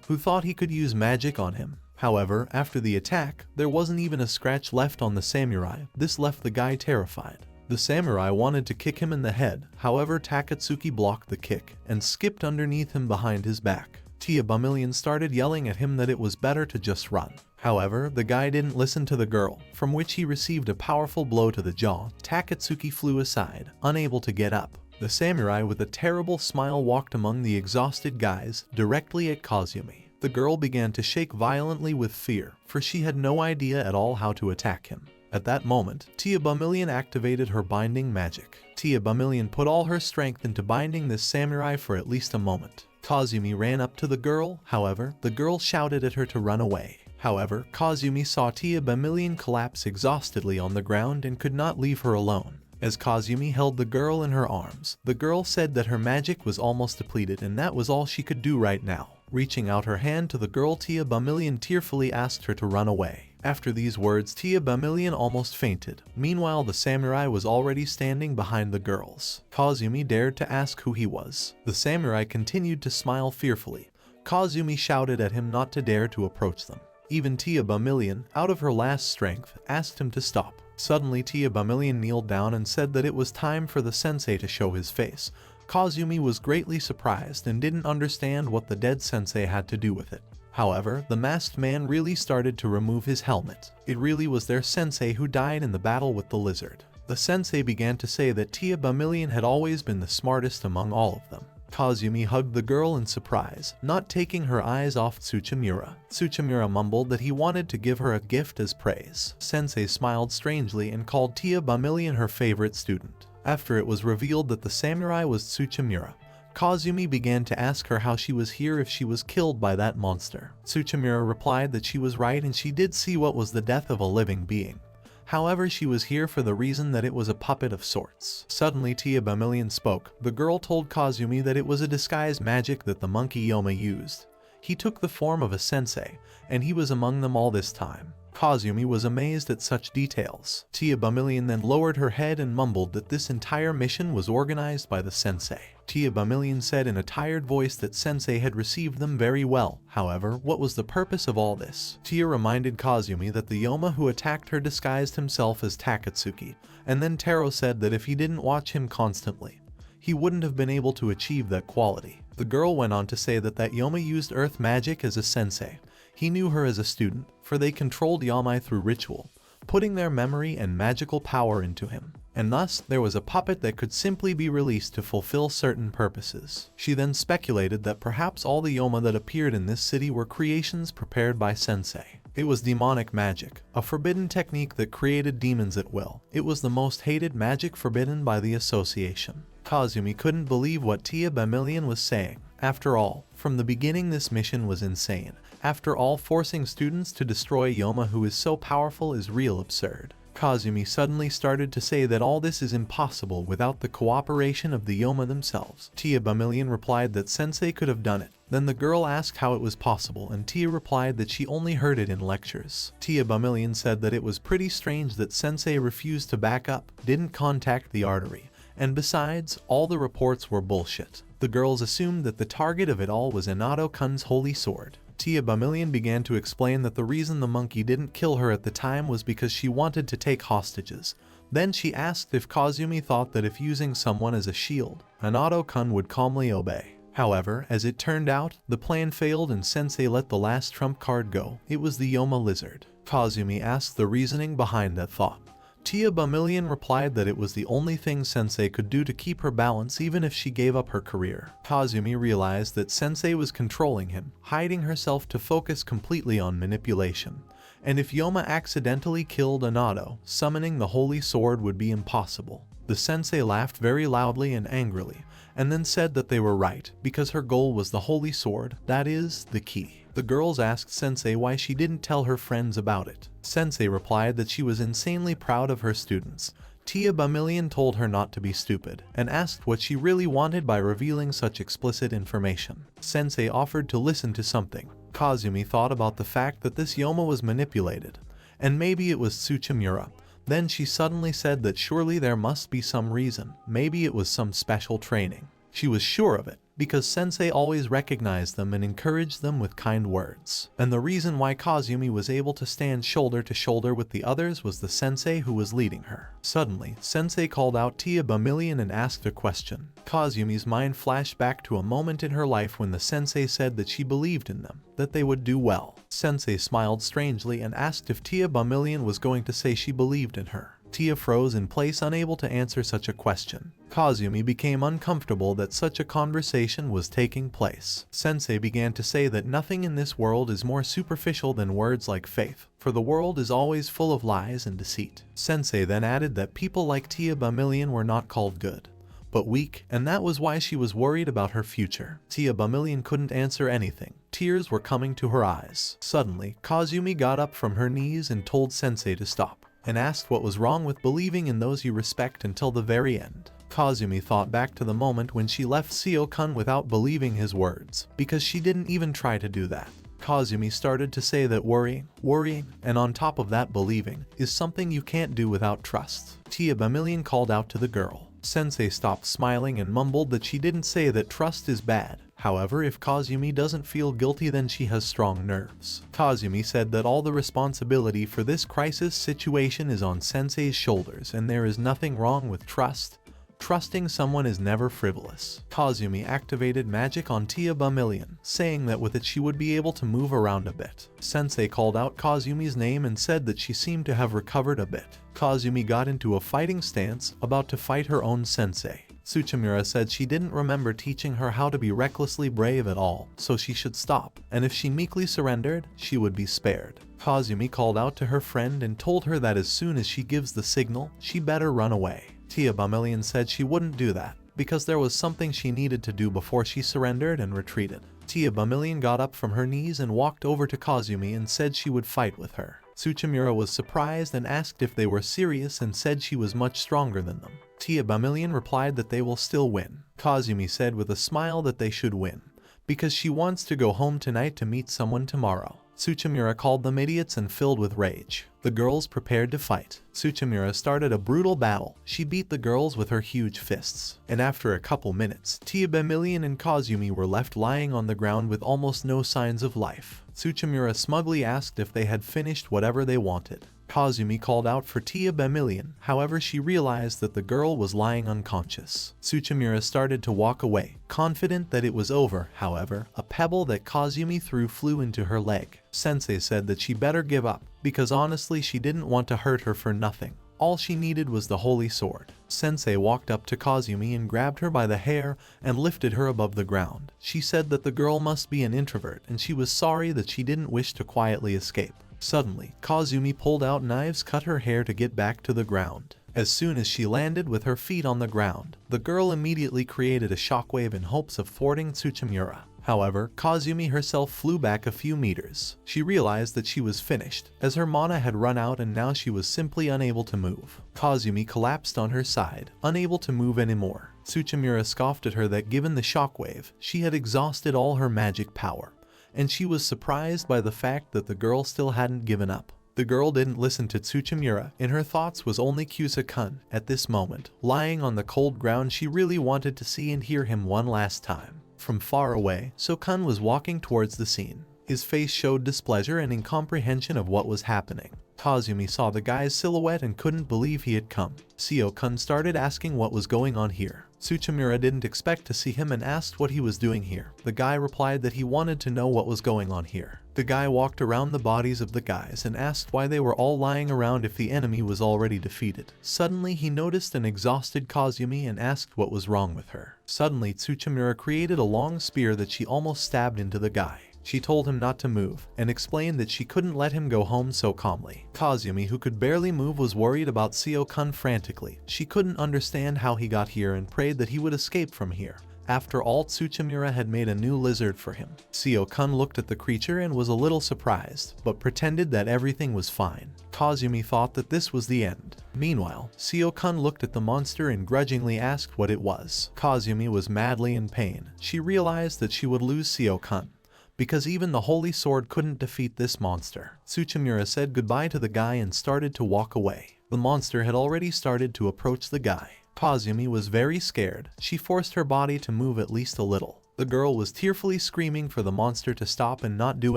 who thought he could use magic on him. However, after the attack, there wasn't even a scratch left on the samurai. This left the guy terrified. The samurai wanted to kick him in the head, however Takatsuki blocked the kick and skipped underneath him behind his back. Tia Bamillion started yelling at him that it was better to just run. However, the guy didn't listen to the girl, from which he received a powerful blow to the jaw. Takatsuki flew aside, unable to get up. The samurai with a terrible smile walked among the exhausted guys, directly at Kazumi. The girl began to shake violently with fear, for she had no idea at all how to attack him. At that moment, Tia Bamillion activated her binding magic. Tia Bamillion put all her strength into binding this samurai for at least a moment. Kazumi ran up to the girl, however, the girl shouted at her to run away. However, Kazumi saw Tia Bamillion collapse exhaustedly on the ground and could not leave her alone. As Kazumi held the girl in her arms, the girl said that her magic was almost depleted and that was all she could do right now. Reaching out her hand to the girl, Tia Bamillion tearfully asked her to run away. After these words, Tia Bamillion almost fainted. Meanwhile, the samurai was already standing behind the girls. Kazumi dared to ask who he was. The samurai continued to smile fearfully. Kazumi shouted at him not to dare to approach them. Even Tia Bamillion, out of her last strength, asked him to stop. Suddenly, Tia Bamillion kneeled down and said that it was time for the sensei to show his face. Kazumi was greatly surprised and didn't understand what the dead sensei had to do with it. However, the masked man really started to remove his helmet. It really was their sensei who died in the battle with the lizard. The sensei began to say that Tia Bamillion had always been the smartest among all of them. Kazumi hugged the girl in surprise, not taking her eyes off Tsuchimura. Tsuchimura mumbled that he wanted to give her a gift as praise. Sensei smiled strangely and called Tia Bamillion her favorite student. After it was revealed that the samurai was Tsuchimura, Kazumi began to ask her how she was here if she was killed by that monster. Tsuchimura replied that she was right and she did see what was the death of a living being. However, she was here for the reason that it was a puppet of sorts. Suddenly, Tia Bamillion spoke. The girl told Kazumi that it was a disguise magic that the monkey Yoma used. He took the form of a sensei, and he was among them all this time. Kazumi was amazed at such details. Tia Bamillion then lowered her head and mumbled that this entire mission was organized by the sensei. Tia Bamillion said in a tired voice that sensei had received them very well. However, what was the purpose of all this? Tia reminded Kazumi that the Yoma who attacked her disguised himself as Takatsuki, and then Taro said that if he didn't watch him constantly, he wouldn't have been able to achieve that quality. The girl went on to say that Yoma used earth magic as a sensei. He knew her as a student, for they controlled Yamai through ritual, putting their memory and magical power into him. And thus, there was a puppet that could simply be released to fulfill certain purposes. She then speculated that perhaps all the Yoma that appeared in this city were creations prepared by Sensei. It was demonic magic, a forbidden technique that created demons at will. It was the most hated magic forbidden by the association. Kazumi couldn't believe what Tia Bamillion was saying. After all, from the beginning this mission was insane. After all, forcing students to destroy Yoma who is so powerful is real absurd. Kazumi suddenly started to say that all this is impossible without the cooperation of the Yoma themselves. Tia Bamillion replied that Sensei could have done it. Then the girl asked how it was possible and Tia replied that she only heard it in lectures. Tia Bamillion said that it was pretty strange that Sensei refused to back up, didn't contact the Artery, and besides, all the reports were bullshit. The girls assumed that the target of it all was Inato-kun's holy sword. Tia Bamillion began to explain that the reason the monkey didn't kill her at the time was because she wanted to take hostages. Then she asked if Kazumi thought that if using someone as a shield, Inato-kun would calmly obey. However, as it turned out, the plan failed and Sensei let the last trump card go. It was the Yoma lizard. Kazumi asked the reasoning behind that thought. Tia Bamillion replied that it was the only thing Sensei could do to keep her balance even if she gave up her career. Kazumi realized that Sensei was controlling him, hiding herself to focus completely on manipulation. And if Yoma accidentally killed Inato, summoning the holy sword would be impossible. The Sensei laughed very loudly and angrily, and then said that they were right, because her goal was the holy sword, that is, the key. The girls asked Sensei why she didn't tell her friends about it. Sensei replied that she was insanely proud of her students. Tia Bamillion told her not to be stupid, and asked what she really wanted by revealing such explicit information. Sensei offered to listen to something. Kazumi thought about the fact that this Yoma was manipulated, and maybe it was Tsuchimura. Then she suddenly said that surely there must be some reason, maybe it was some special training. She was sure of it, because Sensei always recognized them and encouraged them with kind words. And the reason why Kazumi was able to stand shoulder to shoulder with the others was the Sensei who was leading her. Suddenly, Sensei called out Tia Bamillion and asked a question. Kazumi's mind flashed back to a moment in her life when the Sensei said that she believed in them, that they would do well. Sensei smiled strangely and asked if Tia Bamillion was going to say she believed in her. Tia froze in place, unable to answer such a question. Kazumi became uncomfortable that such a conversation was taking place. Sensei began to say that nothing in this world is more superficial than words like faith, for the world is always full of lies and deceit. Sensei then added that people like Tia Bamillion were not called good, but weak, and that was why she was worried about her future. Tia Bamillion couldn't answer anything. Tears were coming to her eyes. Suddenly, Kazumi got up from her knees and told Sensei to stop, and asked what was wrong with believing in those you respect until the very end. Kazumi thought back to the moment when she left Seo-kun without believing his words, because she didn't even try to do that. Kazumi started to say that worrying, and on top of that believing, is something you can't do without trust. Tia Bamillion called out to the girl. Sensei stopped smiling and mumbled that she didn't say that trust is bad. However, if Kazumi doesn't feel guilty, then she has strong nerves. Kazumi said that all the responsibility for this crisis situation is on Sensei's shoulders, and there is nothing wrong with trust. Trusting someone is never frivolous. Kazumi activated magic on Tia Bamillion, saying that with it she would be able to move around a bit. Sensei called out Kazumi's name and said that she seemed to have recovered a bit. Kazumi got into a fighting stance, about to fight her own sensei. Tsuchimura said she didn't remember teaching her how to be recklessly brave at all, so she should stop, and if she meekly surrendered, she would be spared. Kazumi called out to her friend and told her that as soon as she gives the signal, she better run away. Tia Bamillion said she wouldn't do that, because there was something she needed to do before she surrendered and retreated. Tia Bamillion got up from her knees and walked over to Kazumi and said she would fight with her. Tsuchimura was surprised and asked if they were serious and said she was much stronger than them. Tia Bamillion replied that they will still win. Kazumi said with a smile that they should win, because she wants to go home tonight to meet someone tomorrow. Tsuchimura called them idiots and filled with rage. The girls prepared to fight. Tsuchimura started a brutal battle. She beat the girls with her huge fists. And after a couple minutes, Tia Bamillion and Kazumi were left lying on the ground with almost no signs of life. Tsuchimura smugly asked if they had finished whatever they wanted. Kazumi called out for Tia Bamillion, however she realized that the girl was lying unconscious. Tsuchimura started to walk away, confident that it was over. However, a pebble that Kazumi threw flew into her leg. Sensei said that she better give up, because honestly she didn't want to hurt her for nothing. All she needed was the holy sword. Sensei walked up to Kazumi and grabbed her by the hair and lifted her above the ground. She said that the girl must be an introvert and she was sorry that she didn't wish to quietly escape. Suddenly, Kazumi pulled out knives, cut her hair to get back to the ground. As soon as she landed with her feet on the ground, the girl immediately created a shockwave in hopes of thwarting Tsuchimura. However, Kazumi herself flew back a few meters. She realized that she was finished, as her mana had run out and now she was simply unable to move. Kazumi collapsed on her side, unable to move anymore. Tsuchimura scoffed at her that given the shockwave, she had exhausted all her magic power, and she was surprised by the fact that the girl still hadn't given up. The girl didn't listen to Tsuchimura. In her thoughts was only Kusa-kun. At this moment, lying on the cold ground, she really wanted to see and hear him one last time. From far away, Seo-kun was walking towards the scene. His face showed displeasure and incomprehension of what was happening. Kazumi saw the guy's silhouette and couldn't believe he had come. Seo-kun started asking what was going on here. Tsuchimura didn't expect to see him and asked what he was doing here. The guy replied that he wanted to know what was going on here. The guy walked around the bodies of the guys and asked why they were all lying around if the enemy was already defeated. Suddenly he noticed an exhausted Kazumi and asked what was wrong with her. Suddenly Tsuchimura created a long spear that she almost stabbed into the guy. She told him not to move, and explained that she couldn't let him go home so calmly. Kazumi, who could barely move, was worried about Seo-kun frantically. She couldn't understand how he got here and prayed that he would escape from here. After all, Tsuchimura had made a new lizard for him. Seo-kun looked at the creature and was a little surprised, but pretended that everything was fine. Kazumi thought that this was the end. Meanwhile, Seo-kun looked at the monster and grudgingly asked what it was. Kazumi was madly in pain. She realized that she would lose Seo-kun, because even the holy sword couldn't defeat this monster. Tsuchimura said goodbye to the guy and started to walk away. The monster had already started to approach the guy. Kazumi was very scared. She forced her body to move at least a little. The girl was tearfully screaming for the monster to stop and not do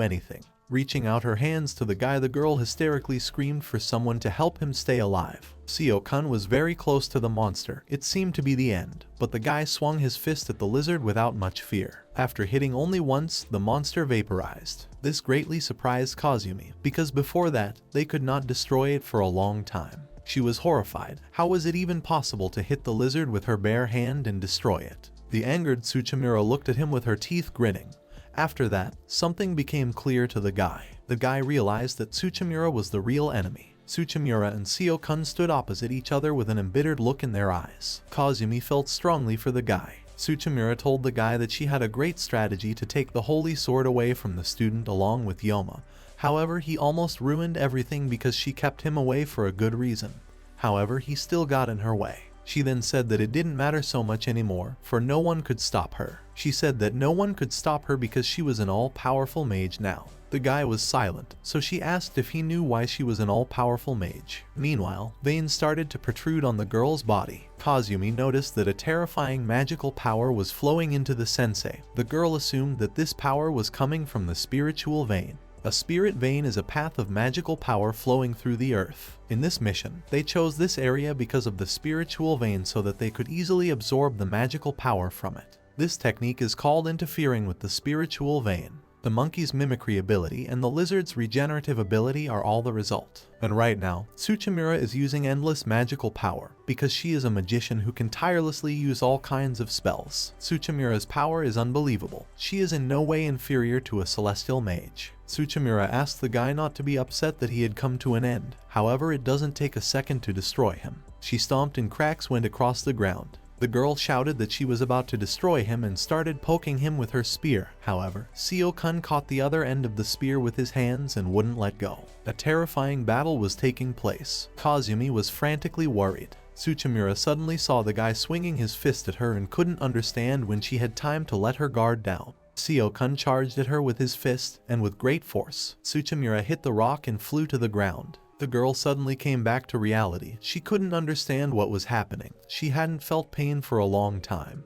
anything. Reaching out her hands to the guy, the girl hysterically screamed for someone to help him stay alive. Seo-kun was very close to the monster. It seemed to be the end, but the guy swung his fist at the lizard without much fear. After hitting only once, the monster vaporized. This greatly surprised Kazumi, because before that, they could not destroy it for a long time. She was horrified. How was it even possible to hit the lizard with her bare hand and destroy it? The angered Tsuchimura looked at him with her teeth gritting. After that, something became clear to the guy. The guy realized that Tsuchimura was the real enemy. Tsuchimura and Seo-kun stood opposite each other with an embittered look in their eyes. Kazumi felt strongly for the guy. Tsuchimura told the guy that she had a great strategy to take the holy sword away from the student along with Yoma. However, he almost ruined everything because she kept him away for a good reason. However, he still got in her way. She then said that it didn't matter so much anymore, for no one could stop her. She said that no one could stop her because she was an all-powerful mage now. The guy was silent, so she asked if he knew why she was an all-powerful mage. Meanwhile, veins started to protrude on the girl's body. Kazumi noticed that a terrifying magical power was flowing into the sensei. The girl assumed that this power was coming from the spiritual vein. A spirit vein is a path of magical power flowing through the earth. In this mission, they chose this area because of the spiritual vein so that they could easily absorb the magical power from it. This technique is called interfering with the spiritual vein. The monkey's mimicry ability and the lizard's regenerative ability are all the result. And right now, Tsuchimura is using endless magical power, because she is a magician who can tirelessly use all kinds of spells. Tsuchimura's power is unbelievable. She is in no way inferior to a celestial mage. Tsuchimura asked the guy not to be upset that he had come to an end. However, it doesn't take a second to destroy him. She stomped and cracks went across the ground. The girl shouted that she was about to destroy him and started poking him with her spear. However, Seo-kun caught the other end of the spear with his hands and wouldn't let go. A terrifying battle was taking place. Kazumi was frantically worried. Tsuchimura suddenly saw the guy swinging his fist at her and couldn't understand when she had time to let her guard down. Seo-kun charged at her with his fist, and with great force, Tsuchimura hit the rock and flew to the ground. The girl suddenly came back to reality. She couldn't understand what was happening. She hadn't felt pain for a long time.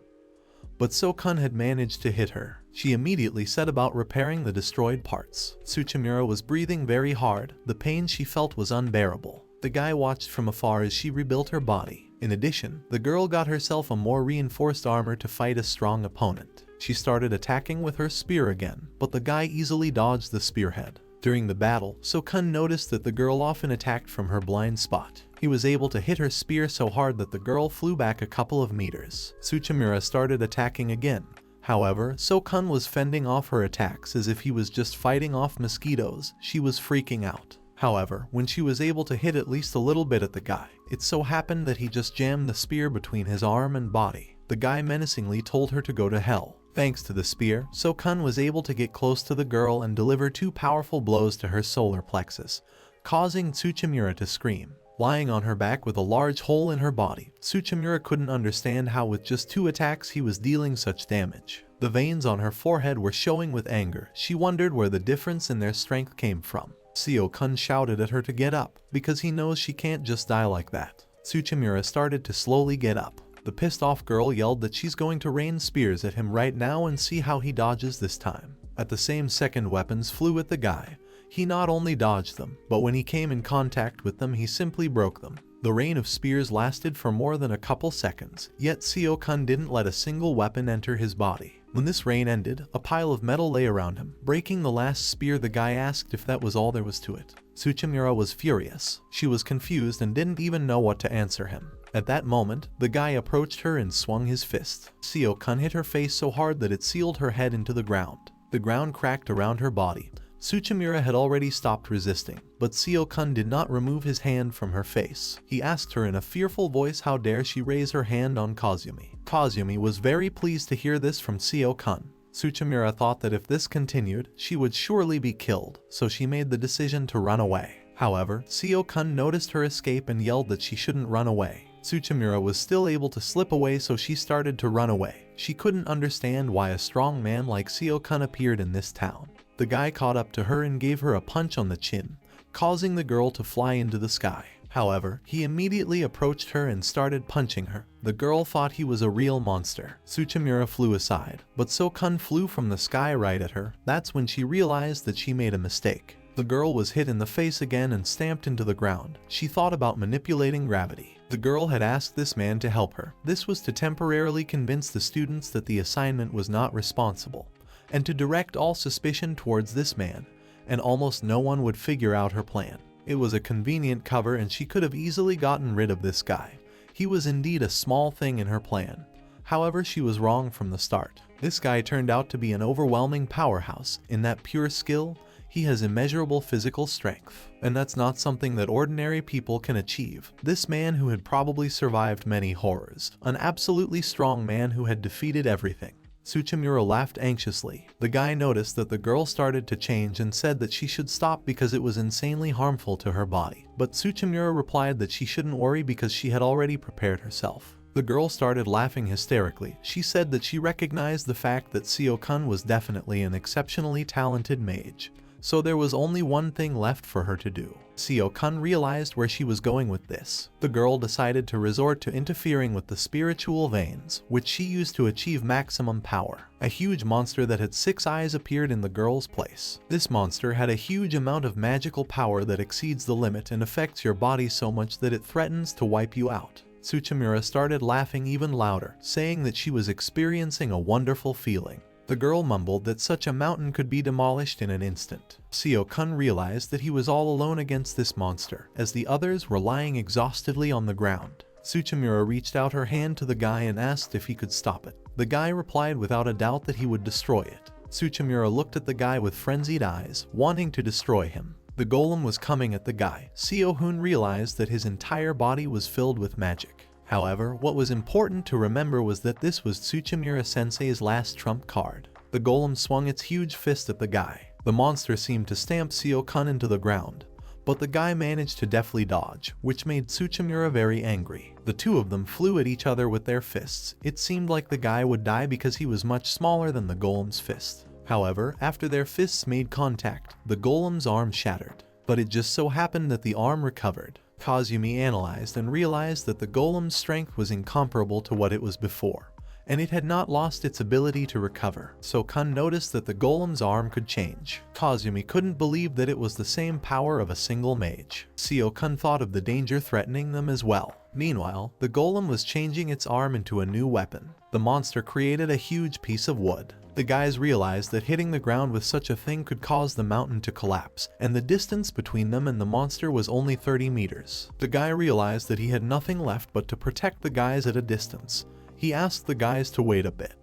But Seo-kun had managed to hit her. She immediately set about repairing the destroyed parts. Tsuchimura was breathing very hard. The pain she felt was unbearable. The guy watched from afar as she rebuilt her body. In addition, the girl got herself a more reinforced armor to fight a strong opponent. She started attacking with her spear again, but the guy easily dodged the spearhead. During the battle, Seo-kun noticed that the girl often attacked from her blind spot. He was able to hit her spear so hard that the girl flew back a couple of meters. Tsuchimura started attacking again. However, Seo-kun was fending off her attacks as if he was just fighting off mosquitoes. She was freaking out. However, when she was able to hit at least a little bit at the guy, it so happened that he just jammed the spear between his arm and body. The guy menacingly told her to go to hell. Thanks to the spear, Seo-kun was able to get close to the girl and deliver 2 powerful blows to her solar plexus, causing Tsuchimura to scream. Lying on her back with a large hole in her body, Tsuchimura couldn't understand how with just 2 attacks he was dealing such damage. The veins on her forehead were showing with anger. She wondered where the difference in their strength came from. Seo-kun shouted at her to get up, because he knows she can't just die like that. Tsuchimura started to slowly get up. The pissed off girl yelled that she's going to rain spears at him right now and see how he dodges this time. At the same second, weapons flew at the guy. He not only dodged them, but when he came in contact with them, he simply broke them. The rain of spears lasted for more than a couple seconds, yet Seo-kun didn't let a single weapon enter his body. When this rain ended, a pile of metal lay around him. Breaking the last spear, the guy asked if that was all there was to it. Tsuchimura was furious. She was confused and didn't even know what to answer him. At that moment, the guy approached her and swung his fist. Seo-kun hit her face so hard that it sealed her head into the ground. The ground cracked around her body. Tsuchimura had already stopped resisting, but Seo-kun did not remove his hand from her face. He asked her in a fearful voice how dare she raise her hand on Kazumi. Kazumi was very pleased to hear this from Seo-kun. Tsuchimura thought that if this continued, she would surely be killed, so she made the decision to run away. However, Seo-kun noticed her escape and yelled that she shouldn't run away. Tsuchimura was still able to slip away, so she started to run away. She couldn't understand why a strong man like Seo-kun appeared in this town. The guy caught up to her and gave her a punch on the chin, causing the girl to fly into the sky. However, he immediately approached her and started punching her. The girl thought he was a real monster. Tsuchimura flew aside, but Seo-kun flew from the sky right at her. That's when she realized that she made a mistake. The girl was hit in the face again and stamped into the ground. She thought about manipulating gravity. The girl had asked this man to help her. This was to temporarily convince the students that the assignment was not responsible, and to direct all suspicion towards this man, and almost no one would figure out her plan. It was a convenient cover and she could have easily gotten rid of this guy. He was indeed a small thing in her plan. However, she was wrong from the start. This guy turned out to be an overwhelming powerhouse. In that pure skill, he has immeasurable physical strength, and that's not something that ordinary people can achieve. This man who had probably survived many horrors, an absolutely strong man who had defeated everything. Tsuchimura laughed anxiously. The guy noticed that the girl started to change and said that she should stop because it was insanely harmful to her body. But Tsuchimura replied that she shouldn't worry because she had already prepared herself. The girl started laughing hysterically. She said that she recognized the fact that Seo-kun was definitely an exceptionally talented mage. So there was only one thing left for her to do. Seo-kun realized where she was going with this. The girl decided to resort to interfering with the spiritual veins, which she used to achieve maximum power. A huge monster that had 6 eyes appeared in the girl's place. This monster had a huge amount of magical power that exceeds the limit and affects your body so much that it threatens to wipe you out. Tsuchimura started laughing even louder, saying that she was experiencing a wonderful feeling. The girl mumbled that such a mountain could be demolished in an instant. Seo-kun realized that he was all alone against this monster, as the others were lying exhaustedly on the ground. Tsuchimura reached out her hand to the guy and asked if he could stop it. The guy replied without a doubt that he would destroy it. Tsuchimura looked at the guy with frenzied eyes, wanting to destroy him. The golem was coming at the guy. Seo-hun realized that his entire body was filled with magic. However, what was important to remember was that this was Tsuchimura Sensei's last trump card. The golem swung its huge fist at the guy. The monster seemed to stamp Seo-kun into the ground, but the guy managed to deftly dodge, which made Tsuchimura very angry. The two of them flew at each other with their fists. It seemed like the guy would die because he was much smaller than the golem's fist. However, after their fists made contact, the golem's arm shattered. But it just so happened that the arm recovered. Kazumi analyzed and realized that the golem's strength was incomparable to what it was before, and it had not lost its ability to recover. So Kun noticed that the golem's arm could change. Kazumi couldn't believe that it was the same power of a single mage. Seo-kun thought of the danger threatening them as well. Meanwhile, the golem was changing its arm into a new weapon. The monster created a huge piece of wood. The guys realized that hitting the ground with such a thing could cause the mountain to collapse, and the distance between them and the monster was only 30 meters. The guy realized that he had nothing left but to protect the guys at a distance. He asked the guys to wait a bit,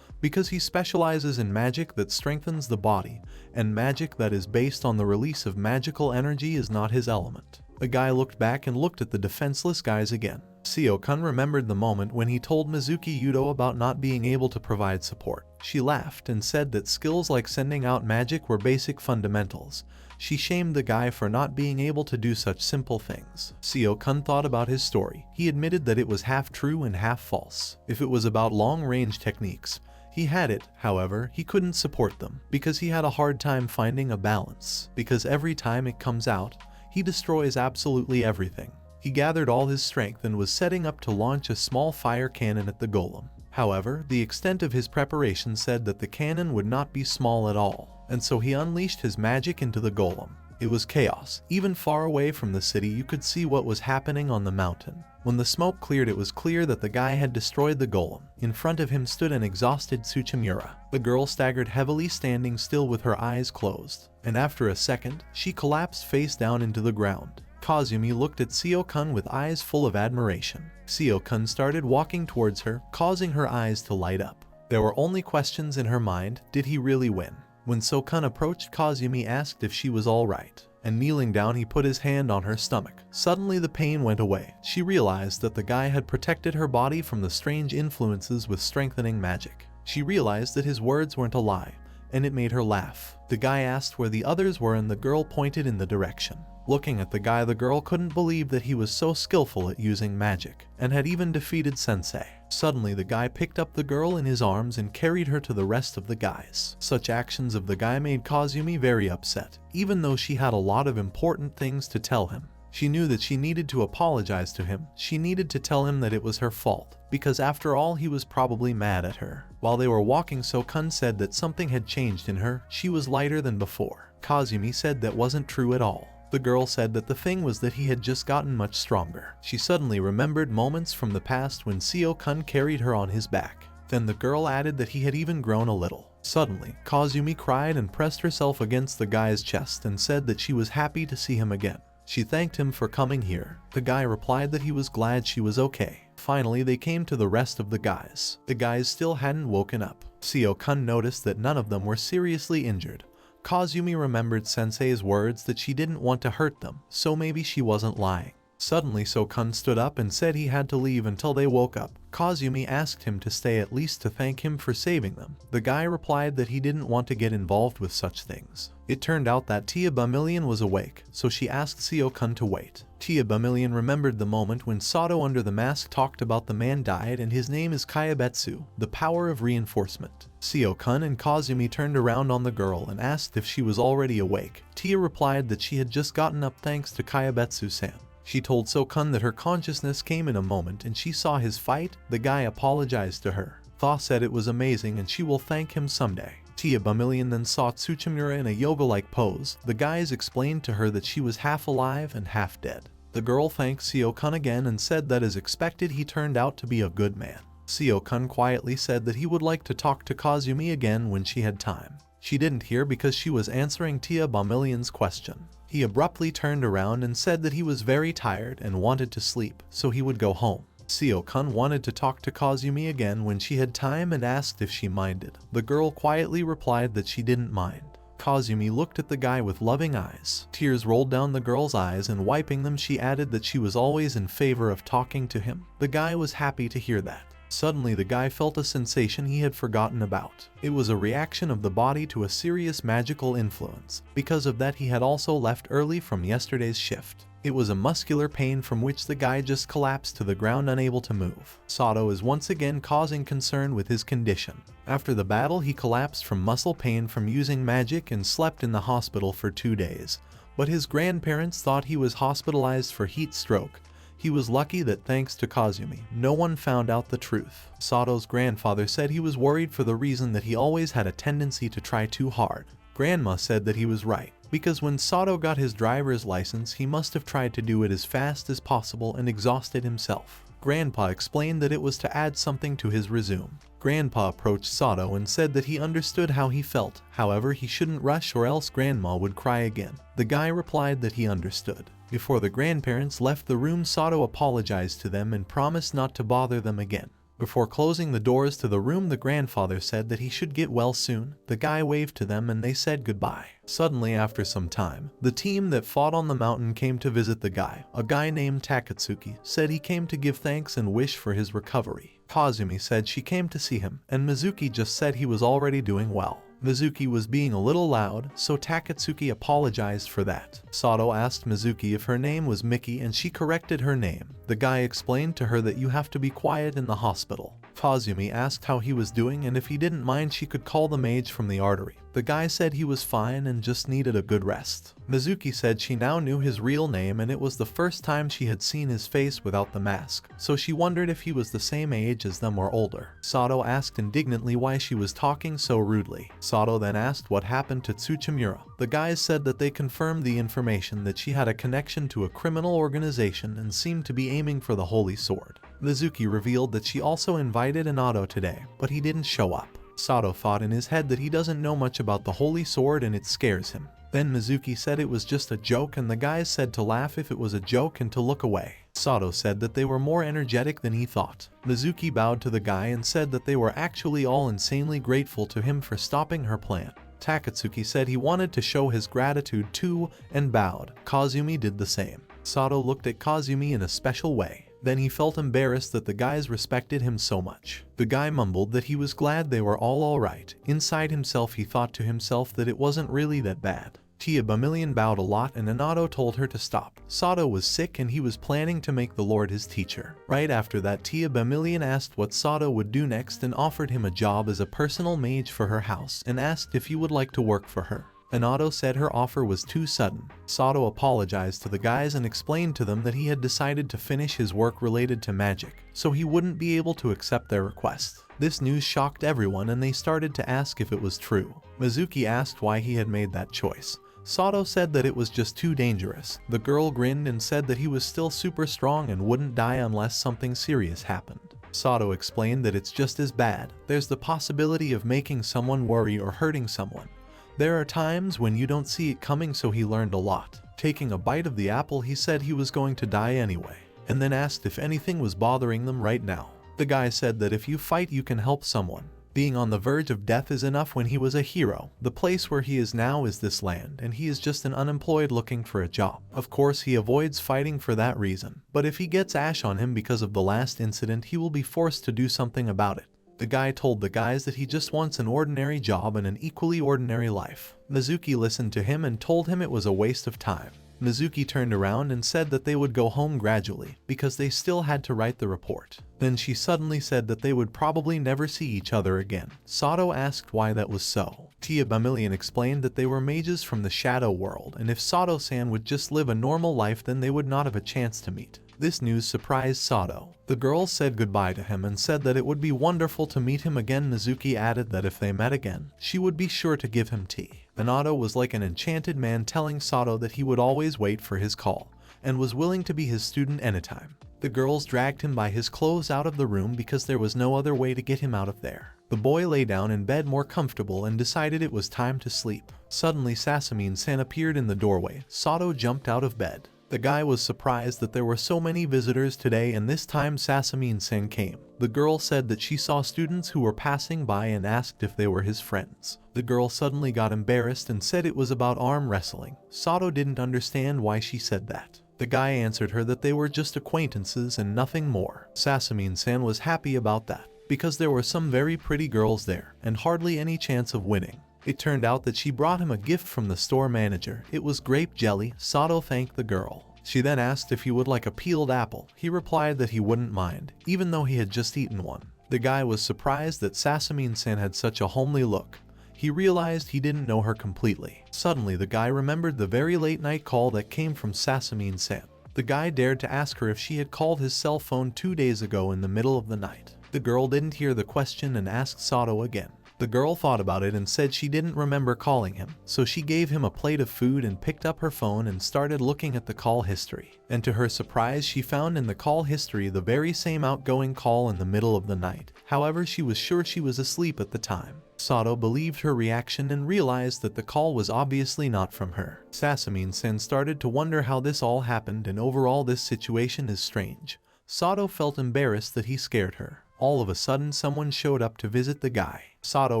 because he specializes in magic that strengthens the body, and magic that is based on the release of magical energy is not his element. The guy looked back and looked at the defenseless guys again. Seo-kun remembered the moment when he told Mizuki Yudo about not being able to provide support. She laughed and said that skills like sending out magic were basic fundamentals. She shamed the guy for not being able to do such simple things. Seo-kun thought about his story. He admitted that it was half true and half false. If it was about long-range techniques, he had it. However, he couldn't support them, because he had a hard time finding a balance. Because every time it comes out, he destroys absolutely everything. He gathered all his strength and was setting up to launch a small fire cannon at the golem. However, the extent of his preparation said that the cannon would not be small at all, and so he unleashed his magic into the golem. It was chaos. Even far away from the city, you could see what was happening on the mountain. When the smoke cleared, it was clear that the guy had destroyed the golem. In front of him stood an exhausted Tsuchimura. The girl staggered heavily, standing still with her eyes closed, and after a second, she collapsed face down into the ground. Kazumi looked at Seo-kun with eyes full of admiration. Seo-kun started walking towards her, causing her eyes to light up. There were only questions in her mind. Did he really win? When Sokun approached, Kazumi asked if she was alright, and kneeling down he put his hand on her stomach. Suddenly the pain went away. She realized that the guy had protected her body from the strange influences with strengthening magic. She realized that his words weren't a lie, and it made her laugh. The guy asked where the others were and the girl pointed in the direction. Looking at the guy, the girl couldn't believe that he was so skillful at using magic, and had even defeated Sensei. Suddenly the guy picked up the girl in his arms and carried her to the rest of the guys. Such actions of the guy made Kazumi very upset, even though she had a lot of important things to tell him. She knew that she needed to apologize to him. She needed to tell him that it was her fault, because after all he was probably mad at her. While they were walking, Sokun said that something had changed in her. She was lighter than before. Kazumi said that wasn't true at all. The girl said that the thing was that he had just gotten much stronger. She suddenly remembered moments from the past when Seo-kun carried her on his back. Then the girl added that he had even grown a little. Suddenly, Kazumi cried and pressed herself against the guy's chest and said that she was happy to see him again. She thanked him for coming here. The guy replied that he was glad she was okay. Finally, they came to the rest of the guys. The guys still hadn't woken up. Seo-kun noticed that none of them were seriously injured. Kazumi remembered Sensei's words that she didn't want to hurt them, so maybe she wasn't lying. Suddenly Sokun stood up and said he had to leave until they woke up. Kazumi asked him to stay at least to thank him for saving them. The guy replied that he didn't want to get involved with such things. It turned out that Tia Bamillion was awake, so she asked Seo-kun to wait. Tia Bamillion remembered the moment when Sato under the mask talked about the man died and his name is Kayabetsu, the power of reinforcement. Seo-kun and Kazumi turned around on the girl and asked if she was already awake. Tia replied that she had just gotten up thanks to Kayabetsu-san. She told Sokun that her consciousness came in a moment and she saw his fight. The guy apologized to her. Thaw said it was amazing and she will thank him someday. Tia Bamillion then saw Tsuchimura in a yoga-like pose. The guys explained to her that she was half alive and half dead. The girl thanked Seo-kun again and said that as expected he turned out to be a good man. Seo-kun quietly said that he would like to talk to Kazumi again when she had time. She didn't hear because she was answering Tia Bamillion's question. He abruptly turned around and said that he was very tired and wanted to sleep, so he would go home. Seo-kun wanted to talk to Kazumi again when she had time and asked if she minded. The girl quietly replied that she didn't mind. Kazumi looked at the guy with loving eyes. Tears rolled down the girl's eyes and wiping them she added that she was always in favor of talking to him. The guy was happy to hear that. Suddenly the guy felt a sensation he had forgotten about. It was a reaction of the body to a serious magical influence. Because of that he had also left early from yesterday's shift. It was a muscular pain from which the guy just collapsed to the ground unable to move. Sato is once again causing concern with his condition. After the battle he collapsed from muscle pain from using magic and slept in the hospital for 2 days. But his grandparents thought he was hospitalized for heat stroke. He was lucky that thanks to Kazumi, no one found out the truth. Sato's grandfather said he was worried for the reason that he always had a tendency to try too hard. Grandma said that he was right, because when Sato got his driver's license he must have tried to do it as fast as possible and exhausted himself. Grandpa explained that it was to add something to his resume. Grandpa approached Sato and said that he understood how he felt, however he shouldn't rush or else Grandma would cry again. The guy replied that he understood. Before the grandparents left the room, Sato apologized to them and promised not to bother them again. Before closing the doors to the room, the grandfather said that he should get well soon. The guy waved to them and they said goodbye. Suddenly, after some time, the team that fought on the mountain came to visit the guy. A guy named Takatsuki said he came to give thanks and wish for his recovery. Kazumi said she came to see him, and Mizuki just said he was already doing well. Mizuki was being a little loud, so Takatsuki apologized for that. Sato asked Mizuki if her name was Miki and she corrected her name. The guy explained to her that you have to be quiet in the hospital. Kazumi asked how he was doing and if he didn't mind she could call the mage from the Artery. The guy said he was fine and just needed a good rest. Mizuki said she now knew his real name and it was the first time she had seen his face without the mask, so she wondered if he was the same age as them or older. Sato asked indignantly why she was talking so rudely. Sato then asked what happened to Tsuchimura. The guys said that they confirmed the information that she had a connection to a criminal organization and seemed to be aiming for the Holy Sword. Mizuki revealed that she also invited Anato today, but he didn't show up. Sato thought in his head that he doesn't know much about the Holy Sword and it scares him. Then Mizuki said it was just a joke and the guys said to laugh if it was a joke and to look away. Sato said that they were more energetic than he thought. Mizuki bowed to the guy and said that they were actually all insanely grateful to him for stopping her plan. Takatsuki said he wanted to show his gratitude too and bowed. Kazumi did the same. Sato looked at Kazumi in a special way. Then he felt embarrassed that the guys respected him so much. The guy mumbled that he was glad they were all alright. Inside himself he thought to himself that it wasn't really that bad. Tia Bamillion bowed a lot and Anato told her to stop. Sato was sick and he was planning to make the Lord his teacher. Right after that, Tia Bamillion asked what Sato would do next and offered him a job as a personal mage for her house and asked if he would like to work for her. Anato said her offer was too sudden. Sato apologized to the guys and explained to them that he had decided to finish his work related to magic, so he wouldn't be able to accept their request. This news shocked everyone and they started to ask if it was true. Mizuki asked why he had made that choice. Sato said that it was just too dangerous. The girl grinned and said that he was still super strong and wouldn't die unless something serious happened. Sato explained that it's just as bad. There's the possibility of making someone worry or hurting someone. There are times when you don't see it coming, so he learned a lot. Taking a bite of the apple, he said he was going to die anyway, and then asked if anything was bothering them right now. The guy said that if you fight you can help someone. Being on the verge of death is enough when he was a hero. The place where he is now is this land, and he is just an unemployed looking for a job. Of course, he avoids fighting for that reason, but if he gets ash on him because of the last incident, he will be forced to do something about it. The guy told the guys that he just wants an ordinary job and an equally ordinary life. Mizuki listened to him and told him it was a waste of time. Mizuki turned around and said that they would go home gradually, because they still had to write the report. Then she suddenly said that they would probably never see each other again. Sato asked why that was so. Tia Bamillion explained that they were mages from the shadow world, and if Sato-san would just live a normal life then they would not have a chance to meet. This news surprised Sato. The girl said goodbye to him and said that it would be wonderful to meet him again. Mizuki added that if they met again, she would be sure to give him tea. Anato was like an enchanted man, telling Sato that he would always wait for his call, and was willing to be his student anytime. The girls dragged him by his clothes out of the room because there was no other way to get him out of there. The boy lay down in bed more comfortable and decided it was time to sleep. Suddenly Sasamine-san appeared in the doorway. Sato jumped out of bed. The guy was surprised that there were so many visitors today, and this time Sasamine-san came. The girl said that she saw students who were passing by and asked if they were his friends. The girl suddenly got embarrassed and said it was about arm wrestling. Sato didn't understand why she said that. The guy answered her that they were just acquaintances and nothing more. Sasamine-san was happy about that, because there were some very pretty girls there, and hardly any chance of winning. It turned out that she brought him a gift from the store manager. It was grape jelly. Sato thanked the girl. She then asked if he would like a peeled apple. He replied that he wouldn't mind, even though he had just eaten one. The guy was surprised that Sasamine-san had such a homely look. He realized he didn't know her completely. Suddenly the guy remembered the very late night call that came from Sasamine-san. The guy dared to ask her if she had called his cell phone 2 days ago in the middle of the night. The girl didn't hear the question and asked Sato again. The girl thought about it and said she didn't remember calling him, so she gave him a plate of food and picked up her phone and started looking at the call history. And to her surprise, she found in the call history the very same outgoing call in the middle of the night. However, she was sure she was asleep at the time. Sato believed her reaction and realized that the call was obviously not from her. Sasamine-san started to wonder how this all happened, and overall this situation is strange. Sato felt embarrassed that he scared her. All of a sudden someone showed up to visit the guy. Sato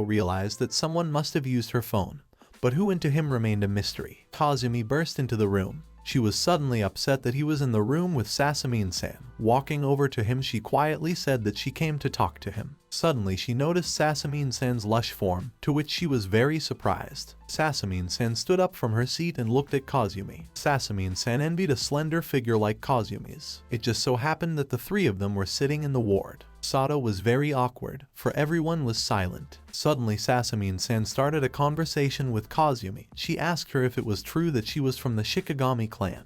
realized that someone must have used her phone, but who and to him remained a mystery. Kazumi burst into the room. She was suddenly upset that he was in the room with Sasamine-san. Walking over to him, she quietly said that she came to talk to him. Suddenly she noticed Sasamine-san's lush form, to which she was very surprised. Sasamine-san stood up from her seat and looked at Kazumi. Sasamine-san envied a slender figure like Kazumi's. It just so happened that the three of them were sitting in the ward. Sato was very awkward, for everyone was silent. Suddenly Sasamine-san started a conversation with Kazumi. She asked her if it was true that she was from the Shikigami clan,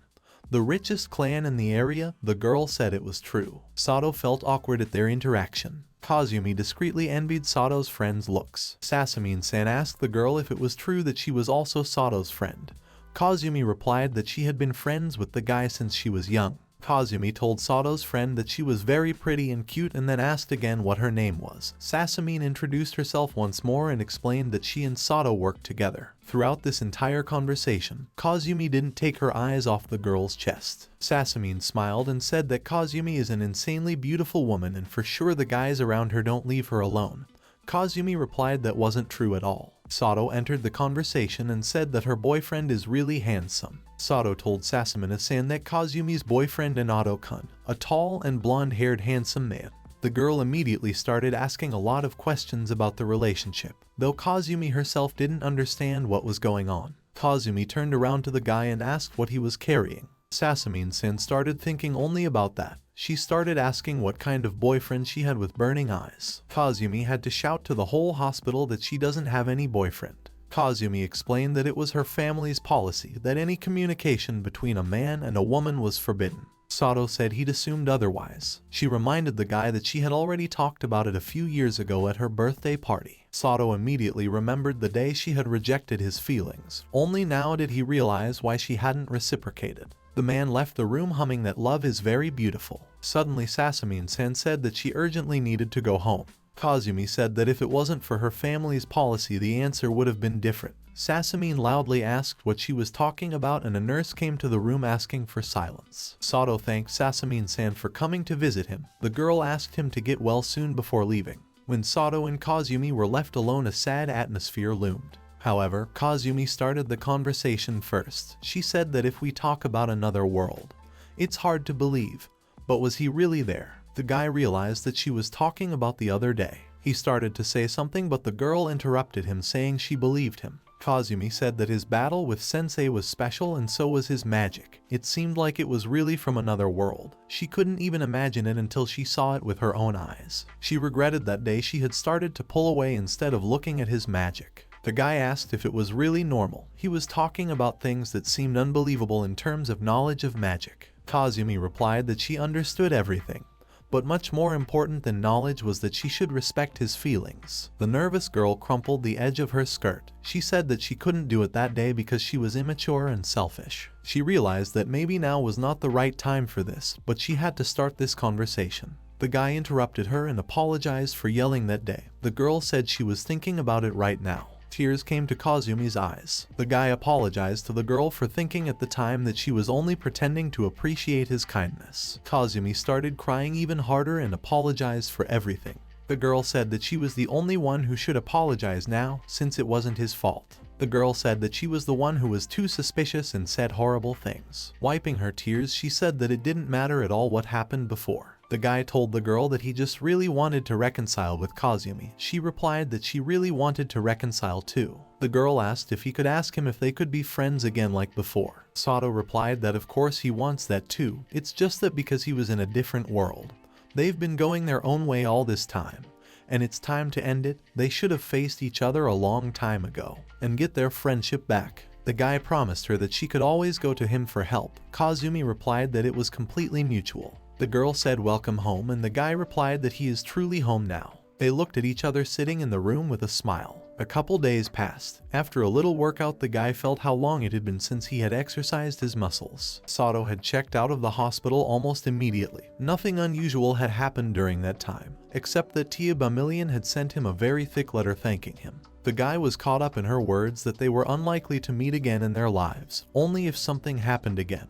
the richest clan in the area. The girl said it was true. Sato felt awkward at their interaction. Kazumi discreetly envied Sato's friend's looks. Sasamine-san asked the girl if it was true that she was also Sato's friend. Kazumi replied that she had been friends with the guy since she was young. Kazumi told Sato's friend that she was very pretty and cute and then asked again what her name was. Sasamine introduced herself once more and explained that she and Sato worked together. Throughout this entire conversation, Kazumi didn't take her eyes off the girl's chest. Sasamine smiled and said that Kazumi is an insanely beautiful woman and for sure the guys around her don't leave her alone. Kazumi replied that wasn't true at all. Sato entered the conversation and said that her boyfriend is really handsome. Sato told Sasumina-san that Kazumi's boyfriend Inato-kun, a tall and blonde-haired handsome man. The girl immediately started asking a lot of questions about the relationship, though Kazumi herself didn't understand what was going on. Kazumi turned around to the guy and asked what he was carrying. Sasumina-san started thinking only about that. She started asking what kind of boyfriend she had with burning eyes. Kazumi had to shout to the whole hospital that she doesn't have any boyfriend. Kazumi explained that it was her family's policy that any communication between a man and a woman was forbidden. Sato said he'd assumed otherwise. She reminded the guy that she had already talked about it a few years ago at her birthday party. Sato immediately remembered the day she had rejected his feelings. Only now did he realize why she hadn't reciprocated. The man left the room humming that love is very beautiful. Suddenly Sasumina-san said that she urgently needed to go home. Kazumi said that if it wasn't for her family's policy the answer would have been different. Sasumina loudly asked what she was talking about and a nurse came to the room asking for silence. Sato thanked Sasumina-san for coming to visit him. The girl asked him to get well soon before leaving. When Sato and Kazumi were left alone, a sad atmosphere loomed. However, Kazumi started the conversation first. She said that if we talk about another world, it's hard to believe. But was he really there? The guy realized that she was talking about the other day. He started to say something but the girl interrupted him saying she believed him. Kazumi said that his battle with Sensei was special and so was his magic. It seemed like it was really from another world. She couldn't even imagine it until she saw it with her own eyes. She regretted that day she had started to pull away instead of looking at his magic. The guy asked if it was really normal. He was talking about things that seemed unbelievable in terms of knowledge of magic. Kazumi replied that she understood everything. But much more important than knowledge was that she should respect his feelings. The nervous girl crumpled the edge of her skirt. She said that she couldn't do it that day because she was immature and selfish. She realized that maybe now was not the right time for this, but she had to start this conversation. The guy interrupted her and apologized for yelling that day. The girl said she was thinking about it right now. Tears came to Kazumi's eyes. The guy apologized to the girl for thinking at the time that she was only pretending to appreciate his kindness. Kazumi started crying even harder and apologized for everything. The girl said that she was the only one who should apologize now, since it wasn't his fault. The girl said that she was the one who was too suspicious and said horrible things. Wiping her tears, she said that it didn't matter at all what happened before. The guy told the girl that he just really wanted to reconcile with Kazumi. She replied that she really wanted to reconcile too. The girl asked if he could ask him if they could be friends again like before. Sato replied that of course he wants that too. It's just that because he was in a different world. They've been going their own way all this time. And it's time to end it. They should have faced each other a long time ago and get their friendship back. The guy promised her that she could always go to him for help. Kazumi replied that it was completely mutual. The girl said welcome home and the guy replied that he is truly home now. They looked at each other sitting in the room with a smile. A couple days passed. After a little workout, the guy felt how long it had been since he had exercised his muscles. Sato had checked out of the hospital almost immediately. Nothing unusual had happened during that time, except that Tia Bamillion had sent him a very thick letter thanking him. The guy was caught up in her words that they were unlikely to meet again in their lives, only if something happened again.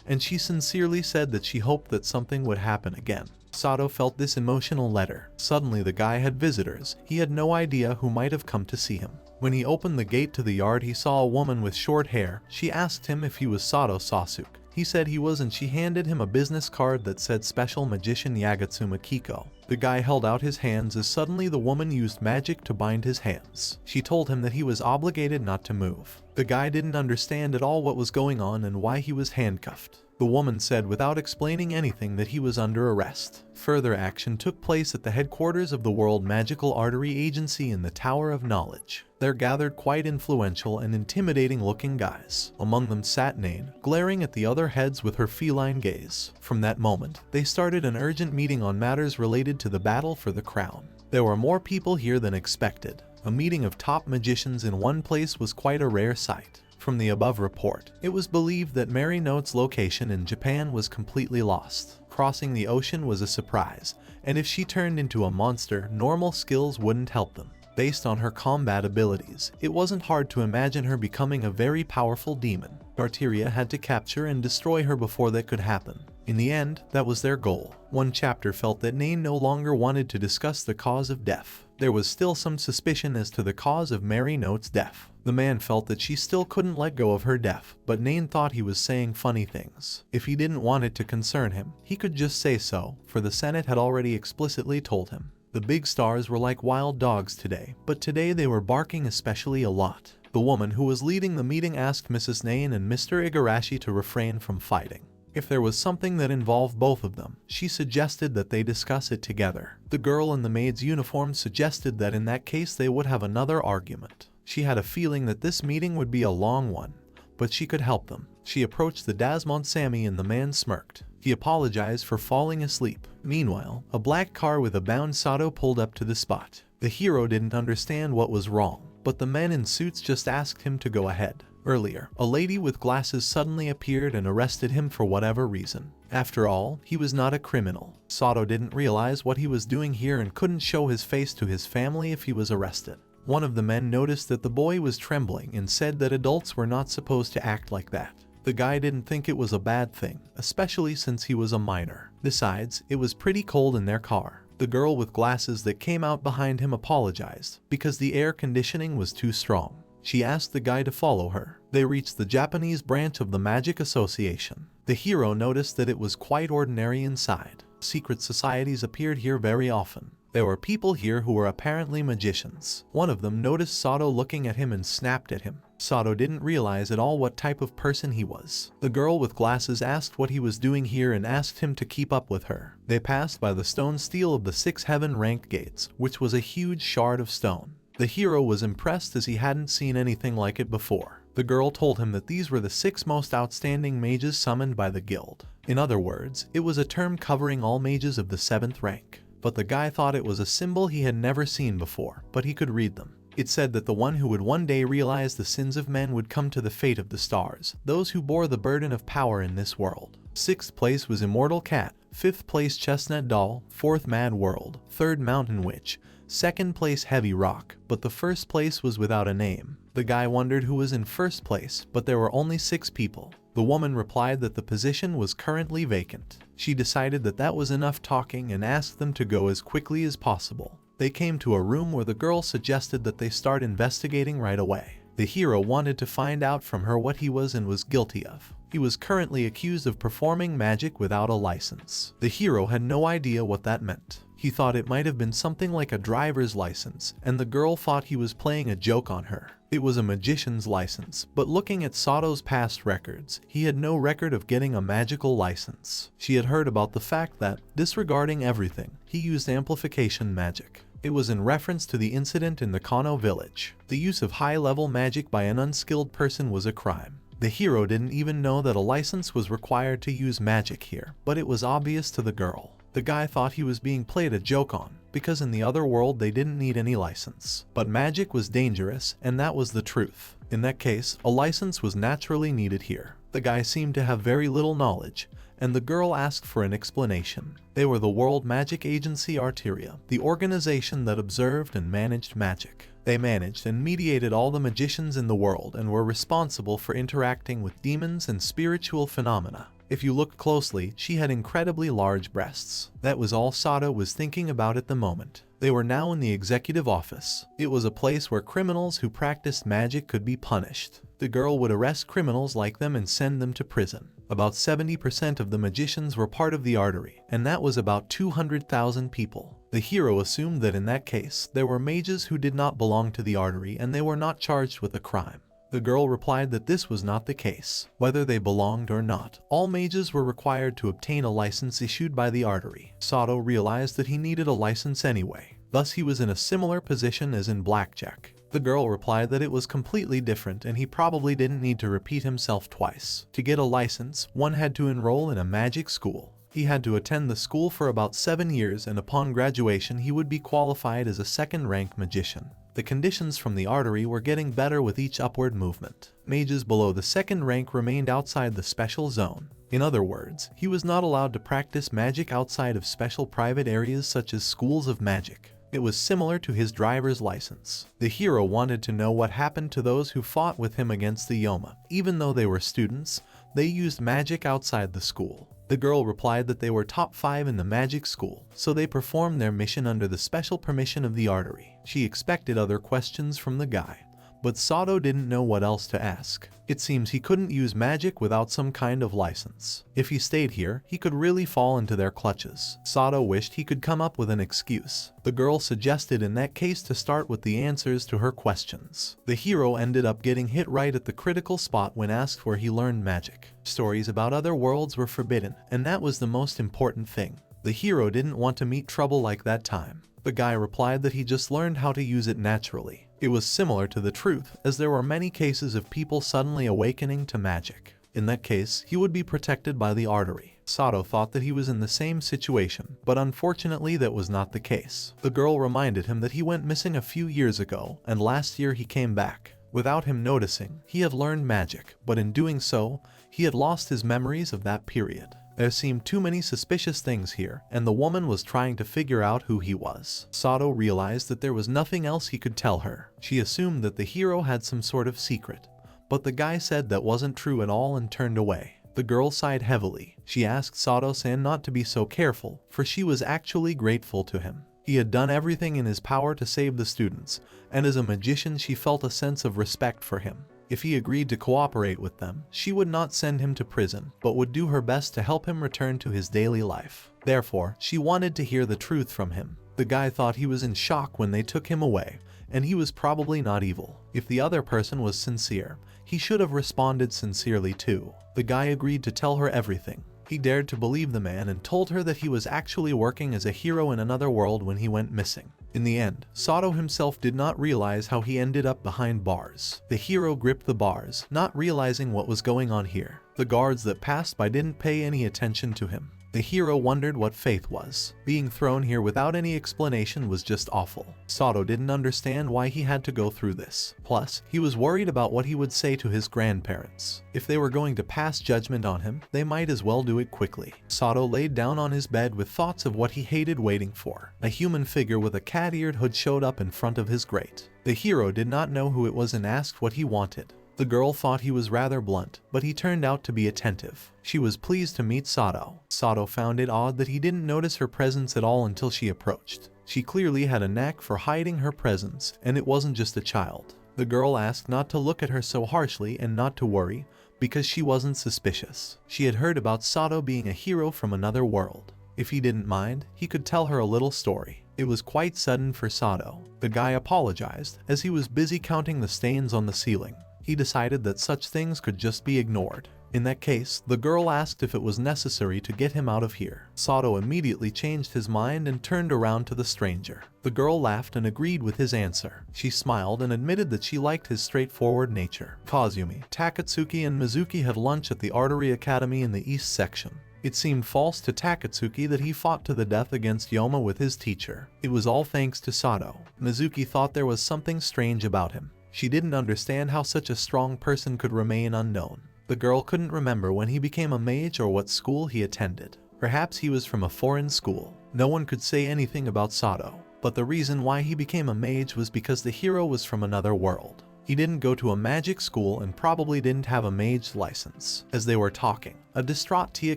And she sincerely said that she hoped that something would happen again. Sato felt this emotional letter. Suddenly the guy had visitors. He had no idea who might have come to see him. When he opened the gate to the yard, he saw a woman with short hair. She asked him if he was Sato Sasuk. He said he was and she handed him a business card that said Special Magician Yagatsuma Kiko. The guy held out his hands as suddenly the woman used magic to bind his hands. She told him that he was obligated not to move. The guy didn't understand at all what was going on and why he was handcuffed. The woman said without explaining anything that he was under arrest. Further action took place at the headquarters of the World Magical Artery Agency in the Tower of Knowledge. There gathered quite influential and intimidating looking guys. Among them sat Nain, glaring at the other heads with her feline gaze. From that moment, they started an urgent meeting on matters related to the battle for the crown. There were more people here than expected. A meeting of top magicians in one place was quite a rare sight. From the above report, it was believed that Mary Note's location in Japan was completely lost. Crossing the ocean was a surprise, and if she turned into a monster, normal skills wouldn't help them. Based on her combat abilities, it wasn't hard to imagine her becoming a very powerful demon. Arteria had to capture and destroy her before that could happen. In the end, that was their goal. One chapter felt that Nain no longer wanted to discuss the cause of death. There was still some suspicion as to the cause of Mary Note's death. The man felt that she still couldn't let go of her death, but Nain thought he was saying funny things. If he didn't want it to concern him, he could just say so, for the Senate had already explicitly told him. The big stars were like wild dogs today, but today they were barking especially a lot. The woman who was leading the meeting asked Mrs. Nain and Mr. Igarashi to refrain from fighting. If there was something that involved both of them, she suggested that they discuss it together. The girl in the maid's uniform suggested that in that case they would have another argument. She had a feeling that this meeting would be a long one, but she could help them. She approached the Dasmont Sammy and the man smirked. He apologized for falling asleep. Meanwhile, a black car with a bound Sato pulled up to the spot. The hero didn't understand what was wrong, but the men in suits just asked him to go ahead. Earlier, a lady with glasses suddenly appeared and arrested him for whatever reason. After all, he was not a criminal. Sato didn't realize what he was doing here and couldn't show his face to his family if he was arrested. One of the men noticed that the boy was trembling and said that adults were not supposed to act like that. The guy didn't think it was a bad thing, especially since he was a minor. Besides, it was pretty cold in their car. The girl with glasses that came out behind him apologized because the air conditioning was too strong. She asked the guy to follow her. They reached the Japanese branch of the Magic Association. The hero noticed that it was quite ordinary inside. Secret societies appeared here very often. There were people here who were apparently magicians. One of them noticed Sato looking at him and snapped at him. Sato didn't realize at all what type of person he was. The girl with glasses asked what he was doing here and asked him to keep up with her. They passed by the stone stele of the 6 heaven-ranked gates, which was a huge shard of stone. The hero was impressed as he hadn't seen anything like it before. The girl told him that these were the 6 most outstanding mages summoned by the guild. In other words, it was a term covering all mages of the 7th rank. But the guy thought it was a symbol he had never seen before, but he could read them. It said that the one who would one day realize the sins of men would come to the fate of the stars, those who bore the burden of power in this world. 6th place was Immortal Cat, 5th place Chestnut Doll, 4th Mad World, 3rd Mountain Witch, 2nd place Heavy Rock, but the 1st place was without a name. The guy wondered who was in 1st place, but there were only 6 people. The woman replied that the position was currently vacant. She decided that that was enough talking and asked them to go as quickly as possible. They came to a room where the girl suggested that they start investigating right away. The hero wanted to find out from her what he was and was guilty of. He was currently accused of performing magic without a license. The hero had no idea what that meant. He thought it might have been something like a driver's license, and the girl thought he was playing a joke on her. It was a magician's license, but looking at Sato's past records, he had no record of getting a magical license. She had heard about the fact that, disregarding everything, he used amplification magic. It was in reference to the incident in the Kano village. The use of high-level magic by an unskilled person was a crime. The hero didn't even know that a license was required to use magic here, but it was obvious to the girl. The guy thought he was being played a joke on, because in the other world they didn't need any license. But magic was dangerous, and that was the truth. In that case, a license was naturally needed here. The guy seemed to have very little knowledge, and the girl asked for an explanation. They were the World Magic Agency Arteria, the organization that observed and managed magic. They managed and mediated all the magicians in the world and were responsible for interacting with demons and spiritual phenomena. If you looked closely, she had incredibly large breasts. That was all Sato was thinking about at the moment. They were now in the executive office. It was a place where criminals who practiced magic could be punished. The girl would arrest criminals like them and send them to prison. About 70% of the magicians were part of the Artery, and that was about 200,000 people. The hero assumed that in that case, there were mages who did not belong to the Artery and they were not charged with a crime. The girl replied that this was not the case. Whether they belonged or not, all mages were required to obtain a license issued by the Artery. Sato realized that he needed a license anyway. Thus he was in a similar position as in blackjack. The girl replied that it was completely different and he probably didn't need to repeat himself twice. To get a license, one had to enroll in a magic school. He had to attend the school for about 7 years and upon graduation he would be qualified as a second-rank magician. The conditions from the Artery were getting better with each upward movement. Mages below the second rank remained outside the special zone. In other words, he was not allowed to practice magic outside of special private areas such as schools of magic. It was similar to his driver's license. The hero wanted to know what happened to those who fought with him against the Yoma. Even though they were students, they used magic outside the school. The girl replied that they were top 5 in the magic school, so they performed their mission under the special permission of the Artery. She expected other questions from the guy, but Sato didn't know what else to ask. It seems he couldn't use magic without some kind of license. If he stayed here, he could really fall into their clutches. Sato wished he could come up with an excuse. The girl suggested in that case to start with the answers to her questions. The hero ended up getting hit right at the critical spot when asked where he learned magic. Stories about other worlds were forbidden, and that was the most important thing. The hero didn't want to meet trouble like that time. The guy replied that he just learned how to use it naturally. It was similar to the truth, as there were many cases of people suddenly awakening to magic. In that case, he would be protected by the Artery. Sato thought that he was in the same situation, but unfortunately that was not the case. The girl reminded him that he went missing a few years ago, and last year he came back. Without him noticing, he had learned magic, but in doing so, he had lost his memories of that period. There seemed too many suspicious things here, and the woman was trying to figure out who he was. Sato realized that there was nothing else he could tell her. She assumed that the hero had some sort of secret, but the guy said that wasn't true at all and turned away. The girl sighed heavily. She asked Sato-san not to be so careful, for she was actually grateful to him. He had done everything in his power to save the students, and as a magician she felt a sense of respect for him. If he agreed to cooperate with them, she would not send him to prison, but would do her best to help him return to his daily life. Therefore, she wanted to hear the truth from him. The guy thought he was in shock when they took him away, and he was probably not evil. If the other person was sincere, he should have responded sincerely too. The guy agreed to tell her everything. He dared to believe the man and told her that he was actually working as a hero in another world when he went missing. In the end, Sato himself did not realize how he ended up behind bars. The hero gripped the bars, not realizing what was going on here. The guards that passed by didn't pay any attention to him. The hero wondered what faith was. Being thrown here without any explanation was just awful. Sato didn't understand why he had to go through this. Plus, he was worried about what he would say to his grandparents. If they were going to pass judgment on him, they might as well do it quickly. Sato laid down on his bed with thoughts of what he hated waiting for. A human figure with a cat-eared hood showed up in front of his grate. The hero did not know who it was and asked what he wanted. The girl thought he was rather blunt, but he turned out to be attentive. She was pleased to meet Sato. Sato found it odd that he didn't notice her presence at all until she approached. She clearly had a knack for hiding her presence, and it wasn't just a child. The girl asked not to look at her so harshly and not to worry, because she wasn't suspicious. She had heard about Sato being a hero from another world. If he didn't mind, he could tell her a little story. It was quite sudden for Sato. The guy apologized, as he was busy counting the stains on the ceiling. He decided that such things could just be ignored. In that case, the girl asked if it was necessary to get him out of here. Sato immediately changed his mind and turned around to the stranger. The girl laughed and agreed with his answer. She smiled and admitted that she liked his straightforward nature. Kazumi, Takatsuki, and Mizuki had lunch at the Artery Academy in the East section. It seemed false to Takatsuki that he fought to the death against Yoma with his teacher. It was all thanks to Sato. Mizuki thought there was something strange about him. She didn't understand how such a strong person could remain unknown. The girl couldn't remember when he became a mage or what school he attended. Perhaps he was from a foreign school. No one could say anything about Sato, but the reason why he became a mage was because the hero was from another world. He didn't go to a magic school and probably didn't have a mage license. As they were talking, a distraught Tia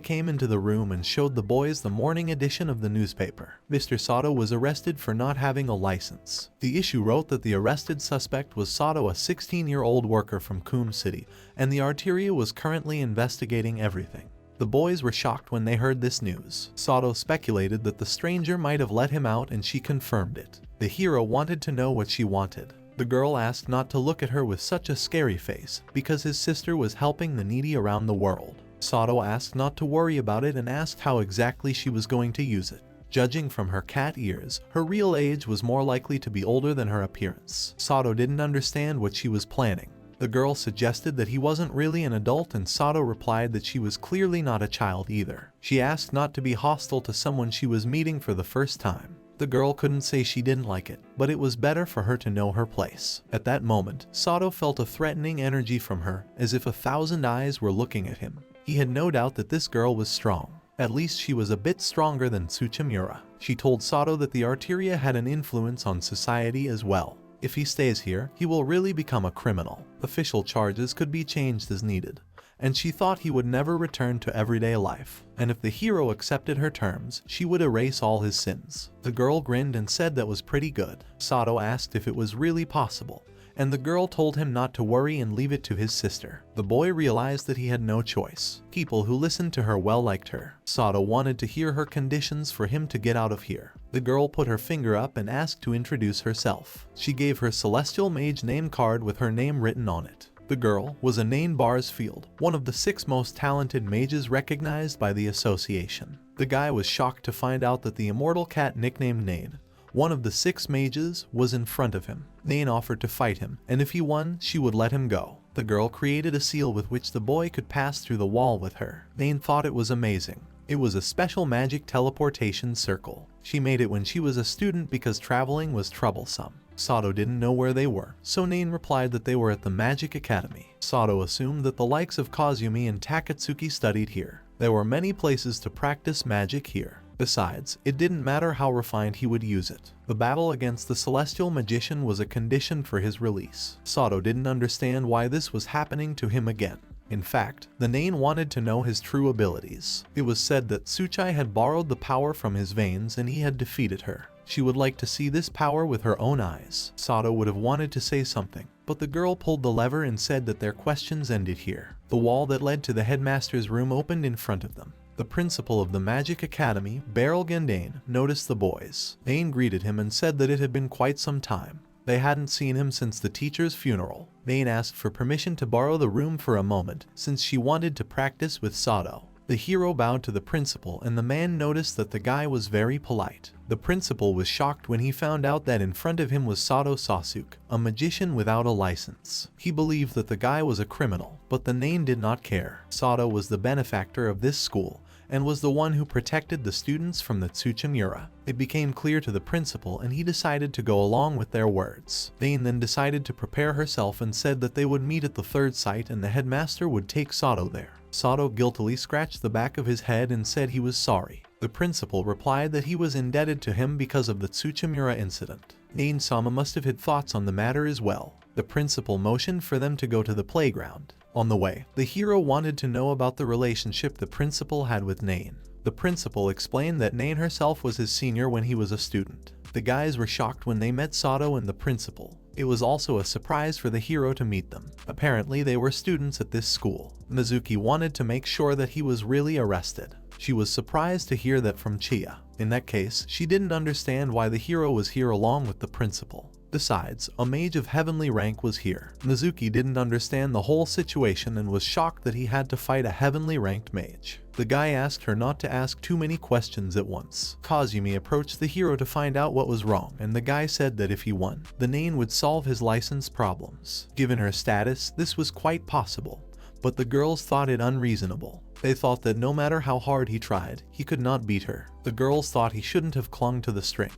came into the room and showed the boys the morning edition of the newspaper. Mr. Sato was arrested for not having a license. The issue wrote that the arrested suspect was Sato, a 16-year-old worker from Coom City, and the Arteria was currently investigating everything. The boys were shocked when they heard this news. Sato speculated that the stranger might have let him out, and she confirmed it. The hero wanted to know what she wanted. The girl asked not to look at her with such a scary face, because his sister was helping the needy around the world. Sato asked not to worry about it and asked how exactly she was going to use it. Judging from her cat ears, her real age was more likely to be older than her appearance. Sato didn't understand what she was planning. The girl suggested that he wasn't really an adult, and Sato replied that she was clearly not a child either. She asked not to be hostile to someone she was meeting for the first time. The girl couldn't say she didn't like it, but it was better for her to know her place. At that moment, Sato felt a threatening energy from her, as if 1,000 eyes were looking at him. He had no doubt that this girl was strong. At least she was a bit stronger than Tsuchimura. She told Sato that the Arteria had an influence on society as well. If he stays here, he will really become a criminal. Official charges could be changed as needed, and she thought he would never return to everyday life, and if the hero accepted her terms, she would erase all his sins. The girl grinned and said that was pretty good. Sato asked if it was really possible, and the girl told him not to worry and leave it to his sister. The boy realized that he had no choice. People who listened to her well liked her. Sato wanted to hear her conditions for him to get out of here. The girl put her finger up and asked to introduce herself. She gave her celestial mage name card with her name written on it. The girl was Anaine Barsfield, one of the 6 most talented mages recognized by the association. The guy was shocked to find out that the immortal cat nicknamed Nain, one of the 6 mages, was in front of him. Nain offered to fight him, and if he won, she would let him go. The girl created a seal with which the boy could pass through the wall with her. Nain thought it was amazing. It was a special magic teleportation circle. She made it when she was a student because traveling was troublesome. Sato didn't know where they were, so Nain replied that they were at the Magic Academy. Sato assumed that the likes of Kazumi and Takatsuki studied here. There were many places to practice magic here. Besides, it didn't matter how refined he would use it. The battle against the celestial magician was a condition for his release. Sato didn't understand why this was happening to him again. In fact, the Nain wanted to know his true abilities. It was said that Tsuchai had borrowed the power from his veins and he had defeated her. She would like to see this power with her own eyes. Sato would have wanted to say something, but the girl pulled the lever and said that their questions ended here. The wall that led to the headmaster's room opened in front of them. The principal of the Magic Academy, Beryl Gendane, noticed the boys. Nain greeted him and said that it had been quite some time. They hadn't seen him since the teacher's funeral. Nain asked for permission to borrow the room for a moment, since she wanted to practice with Sato. The hero bowed to the principal and the man noticed that the guy was very polite. The principal was shocked when he found out that in front of him was Sato Sasuk, a magician without a license. He believed that the guy was a criminal, but the Nain did not care. Sato was the benefactor of this school, and was the one who protected the students from the Tsuchimura. It became clear to the principal and he decided to go along with their words. Nain then decided to prepare herself and said that they would meet at the 3rd site and the headmaster would take Sato there. Sato guiltily scratched the back of his head and said he was sorry. The principal replied that he was indebted to him because of the Tsuchimura incident. Nain-sama must have had thoughts on the matter as well. The principal motioned for them to go to the playground. On the way, the hero wanted to know about the relationship the principal had with Nain. The principal explained that Nain herself was his senior when he was a student. The guys were shocked when they met Sato and the principal. It was also a surprise for the hero to meet them. Apparently they were students at this school. Mizuki wanted to make sure that he was really arrested. She was surprised to hear that from Chiya. In that case, she didn't understand why the hero was here along with the principal. Besides, a mage of heavenly rank was here. Mizuki didn't understand the whole situation and was shocked that he had to fight a heavenly ranked mage. The guy asked her not to ask too many questions at once. Kazumi approached the hero to find out what was wrong, and the guy said that if he won, the Nain would solve his license problems. Given her status, this was quite possible, but the girls thought it unreasonable. They thought that no matter how hard he tried, he could not beat her. The girls thought he shouldn't have clung to the string,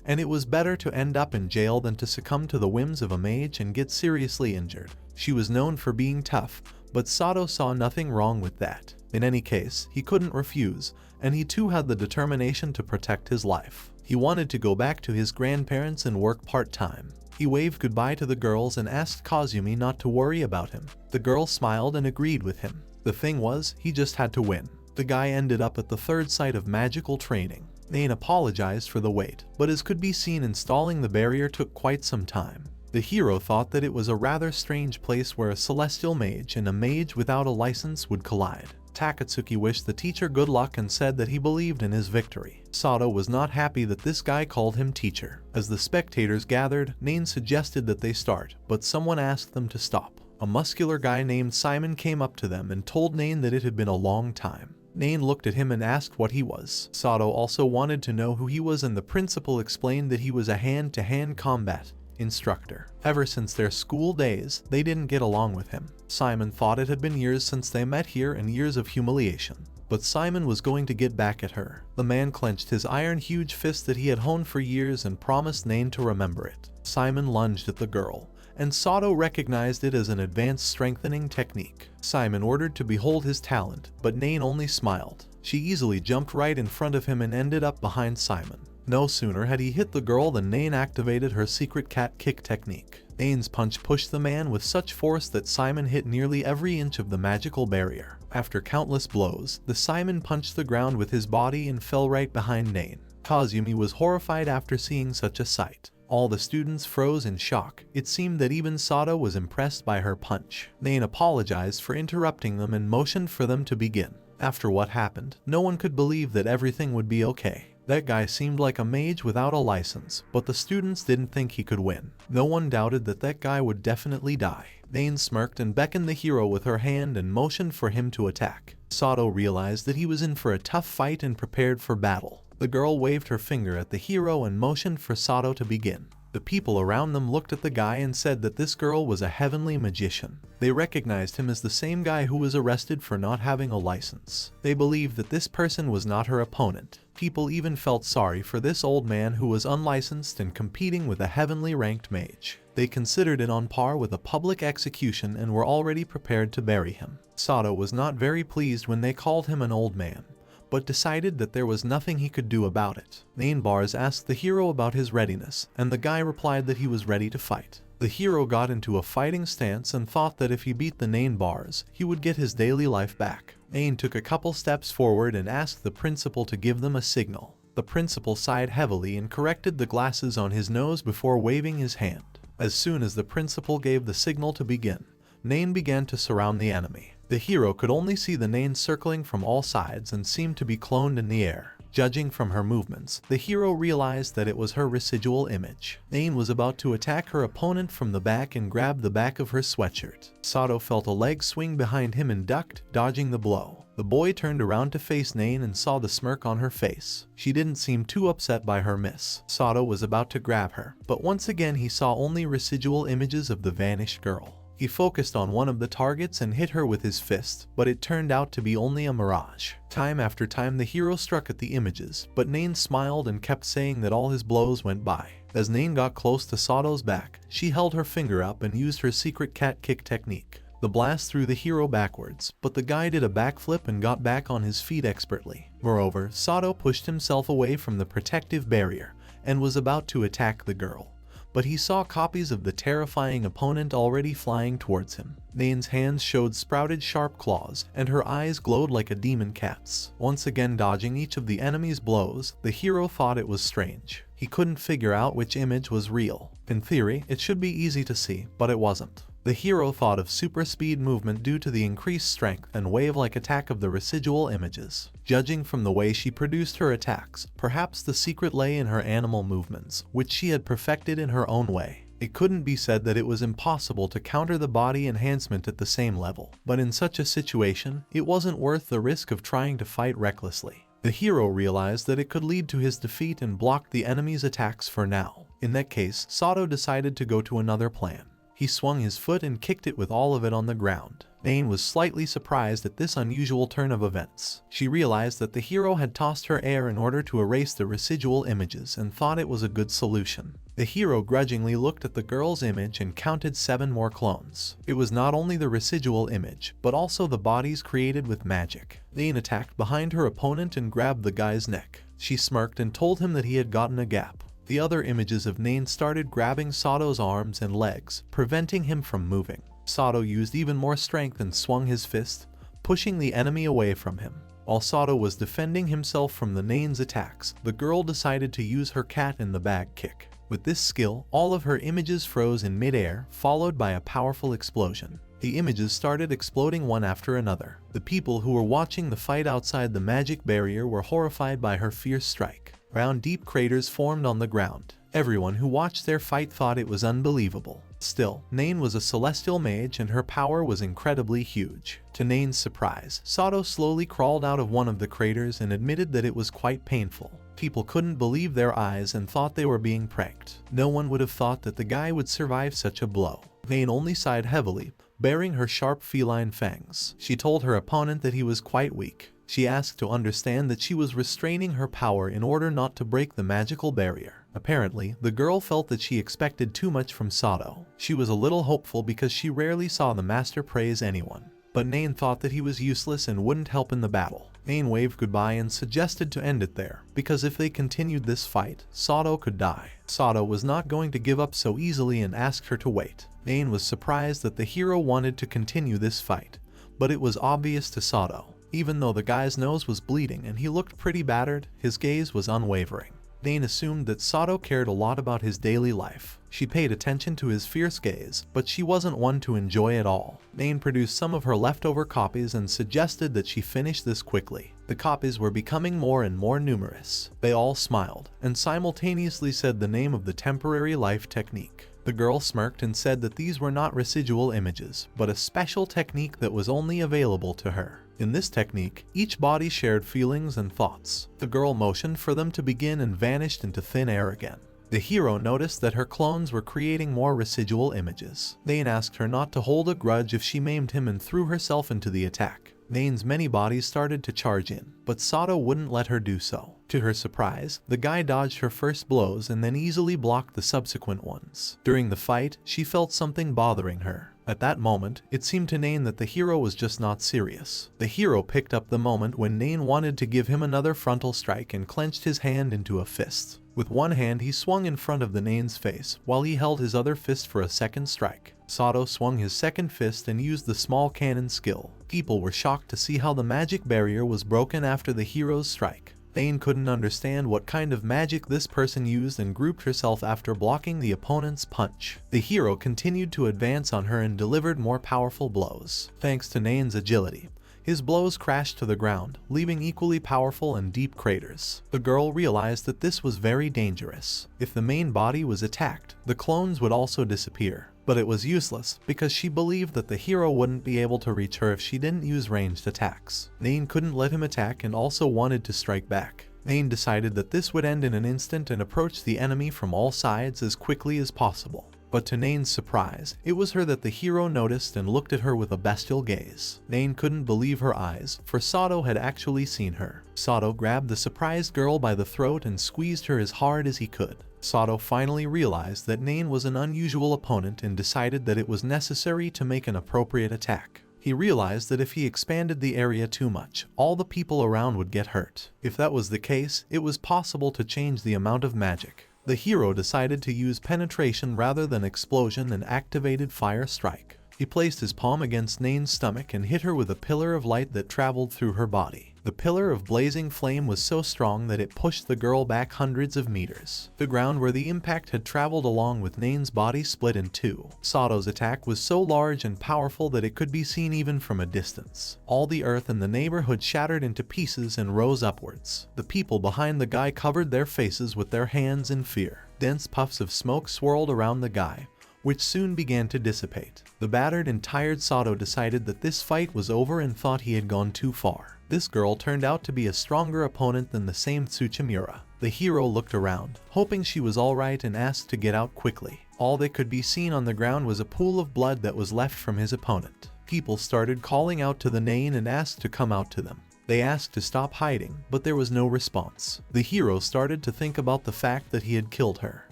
and it was better to end up in jail than to succumb to the whims of a mage and get seriously injured. She was known for being tough, but Sato saw nothing wrong with that. In any case, he couldn't refuse, and he too had the determination to protect his life. He wanted to go back to his grandparents and work part-time. He waved goodbye to the girls and asked Kazumi not to worry about him. The girl smiled and agreed with him. The thing was, he just had to win. The guy ended up at the 3rd site of magical training. Nain apologized for the wait, but as could be seen, installing the barrier took quite some time. The hero thought that it was a rather strange place where a celestial mage and a mage without a license would collide. Takatsuki wished the teacher good luck and said that he believed in his victory. Sato was not happy that this guy called him teacher. As the spectators gathered, Nain suggested that they start, but someone asked them to stop. A muscular guy named Simon came up to them and told Nain that it had been a long time. Nain looked at him and asked what he was. Sato also wanted to know who he was, and the principal explained that he was a hand-to-hand combat instructor. Ever since their school days, they didn't get along with him. Simon thought it had been years since they met here and years of humiliation. But Simon was going to get back at her. The man clenched his iron huge fist that he had honed for years and promised Nain to remember it. Simon lunged at the girl, and Sato recognized it as an advanced strengthening technique. Simon ordered to behold his talent, but Nain only smiled. She easily jumped right in front of him and ended up behind Simon. No sooner had he hit the girl than Nain activated her secret cat kick technique. Nane's punch pushed the man with such force that Simon hit nearly every inch of the magical barrier. After countless blows, the Simon punched the ground with his body and fell right behind Nane. Kazumi was horrified after seeing such a sight. All the students froze in shock. It seemed that even Sato was impressed by her punch. Nane apologized for interrupting them and motioned for them to begin. After what happened, no one could believe that everything would be okay. That guy seemed like a mage without a license, but the students didn't think he could win. No one doubted that that guy would definitely die. Nane smirked and beckoned the hero with her hand and motioned for him to attack. Sato realized that he was in for a tough fight and prepared for battle. The girl waved her finger at the hero and motioned for Sato to begin. The people around them looked at the guy and said that this girl was a heavenly magician. They recognized him as the same guy who was arrested for not having a license. They believed that this person was not her opponent. People even felt sorry for this old man who was unlicensed and competing with a heavenly ranked mage. They considered it on par with a public execution and were already prepared to bury him. Sato was not very pleased when they called him an old man, but decided that there was nothing he could do about it. Nane Bars asked the hero about his readiness, and the guy replied that he was ready to fight. The hero got into a fighting stance and thought that if he beat the Nane Bars, he would get his daily life back. Nane took a couple steps forward and asked the principal to give them a signal. The principal sighed heavily and corrected the glasses on his nose before waving his hand. As soon as the principal gave the signal to begin, Nane began to surround the enemy. The hero could only see the Nane circling from all sides and seemed to be cloned in the air. Judging from her movements, the hero realized that it was her residual image. Nane was about to attack her opponent from the back and grabbed the back of her sweatshirt. Sato felt a leg swing behind him and ducked, dodging the blow. The boy turned around to face Nane and saw the smirk on her face. She didn't seem too upset by her miss. Sato was about to grab her, but once again he saw only residual images of the vanished girl. He focused on one of the targets and hit her with his fist, but it turned out to be only a mirage. Time after time the hero struck at the images, but Nane smiled and kept saying that all his blows went by. As Nane got close to Sato's back, she held her finger up and used her secret cat kick technique. The blast threw the hero backwards, but the guy did a backflip and got back on his feet expertly. Moreover, Sato pushed himself away from the protective barrier and was about to attack the girl, but he saw copies of the terrifying opponent already flying towards him. Nane's hands showed sprouted sharp claws, and her eyes glowed like a demon cat's. Once again dodging each of the enemy's blows, the hero thought it was strange. He couldn't figure out which image was real. In theory, it should be easy to see, but it wasn't. The hero thought of super speed movement due to the increased strength and wave-like attack of the residual images. Judging from the way she produced her attacks, perhaps the secret lay in her animal movements, which she had perfected in her own way. It couldn't be said that it was impossible to counter the body enhancement at the same level, but in such a situation, it wasn't worth the risk of trying to fight recklessly. The hero realized that it could lead to his defeat and blocked the enemy's attacks for now. In that case, Sato decided to go to another plan. He swung his foot and kicked it with all of it on the ground. Nane was slightly surprised at this unusual turn of events. She realized that the hero had tossed her air in order to erase the residual images and thought it was a good solution. The hero grudgingly looked at the girl's image and counted 7 more clones. It was not only the residual image, but also the bodies created with magic. Nane attacked behind her opponent and grabbed the guy's neck. She smirked and told him that he had gotten a gap. The other images of Nane started grabbing Sato's arms and legs, preventing him from moving. Sato used even more strength and swung his fist, pushing the enemy away from him. While Sato was defending himself from the Nane's attacks, the girl decided to use her cat in the bag kick. With this skill, all of her images froze in midair, followed by a powerful explosion. The images started exploding one after another. The people who were watching the fight outside the magic barrier were horrified by her fierce strike. Round deep craters formed on the ground. Everyone who watched their fight thought it was unbelievable. Still, Nane was a celestial mage and her power was incredibly huge. To Nane's surprise, Sato slowly crawled out of one of the craters and admitted that it was quite painful. People couldn't believe their eyes and thought they were being pranked. No one would have thought that the guy would survive such a blow. Nane only sighed heavily, baring her sharp feline fangs. She told her opponent that he was quite weak. She asked to understand that she was restraining her power in order not to break the magical barrier. Apparently, the girl felt that she expected too much from Sato. She was a little hopeful because she rarely saw the master praise anyone. but Nain thought that he was useless and wouldn't help in the battle. Nain waved goodbye and suggested to end it there, because if they continued this fight, Sato could die. Sato was not going to give up so easily and asked her to wait. Nain was surprised that the hero wanted to continue this fight, but it was obvious to Sato. Even though the guy's nose was bleeding and he looked pretty battered, his gaze was unwavering. Nain assumed that Sato cared a lot about his daily life. She paid attention to his fierce gaze, but she wasn't one to enjoy it all. Nain produced some of her leftover copies and suggested that she finish this quickly. The copies were becoming more and more numerous. They all smiled, and simultaneously said the name of the temporary life technique. The girl smirked and said that these were not residual images, but a special technique that was only available to her. In this technique, each body shared feelings and thoughts. The girl motioned for them to begin and vanished into thin air again. The hero noticed that her clones were creating more residual images. Nain asked her not to hold a grudge if she maimed him and threw herself into the attack. Nain's many bodies started to charge in, but Sato wouldn't let her do so. To her surprise, the guy dodged her first blows and then easily blocked the subsequent ones. During the fight, she felt something bothering her. At that moment, it seemed to Nain that the hero was just not serious. The hero picked up the moment when Nain wanted to give him another frontal strike and clenched his hand into a fist. With one hand he swung in front of the Nain's face, while he held his other fist for a second strike. Sato swung his second fist and used the small cannon skill. People were shocked to see how the magic barrier was broken after the hero's strike. Nain couldn't understand what kind of magic this person used and grouped herself after blocking the opponent's punch. The hero continued to advance on her and delivered more powerful blows. Thanks to Nain's agility, his blows crashed to the ground, leaving equally powerful and deep craters. The girl realized that this was very dangerous. If the main body was attacked, the clones would also disappear. But it was useless, because she believed that the hero wouldn't be able to reach her if she didn't use ranged attacks. Nain couldn't let him attack and also wanted to strike back. Nain decided that this would end in an instant and approached the enemy from all sides as quickly as possible. But to Nain's surprise, it was her that the hero noticed and looked at her with a bestial gaze. Nain couldn't believe her eyes, for Sato had actually seen her. Sato grabbed the surprised girl by the throat and squeezed her as hard as he could. Sato finally realized that Nain was an unusual opponent and decided that it was necessary to make an appropriate attack. He realized that if he expanded the area too much, all the people around would get hurt. If that was the case, it was possible to change the amount of magic. The hero decided to use penetration rather than explosion and activated fire strike. He placed his palm against Nain's stomach and hit her with a pillar of light that traveled through her body. The pillar of blazing flame was so strong that it pushed the girl back hundreds of meters. The ground where the impact had traveled along with Nain's body split in two. Sato's attack was so large and powerful that it could be seen even from a distance. All the earth in the neighborhood shattered into pieces and rose upwards. The people behind the guy covered their faces with their hands in fear. Dense puffs of smoke swirled around the guy, which soon began to dissipate. The battered and tired Sato decided that this fight was over and thought he had gone too far. This girl turned out to be a stronger opponent than the same Tsuchimura. The hero looked around, hoping she was alright, and asked to get out quickly. All that could be seen on the ground was a pool of blood that was left from his opponent. People started calling out to the Nain and asked to come out to them. They asked to stop hiding, but there was no response. The hero started to think about the fact that he had killed her.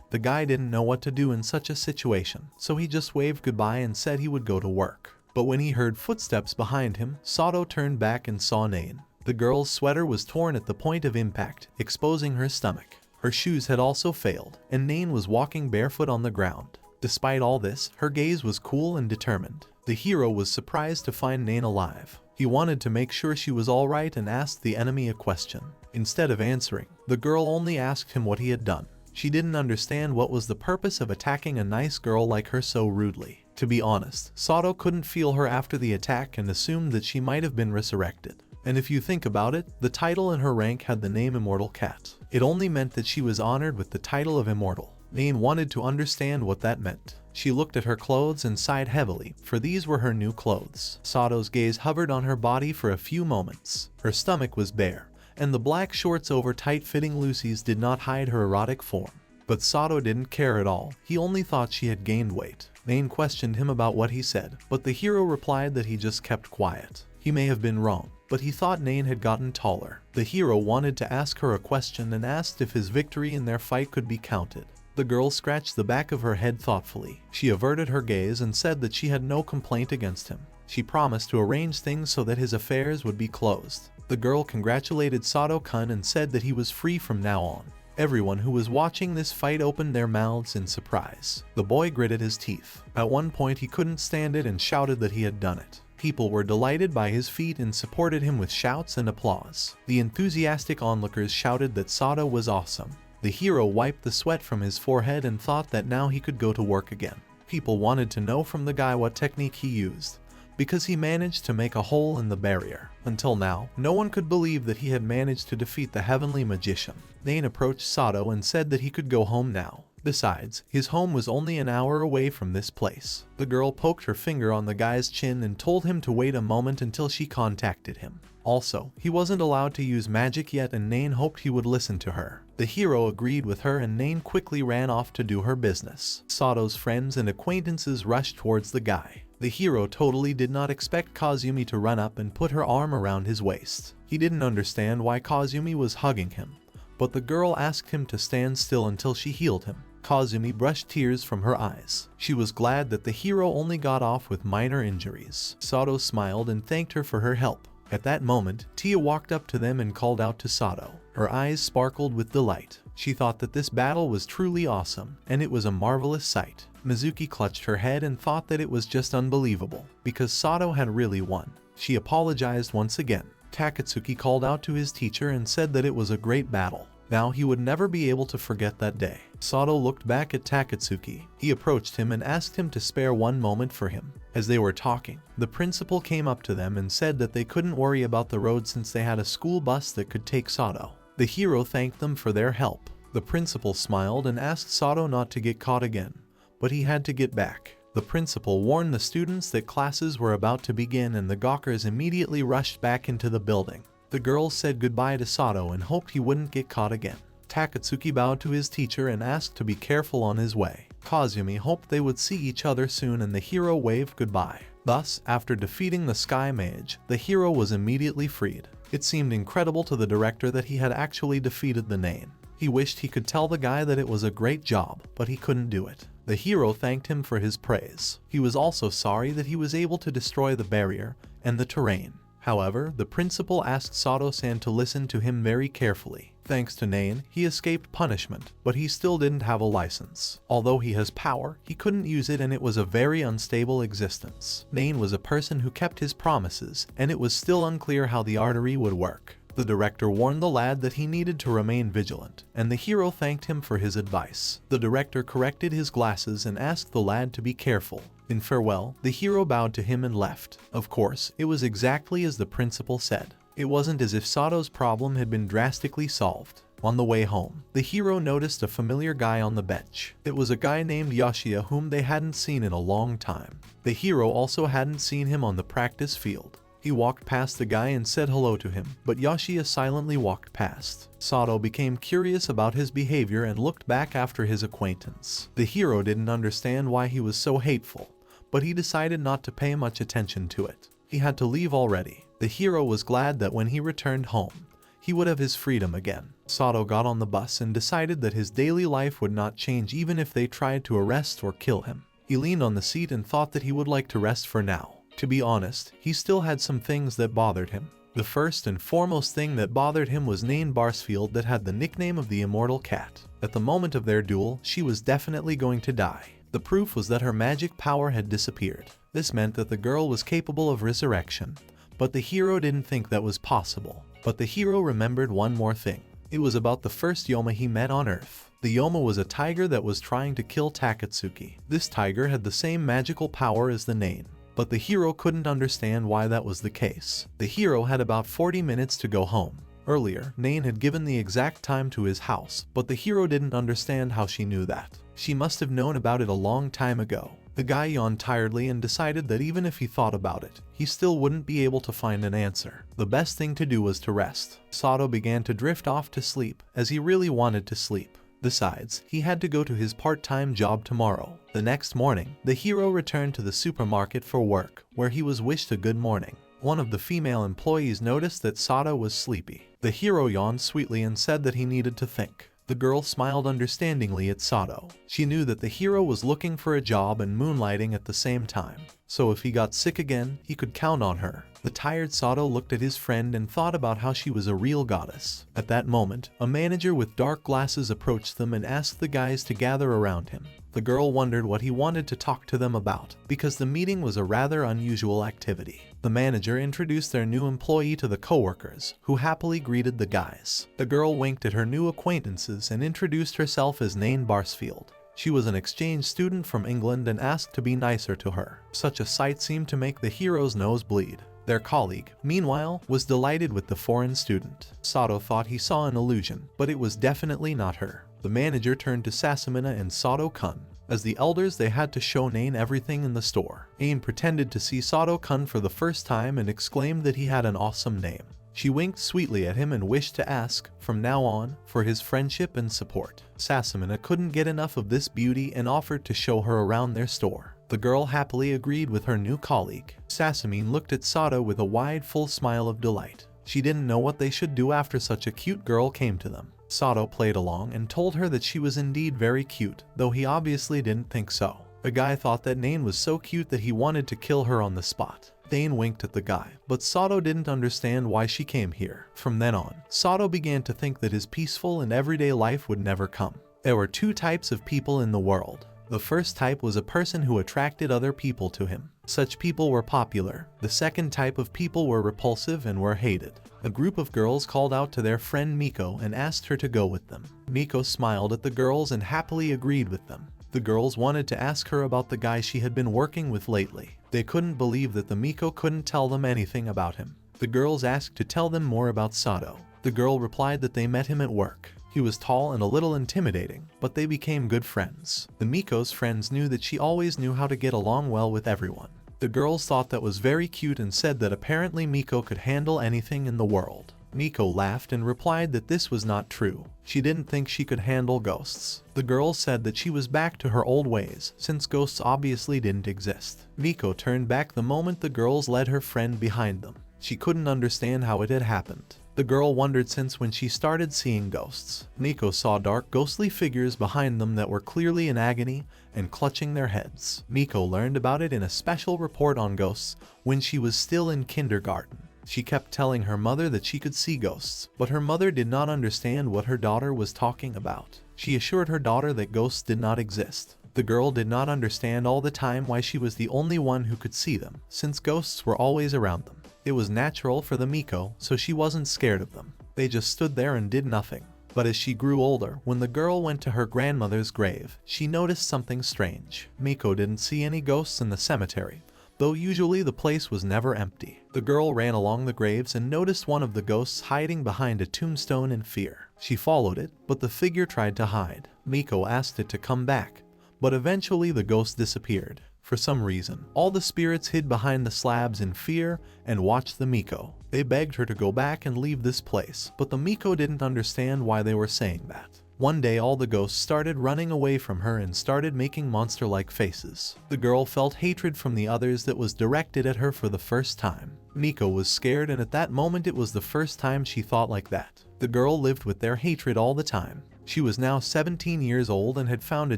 The guy didn't know what to do in such a situation, so he just waved goodbye and said he would go to work. But when he heard footsteps behind him, Sato turned back and saw Nain. The girl's sweater was torn at the point of impact, exposing her stomach. Her shoes had also failed, and Nain was walking barefoot on the ground. Despite all this, her gaze was cool and determined. The hero was surprised to find Nain alive. He wanted to make sure she was alright and asked the enemy a question. Instead of answering, the girl only asked him what he had done. She didn't understand what was the purpose of attacking a nice girl like her so rudely. To be honest, Sato couldn't feel her after the attack and assumed that she might have been resurrected. And if you think about it, the title in her rank had the name Immortal Cat. It only meant that she was honored with the title of Immortal. Nain wanted to understand what that meant. She looked at her clothes and sighed heavily, for these were her new clothes. Sato's gaze hovered on her body for a few moments. Her stomach was bare, and the black shorts over tight-fitting Lucy's did not hide her erotic form. But Sato didn't care at all. He only thought she had gained weight. Nain questioned him about what he said, but the hero replied that he just kept quiet. He may have been wrong, but he thought Nain had gotten taller. The hero wanted to ask her a question and asked if his victory in their fight could be counted. The girl scratched the back of her head thoughtfully. She averted her gaze and said that she had no complaint against him. She promised to arrange things so that his affairs would be closed. The girl congratulated Sato-kun and said that he was free from now on. Everyone who was watching this fight opened their mouths in surprise. The boy gritted his teeth. At one point he couldn't stand it and shouted that he had done it. People were delighted by his feat and supported him with shouts and applause. The enthusiastic onlookers shouted that Sato was awesome. The hero wiped the sweat from his forehead and thought that now he could go to work again. People wanted to know from the guy what technique he used, because he managed to make a hole in the barrier. Until now, no one could believe that he had managed to defeat the heavenly magician. Nain approached Sato and said that he could go home now. Besides, his home was only an hour away from this place. The girl poked her finger on the guy's chin and told him to wait a moment until she contacted him. Also, he wasn't allowed to use magic yet and Nain hoped he would listen to her. The hero agreed with her and Nain quickly ran off to do her business. Sato's friends and acquaintances rushed towards the guy. The hero totally did not expect Kazumi to run up and put her arm around his waist. He didn't understand why Kazumi was hugging him, but the girl asked him to stand still until she healed him. Kazumi brushed tears from her eyes. She was glad that the hero only got off with minor injuries. Sato smiled and thanked her for her help. At that moment, Tia walked up to them and called out to Sato. Her eyes sparkled with delight. She thought that this battle was truly awesome, and it was a marvelous sight. Mizuki clutched her head and thought that it was just unbelievable, because Sato had really won. She apologized once again. Takatsuki called out to his teacher and said that it was a great battle. Now he would never be able to forget that day. Sato looked back at Takatsuki. He approached him and asked him to spare one moment for him. As they were talking, the principal came up to them and said that they couldn't worry about the road since they had a school bus that could take Sato. The hero thanked them for their help. The principal smiled and asked Sato not to get caught again, but he had to get back. The principal warned the students that classes were about to begin and the gawkers immediately rushed back into the building. The girls said goodbye to Sato and hoped he wouldn't get caught again. Takatsuki bowed to his teacher and asked to be careful on his way. Kazumi hoped they would see each other soon and the hero waved goodbye. Thus, after defeating the Sky Mage, the hero was immediately freed. It seemed incredible to the director that he had actually defeated the Nain. He wished he could tell the guy that it was a great job, but he couldn't do it. The hero thanked him for his praise. He was also sorry that he was able to destroy the barrier and the terrain. However, the principal asked Sato-san to listen to him very carefully. Thanks to Nain, he escaped punishment, but he still didn't have a license. Although he has power, he couldn't use it and it was a very unstable existence. Nain was a person who kept his promises, and it was still unclear how the artery would work. The director warned the lad that he needed to remain vigilant, and the hero thanked him for his advice. The director corrected his glasses and asked the lad to be careful. In farewell, the hero bowed to him and left. Of course, it was exactly as the principal said. It wasn't as if Sato's problem had been drastically solved. On the way home, the hero noticed a familiar guy on the bench. It was a guy named Yoshia whom they hadn't seen in a long time. The hero also hadn't seen him on the practice field. He walked past the guy and said hello to him, but Yoshia silently walked past. Sato became curious about his behavior and looked back after his acquaintance. The hero didn't understand why he was so hateful, but he decided not to pay much attention to it. He had to leave already. The hero was glad that when he returned home, he would have his freedom again. Sato got on the bus and decided that his daily life would not change even if they tried to arrest or kill him. He leaned on the seat and thought that he would like to rest for now. To be honest, he still had some things that bothered him. The first and foremost thing that bothered him was Nain Barsfield that had the nickname of the Immortal Cat. At the moment of their duel, she was definitely going to die. The proof was that her magic power had disappeared. This meant that the girl was capable of resurrection, but the hero didn't think that was possible. But the hero remembered one more thing. It was about the first Yoma he met on Earth. The Yoma was a tiger that was trying to kill Takatsuki. This tiger had the same magical power as the Nain, but the hero couldn't understand why that was the case. The hero had about 40 minutes to go home. Earlier, Nain had given the exact time to his house, but the hero didn't understand how she knew that. She must have known about it a long time ago. The guy yawned tiredly and decided that even if he thought about it, he still wouldn't be able to find an answer. The best thing to do was to rest. Sato began to drift off to sleep, as he really wanted to sleep. Besides, he had to go to his part-time job tomorrow. The next morning, the hero returned to the supermarket for work, where he was wished a good morning. One of the female employees noticed that Sato was sleepy. The hero yawned sweetly and said that he needed to think. The girl smiled understandingly at Sato. She knew that the hero was looking for a job and moonlighting at the same time. so if he got sick again, he could count on her. The tired Sato looked at his friend and thought about how she was a real goddess. At that moment, a manager with dark glasses approached them and asked the guys to gather around him. The girl wondered what he wanted to talk to them about, because the meeting was a rather unusual activity. The manager introduced their new employee to the coworkers, who happily greeted the guys. The girl winked at her new acquaintances and introduced herself as Nain Barsfield. She was an exchange student from England and asked to be nicer to her. Such a sight seemed to make the hero's nose bleed. Their colleague, meanwhile, was delighted with the foreign student. Sato thought he saw an illusion, but it was definitely not her. The manager turned to Sasamina and Sato-kun. As the elders, they had to show Nain everything in the store. Ain pretended to see Sato-kun for the first time and exclaimed that he had an awesome name. She winked sweetly at him and wished to ask, from now on, for his friendship and support. Sasamina couldn't get enough of this beauty and offered to show her around their store. The girl happily agreed with her new colleague. Sasamine looked at Sato with a wide, full smile of delight. She didn't know what they should do after such a cute girl came to them. Sato played along and told her that she was indeed very cute, though he obviously didn't think so. The guy thought that Nain was so cute that he wanted to kill her on the spot. Nain winked at the guy, but Sato didn't understand why she came here. From then on, Sato began to think that his peaceful and everyday life would never come. There were two types of people in the world. The first type was a person who attracted other people to him. Such people were popular. The second type of people were repulsive and were hated. A group of girls called out to their friend Miko and asked her to go with them. Miko smiled at the girls and happily agreed with them. The girls wanted to ask her about the guy she had been working with lately. They couldn't believe that the Miko couldn't tell them anything about him. The girls asked to tell them more about Sato. The girl replied that they met him at work. He was tall and a little intimidating, but they became good friends. The Miko's friends knew that she always knew how to get along well with everyone. The girls thought that was very cute and said that apparently Miko could handle anything in the world. Miko laughed and replied that this was not true. She didn't think she could handle ghosts. The girls said that she was back to her old ways, since ghosts obviously didn't exist. Miko turned back the moment the girls led her friend behind them. She couldn't understand how it had happened. The girl wondered since when she started seeing ghosts. Miko saw dark ghostly figures behind them that were clearly in agony and clutching their heads. Miko learned about it in a special report on ghosts when she was still in kindergarten. She kept telling her mother that she could see ghosts, but her mother did not understand what her daughter was talking about. She assured her daughter that ghosts did not exist. The girl did not understand all the time why she was the only one who could see them, since ghosts were always around them. It was natural for the Miko, so she wasn't scared of them. They just stood there and did nothing. But as she grew older, when the girl went to her grandmother's grave, she noticed something strange. Miko didn't see any ghosts in the cemetery, though usually the place was never empty. The girl ran along the graves and noticed one of the ghosts hiding behind a tombstone in fear. She followed it, but the figure tried to hide. Miko asked it to come back, but eventually the ghost disappeared. For some reason, all the spirits hid behind the slabs in fear and watched the Miko. They begged her to go back and leave this place, but the Miko didn't understand why they were saying that. One day all the ghosts started running away from her and started making monster-like faces. The girl felt hatred from the others that was directed at her for the first time. Miko was scared, and at that moment it was the first time she thought like that. The girl lived with their hatred all the time. She was now 17 years old and had found a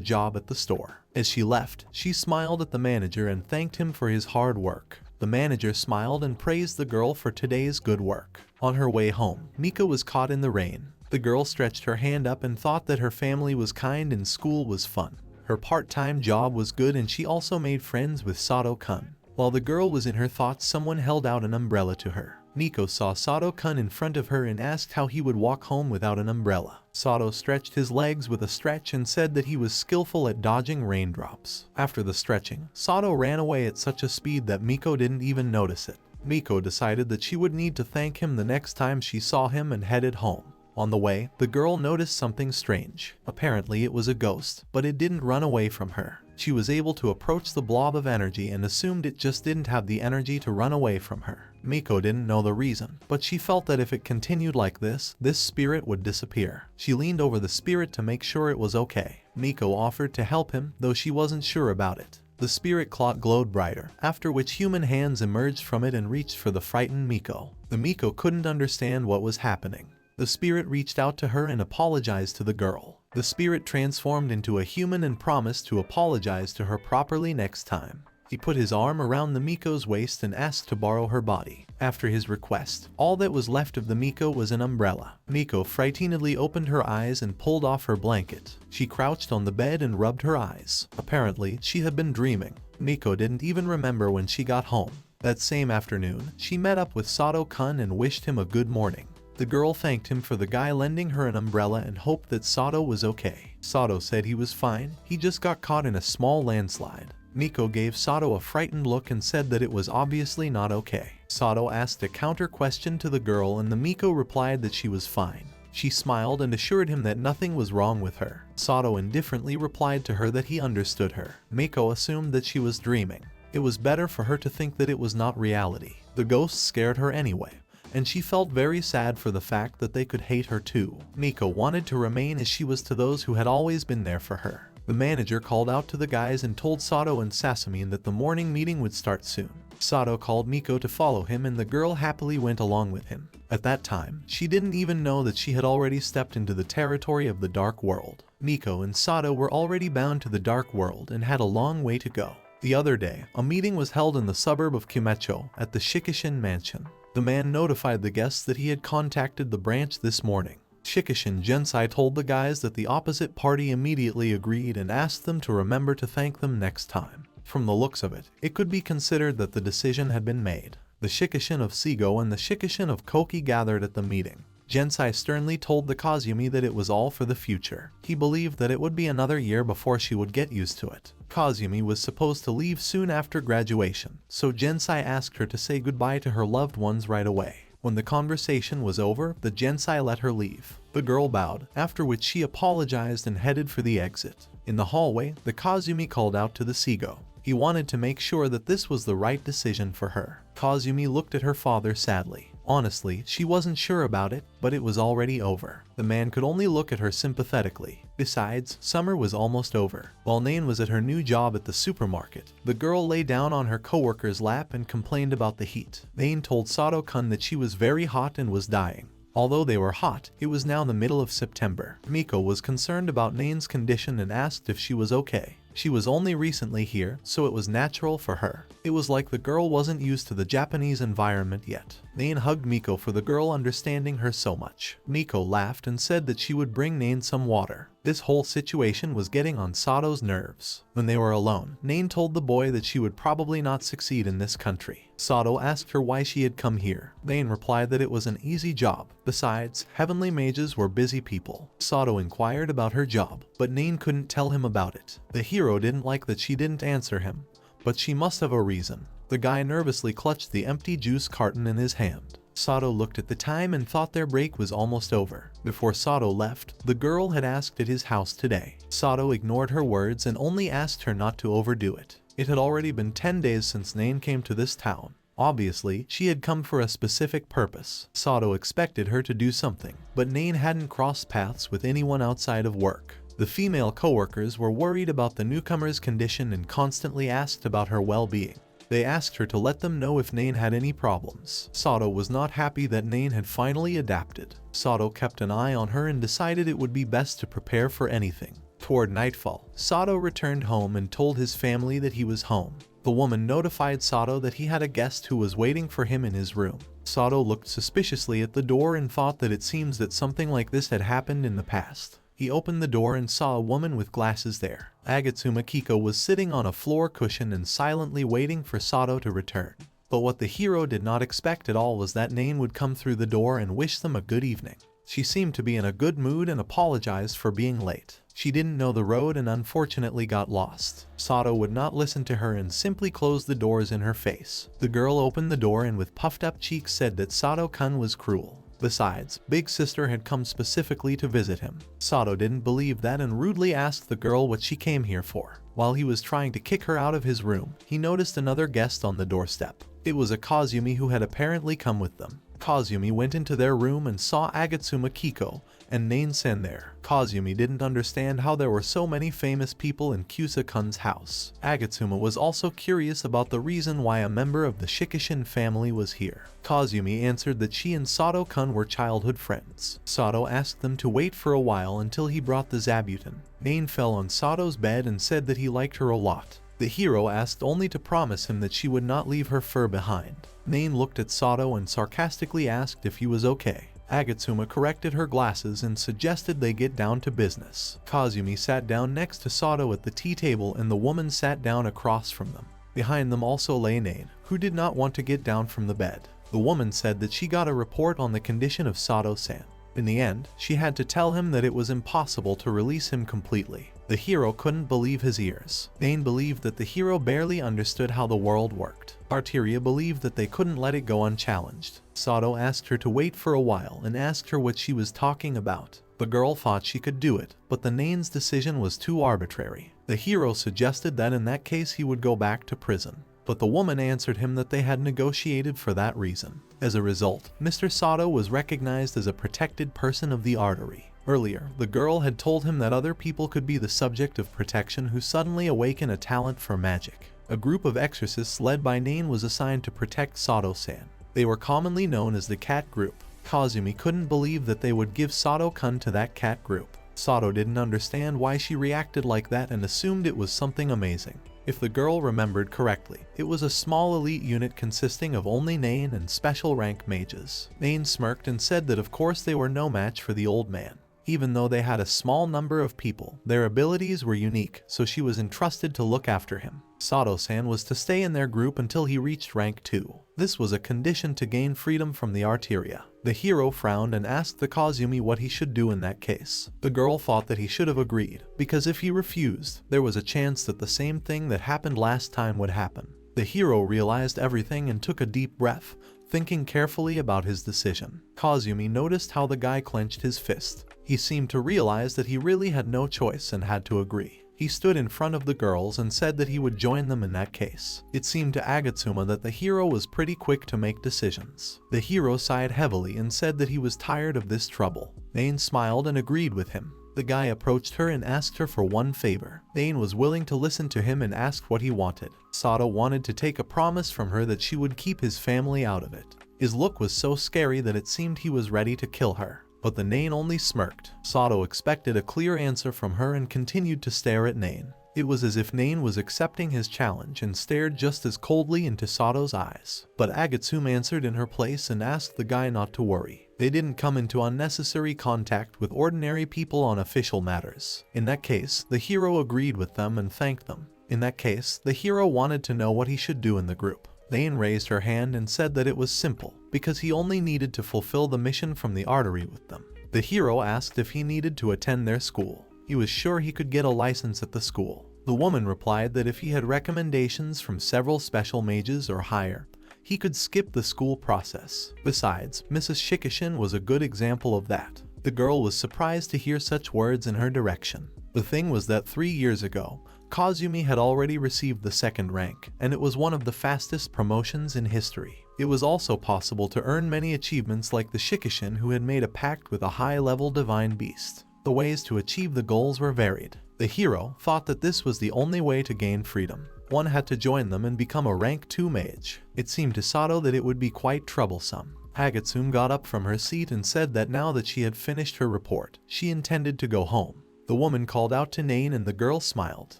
job at the store. As she left, she smiled at the manager and thanked him for his hard work. The manager smiled and praised the girl for today's good work. On her way home, Miko was caught in the rain. The girl stretched her hand up and thought that her family was kind and school was fun. Her part-time job was good, and she also made friends with Sato-kun. While the girl was in her thoughts, someone held out an umbrella to her. Miko saw Sato-kun in front of her and asked how he would walk home without an umbrella. Sato stretched his legs with a stretch and said that he was skillful at dodging raindrops. After the stretching, Sato ran away at such a speed that Miko didn't even notice it. Miko decided that she would need to thank him the next time she saw him and headed home. On the way, the girl noticed something strange. Apparently it was a ghost, but it didn't run away from her. She was able to approach the blob of energy and assumed it just didn't have the energy to run away from her. Miko didn't know the reason, but she felt that if it continued like this spirit would disappear. She leaned over the spirit to make sure it was okay. Miko offered to help him, though she wasn't sure about it. The spirit clock glowed brighter, after which human hands emerged from it and reached for the frightened Miko. The Miko couldn't understand what was happening. The spirit reached out to her and apologized to the girl. The spirit transformed into a human and promised to apologize to her properly next time. He put his arm around the Miko's waist and asked to borrow her body. After his request, all that was left of the Miko was an umbrella. Miko frightenedly opened her eyes and pulled off her blanket. She crouched on the bed and rubbed her eyes. Apparently, she had been dreaming. Miko didn't even remember when she got home. That same afternoon, she met up with Sato-kun and wished him a good morning. The girl thanked him for the guy lending her an umbrella and hoped that Sato was okay. Sato said he was fine, he just got caught in a small landslide. Miko gave Sato a frightened look and said that it was obviously not okay. Sato asked a counter question to the girl and the Miko replied that she was fine. She smiled and assured him that nothing was wrong with her. Sato indifferently replied to her that he understood her. Miko assumed that she was dreaming. It was better for her to think that it was not reality. The ghosts scared her anyway, and she felt very sad for the fact that they could hate her too. Miko wanted to remain as she was to those who had always been there for her. The manager called out to the guys and told Sato and Sasumi that the morning meeting would start soon. Sato called Miko to follow him and the girl happily went along with him. At that time, she didn't even know that she had already stepped into the territory of the dark world. Miko and Sato were already bound to the dark world and had a long way to go. The other day, a meeting was held in the suburb of Kimecho at the Shikishin mansion. The man notified the guests that he had contacted the branch this morning. Shikishin Gensai told the guys that the opposite party immediately agreed and asked them to remember to thank them next time. From the looks of it, it could be considered that the decision had been made. The Shikishin of Seigo and the Shikishin of Koki gathered at the meeting. Gensai sternly told the Kazumi that it was all for the future. He believed that it would be another year before she would get used to it. Kazumi was supposed to leave soon after graduation, so Gensai asked her to say goodbye to her loved ones right away. When the conversation was over, the Gensai let her leave. The girl bowed, after which she apologized and headed for the exit. In the hallway, the Kazumi called out to the Seigo. He wanted to make sure that this was the right decision for her. Kazumi looked at her father sadly. Honestly, she wasn't sure about it, but it was already over. The man could only look at her sympathetically. Besides, summer was almost over. While Nain was at her new job at the supermarket, the girl lay down on her coworker's lap and complained about the heat. Nain told Sato-kun that she was very hot and was dying. Although they were hot, it was now the middle of September. Miko was concerned about Nain's condition and asked if she was okay. She was only recently here, so it was natural for her. It was like the girl wasn't used to the Japanese environment yet. Nain hugged Miko for the girl understanding her so much. Miko laughed and said that she would bring Nain some water. This whole situation was getting on Sato's nerves. When they were alone, Nain told the boy that she would probably not succeed in this country. Sato asked her why she had come here. Nain replied that it was an easy job. Besides, heavenly mages were busy people. Sato inquired about her job, but Nain couldn't tell him about it. The hero didn't like that she didn't answer him, but she must have a reason. The guy nervously clutched the empty juice carton in his hand. Sato looked at the time and thought their break was almost over. Before Sato left, the girl had asked at his house today. Sato ignored her words and only asked her not to overdo it. It had already been 10 days since Nain came to this town. Obviously, she had come for a specific purpose. Sato expected her to do something, but Nain hadn't crossed paths with anyone outside of work. The female coworkers were worried about the newcomer's condition and constantly asked about her well-being. They asked her to let them know if Nain had any problems. Sato was not happy that Nain had finally adapted. Sato kept an eye on her and decided it would be best to prepare for anything. Toward nightfall, Sato returned home and told his family that he was home. The woman notified Sato that he had a guest who was waiting for him in his room. Sato looked suspiciously at the door and thought that it seems that something like this had happened in the past. He opened the door and saw a woman with glasses there. Agatsuma Kiko was sitting on a floor cushion and silently waiting for Sato to return. But what the hero did not expect at all was that Nain would come through the door and wish them a good evening. She seemed to be in a good mood and apologized for being late. She didn't know the road and unfortunately got lost. Sato would not listen to her and simply closed the doors in her face. The girl opened the door and with puffed up cheeks said that Sato-kun was cruel. Besides, Big Sister had come specifically to visit him. Sato didn't believe that and rudely asked the girl what she came here for. While he was trying to kick her out of his room, he noticed another guest on the doorstep. It was a Kazumi who had apparently come with them. Kazumi went into their room and saw Agatsuma Kiko and Nain-sen there. Kazumi didn't understand how there were so many famous people in Kyusa-kun's house. Agatsuma was also curious about the reason why a member of the Shikishin family was here. Kazumi answered that she and Sato-kun were childhood friends. Sato asked them to wait for a while until he brought the zabuton. Nain fell on Sato's bed and said that he liked her a lot. The hero asked only to promise him that she would not leave her fur behind. Nain looked at Sato and sarcastically asked if he was okay. Agatsuma corrected her glasses and suggested they get down to business. Kazumi sat down next to Sato at the tea table and the woman sat down across from them. Behind them also lay Nain, who did not want to get down from the bed. The woman said that she got a report on the condition of Sato-san. In the end, she had to tell him that it was impossible to release him completely. The hero couldn't believe his ears. Nain believed that the hero barely understood how the world worked. Arteria believed that they couldn't let it go unchallenged. Sato asked her to wait for a while and asked her what she was talking about. The girl thought she could do it, but the Nain's decision was too arbitrary. The hero suggested that in that case he would go back to prison, but the woman answered him that they had negotiated for that reason. As a result, Mr. Sato was recognized as a protected person of the Artery. Earlier, the girl had told him that other people could be the subject of protection who suddenly awaken a talent for magic. A group of exorcists led by Nain was assigned to protect Sato-san. They were commonly known as the Cat Group. Kazumi couldn't believe that they would give Sato-kun to that cat group. Sato didn't understand why she reacted like that and assumed it was something amazing. If the girl remembered correctly, it was a small elite unit consisting of only Nain and special rank mages. Nain smirked and said that of course they were no match for the old man. Even though they had a small number of people, their abilities were unique, so she was entrusted to look after him. Sato-san was to stay in their group until he reached rank 2. This was a condition to gain freedom from the Arteria. The hero frowned and asked the Kazumi what he should do in that case. The girl thought that he should have agreed, because if he refused, there was a chance that the same thing that happened last time would happen. The hero realized everything and took a deep breath, thinking carefully about his decision. Kazumi noticed how the guy clenched his fist. He seemed to realize that he really had no choice and had to agree. He stood in front of the girls and said that he would join them in that case. It seemed to Agatsuma that the hero was pretty quick to make decisions. The hero sighed heavily and said that he was tired of this trouble. Nain smiled and agreed with him. The guy approached her and asked her for one favor. Nain was willing to listen to him and asked what he wanted. Sato wanted to take a promise from her that she would keep his family out of it. His look was so scary that it seemed he was ready to kill her. But the Nain only smirked. Sato expected a clear answer from her and continued to stare at Nain. It was as if Nain was accepting his challenge and stared just as coldly into Sato's eyes. But Agatsuma answered in her place and asked the guy not to worry. They didn't come into unnecessary contact with ordinary people on official matters. In that case, the hero agreed with them and thanked them. In that case, the hero wanted to know what he should do in the group. Nain raised her hand and said that it was simple, because he only needed to fulfill the mission from the Artery with them. The hero asked if he needed to attend their school. He was sure he could get a license at the school. The woman replied that if he had recommendations from several special mages or higher, he could skip the school process. Besides, Mrs. Shikishin was a good example of that. The girl was surprised to hear such words in her direction. The thing was that 3 years ago, Kazumi had already received the 2nd rank, and it was one of the fastest promotions in history. It was also possible to earn many achievements like the Shikishin who had made a pact with a high-level divine beast. The ways to achieve the goals were varied. The hero thought that this was the only way to gain freedom. One had to join them and become a rank 2 mage. It seemed to Sato that it would be quite troublesome. Agatsuma got up from her seat and said that now that she had finished her report, she intended to go home. The woman called out to Nain and the girl smiled.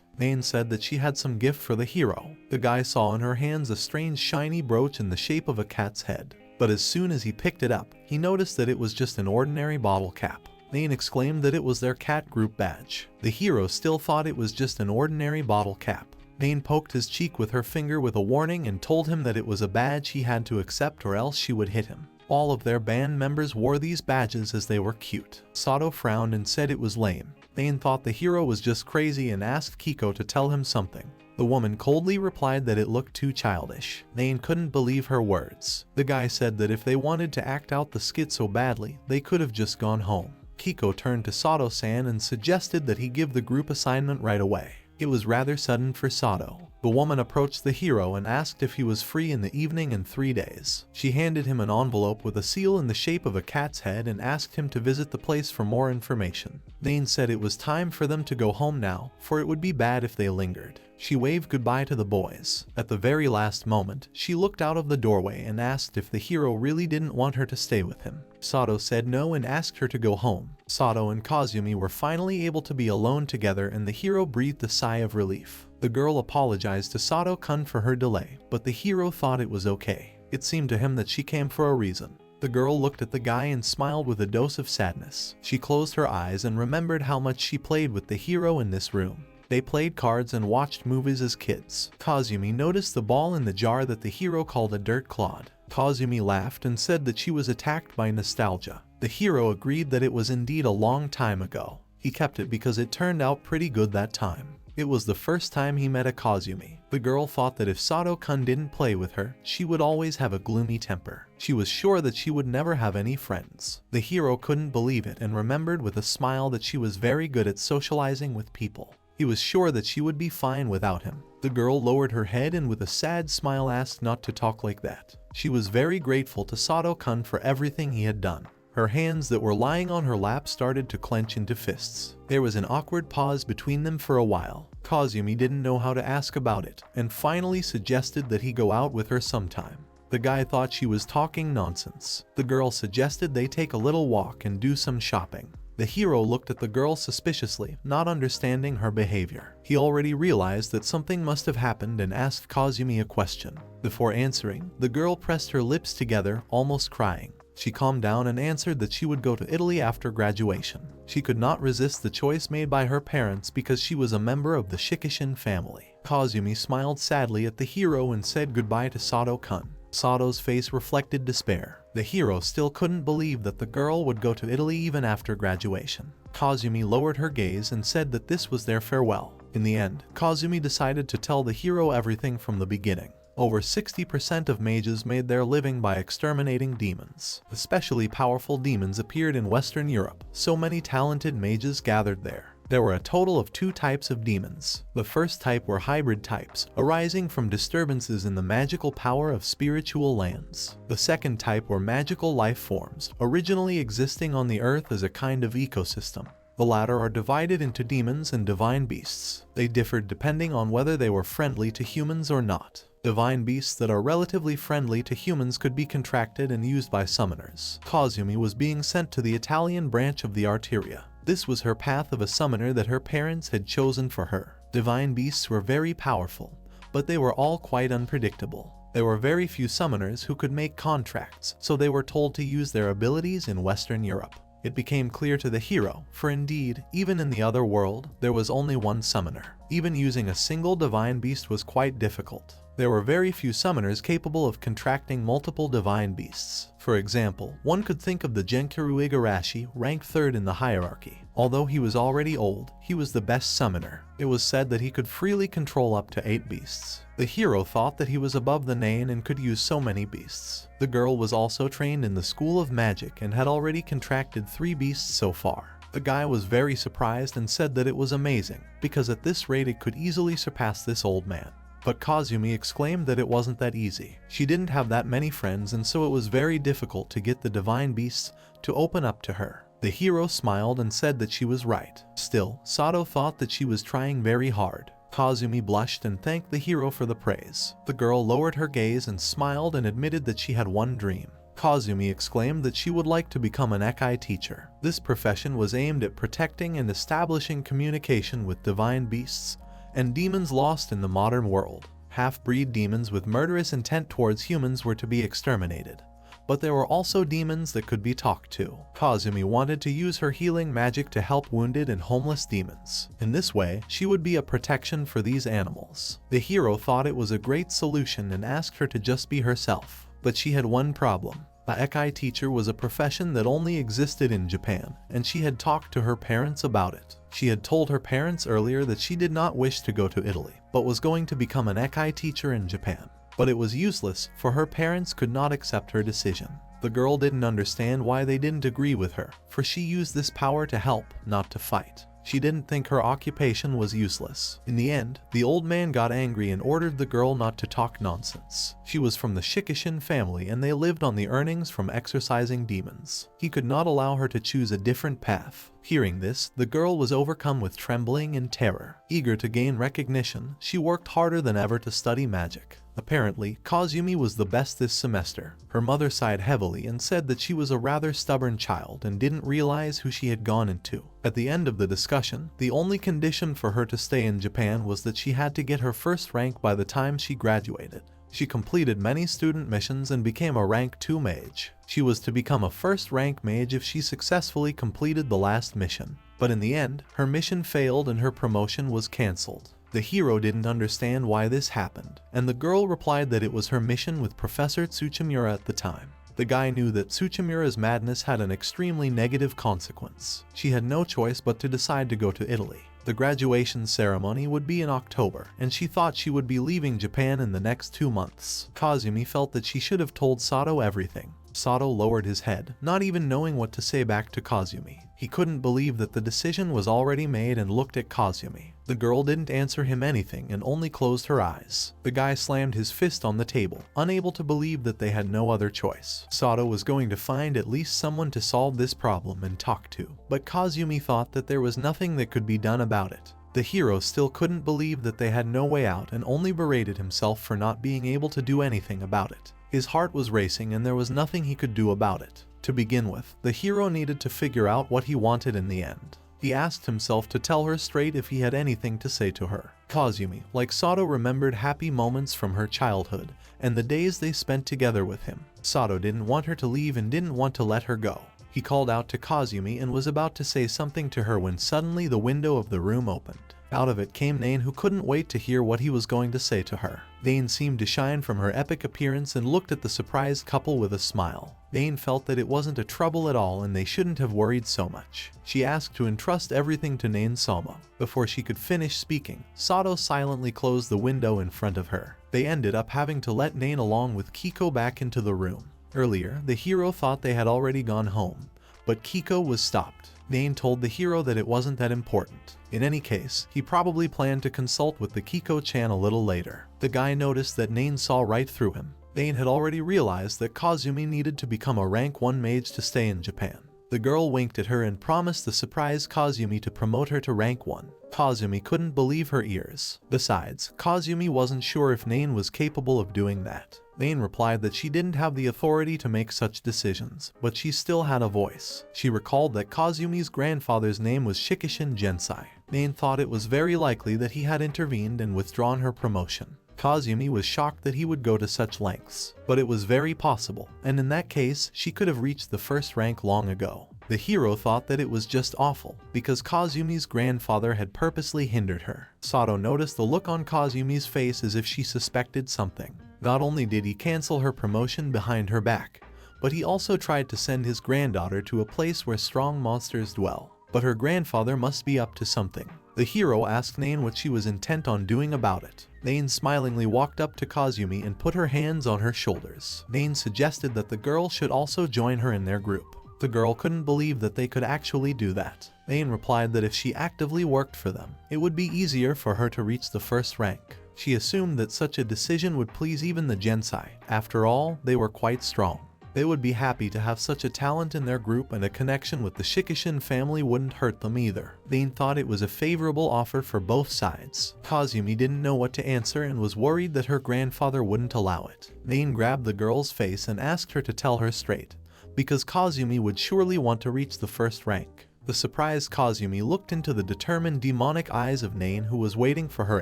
Nain said that she had some gift for the hero. The guy saw in her hands a strange shiny brooch in the shape of a cat's head. But as soon as he picked it up, he noticed that it was just an ordinary bottle cap. Nain exclaimed that it was their cat group badge. The hero still thought it was just an ordinary bottle cap. Nain poked his cheek with her finger with a warning and told him that it was a badge he had to accept or else she would hit him. All of their band members wore these badges as they were cute. Sato frowned and said it was lame. Nain thought the hero was just crazy and asked Kiko to tell him something. The woman coldly replied that it looked too childish. Nain couldn't believe her words. The guy said that if they wanted to act out the skit so badly, they could have just gone home. Kiko turned to Sato-san and suggested that he give the group assignment right away. It was rather sudden for Sato. The woman approached the hero and asked if he was free in the evening in 3 days. She handed him an envelope with a seal in the shape of a cat's head and asked him to visit the place for more information. Nain said it was time for them to go home now, for it would be bad if they lingered. She waved goodbye to the boys. At the very last moment, she looked out of the doorway and asked if the hero really didn't want her to stay with him. Sato said no and asked her to go home. Sato and Kazumi were finally able to be alone together and the hero breathed a sigh of relief. The girl apologized to Sato-kun for her delay, but the hero thought it was okay. It seemed to him that she came for a reason. The girl looked at the guy and smiled with a dose of sadness. She closed her eyes and remembered how much she played with the hero in this room. They played cards and watched movies as kids. Kazumi noticed the ball in the jar that the hero called a dirt clod. Kazumi laughed and said that she was attacked by nostalgia. The hero agreed that it was indeed a long time ago. He kept it because it turned out pretty good that time. It was the first time he met a Kazumi. The girl thought that if Sato-kun didn't play with her, she would always have a gloomy temper. She was sure that she would never have any friends. The hero couldn't believe it and remembered with a smile that she was very good at socializing with people. He was sure that she would be fine without him. The girl lowered her head and with a sad smile asked not to talk like that. She was very grateful to Sato-kun for everything he had done. Her hands that were lying on her lap started to clench into fists. There was an awkward pause between them for a while. Kazumi didn't know how to ask about it, and finally suggested that he go out with her sometime. The guy thought she was talking nonsense. The girl suggested they take a little walk and do some shopping. The hero looked at the girl suspiciously, not understanding her behavior. He already realized that something must have happened and asked Kazumi a question. Before answering, the girl pressed her lips together, almost crying. She calmed down and answered that she would go to Italy after graduation. She could not resist the choice made by her parents because she was a member of the Shikishin family. Kazumi smiled sadly at the hero and said goodbye to Sato-kun. Sato's face reflected despair. The hero still couldn't believe that the girl would go to Italy even after graduation. Kazumi lowered her gaze and said that this was their farewell. In the end, Kazumi decided to tell the hero everything from the beginning. Over 60% of mages made their living by exterminating demons. Especially powerful demons appeared in Western Europe. So many talented mages gathered there. There were a total of 2 types of demons. The first type were hybrid types, arising from disturbances in the magical power of spiritual lands. The second type were magical life forms, originally existing on the earth as a kind of ecosystem. The latter are divided into demons and divine beasts. They differed depending on whether they were friendly to humans or not. Divine beasts that are relatively friendly to humans could be contracted and used by summoners. Kazumi was being sent to the Italian branch of the Arteria. This was her path of a summoner that her parents had chosen for her. Divine beasts were very powerful, but they were all quite unpredictable. There were very few summoners who could make contracts, so they were told to use their abilities in Western Europe. It became clear to the hero, for indeed, even in the other world, there was only one summoner. Even using a single divine beast was quite difficult. There were very few summoners capable of contracting multiple divine beasts. For example, one could think of the Genkiru Igarashi, ranked 3rd in the hierarchy. Although he was already old, he was the best summoner. It was said that he could freely control up to 8 beasts. The hero thought that he was above the Nain and could use so many beasts. The girl was also trained in the School of Magic and had already contracted 3 beasts so far. The guy was very surprised and said that it was amazing, because at this rate it could easily surpass this old man. But Kazumi exclaimed that it wasn't that easy. She didn't have that many friends and so it was very difficult to get the divine beasts to open up to her. The hero smiled and said that she was right. Still, Sato thought that she was trying very hard. Kazumi blushed and thanked the hero for the praise. The girl lowered her gaze and smiled and admitted that she had one dream. Kazumi exclaimed that she would like to become an Ekai teacher. This profession was aimed at protecting and establishing communication with divine beasts and demons lost in the modern world. Half-breed demons with murderous intent towards humans were to be exterminated. But there were also demons that could be talked to. Kazumi wanted to use her healing magic to help wounded and homeless demons. In this way, she would be a protection for these animals. The hero thought it was a great solution and asked her to just be herself. But she had one problem. A Ekai teacher was a profession that only existed in Japan, and she had talked to her parents about it. She had told her parents earlier that she did not wish to go to Italy, but was going to become an Ekai teacher in Japan. But it was useless, for her parents could not accept her decision. The girl didn't understand why they didn't agree with her, for she used this power to help, not to fight. She didn't think her occupation was useless. In the end, the old man got angry and ordered the girl not to talk nonsense. She was from the Shikishin family and they lived on the earnings from exorcising demons. He could not allow her to choose a different path. Hearing this, the girl was overcome with trembling and terror. Eager to gain recognition, she worked harder than ever to study magic. Apparently, Kazumi was the best this semester. Her mother sighed heavily and said that she was a rather stubborn child and didn't realize who she had gone into. At the end of the discussion, the only condition for her to stay in Japan was that she had to get her first rank by the time she graduated. She completed many student missions and became a rank 2 mage. She was to become a first rank mage if she successfully completed the last mission. But in the end, her mission failed and her promotion was cancelled. The hero didn't understand why this happened, and the girl replied that it was her mission with Professor Tsuchimura at the time. The guy knew that Tsuchimura's madness had an extremely negative consequence. She had no choice but to decide to go to Italy. The graduation ceremony would be in October, and she thought she would be leaving Japan in the next 2 months. Kazumi felt that she should have told Sato everything. Sato lowered his head, not even knowing what to say back to Kazumi. He couldn't believe that the decision was already made and looked at Kazumi. The girl didn't answer him anything and only closed her eyes. The guy slammed his fist on the table, unable to believe that they had no other choice. Sato was going to find at least someone to solve this problem and talk to, but Kazumi thought that there was nothing that could be done about it. The hero still couldn't believe that they had no way out and only berated himself for not being able to do anything about it. His heart was racing and there was nothing he could do about it. To begin with, the hero needed to figure out what he wanted in the end. He asked himself to tell her straight if he had anything to say to her. Kazumi, like Sato, remembered happy moments from her childhood and the days they spent together with him. Sato didn't want her to leave and didn't want to let her go. He called out to Kazumi and was about to say something to her when suddenly the window of the room opened. Out of it came Nain, who couldn't wait to hear what he was going to say to her. Nain seemed to shine from her epic appearance and looked at the surprised couple with a smile. Nain felt that it wasn't a trouble at all and they shouldn't have worried so much. She asked to entrust everything to Nain-sama. Before she could finish speaking, Sato silently closed the window in front of her. They ended up having to let Nain along with Kiko back into the room. Earlier, the hero thought they had already gone home, but Kiko was stopped. Nain told the hero that it wasn't that important. In any case, he probably planned to consult with the Kiko-chan a little later. The guy noticed that Nain saw right through him. Nain had already realized that Kazumi needed to become a rank 1 mage to stay in Japan. The girl winked at her and promised the surprised Kazumi to promote her to rank 1. Kazumi couldn't believe her ears. Besides, Kazumi wasn't sure if Nain was capable of doing that. Nain replied that she didn't have the authority to make such decisions, but she still had a voice. She recalled that Kazumi's grandfather's name was Shikishin Gensai. Nain thought it was very likely that he had intervened and withdrawn her promotion. Kazumi was shocked that he would go to such lengths, but it was very possible, and in that case, she could have reached the first rank long ago. The hero thought that it was just awful, because Kazumi's grandfather had purposely hindered her. Sato noticed the look on Kazumi's face as if she suspected something. Not only did he cancel her promotion behind her back, but he also tried to send his granddaughter to a place where strong monsters dwell. But her grandfather must be up to something. The hero asked Nain what she was intent on doing about it. Nain smilingly walked up to Kazumi and put her hands on her shoulders. Nain suggested that the girl should also join her in their group. The girl couldn't believe that they could actually do that. Nain replied that if she actively worked for them, it would be easier for her to reach the first rank. She assumed that such a decision would please even the Gensai. After all, they were quite strong. They would be happy to have such a talent in their group, and a connection with the Shikishin family wouldn't hurt them either. Nain thought it was a favorable offer for both sides. Kazumi didn't know what to answer and was worried that her grandfather wouldn't allow it. Nain grabbed the girl's face and asked her to tell her straight, because Kazumi would surely want to reach the first rank. The surprised Kazumi looked into the determined demonic eyes of Nain, who was waiting for her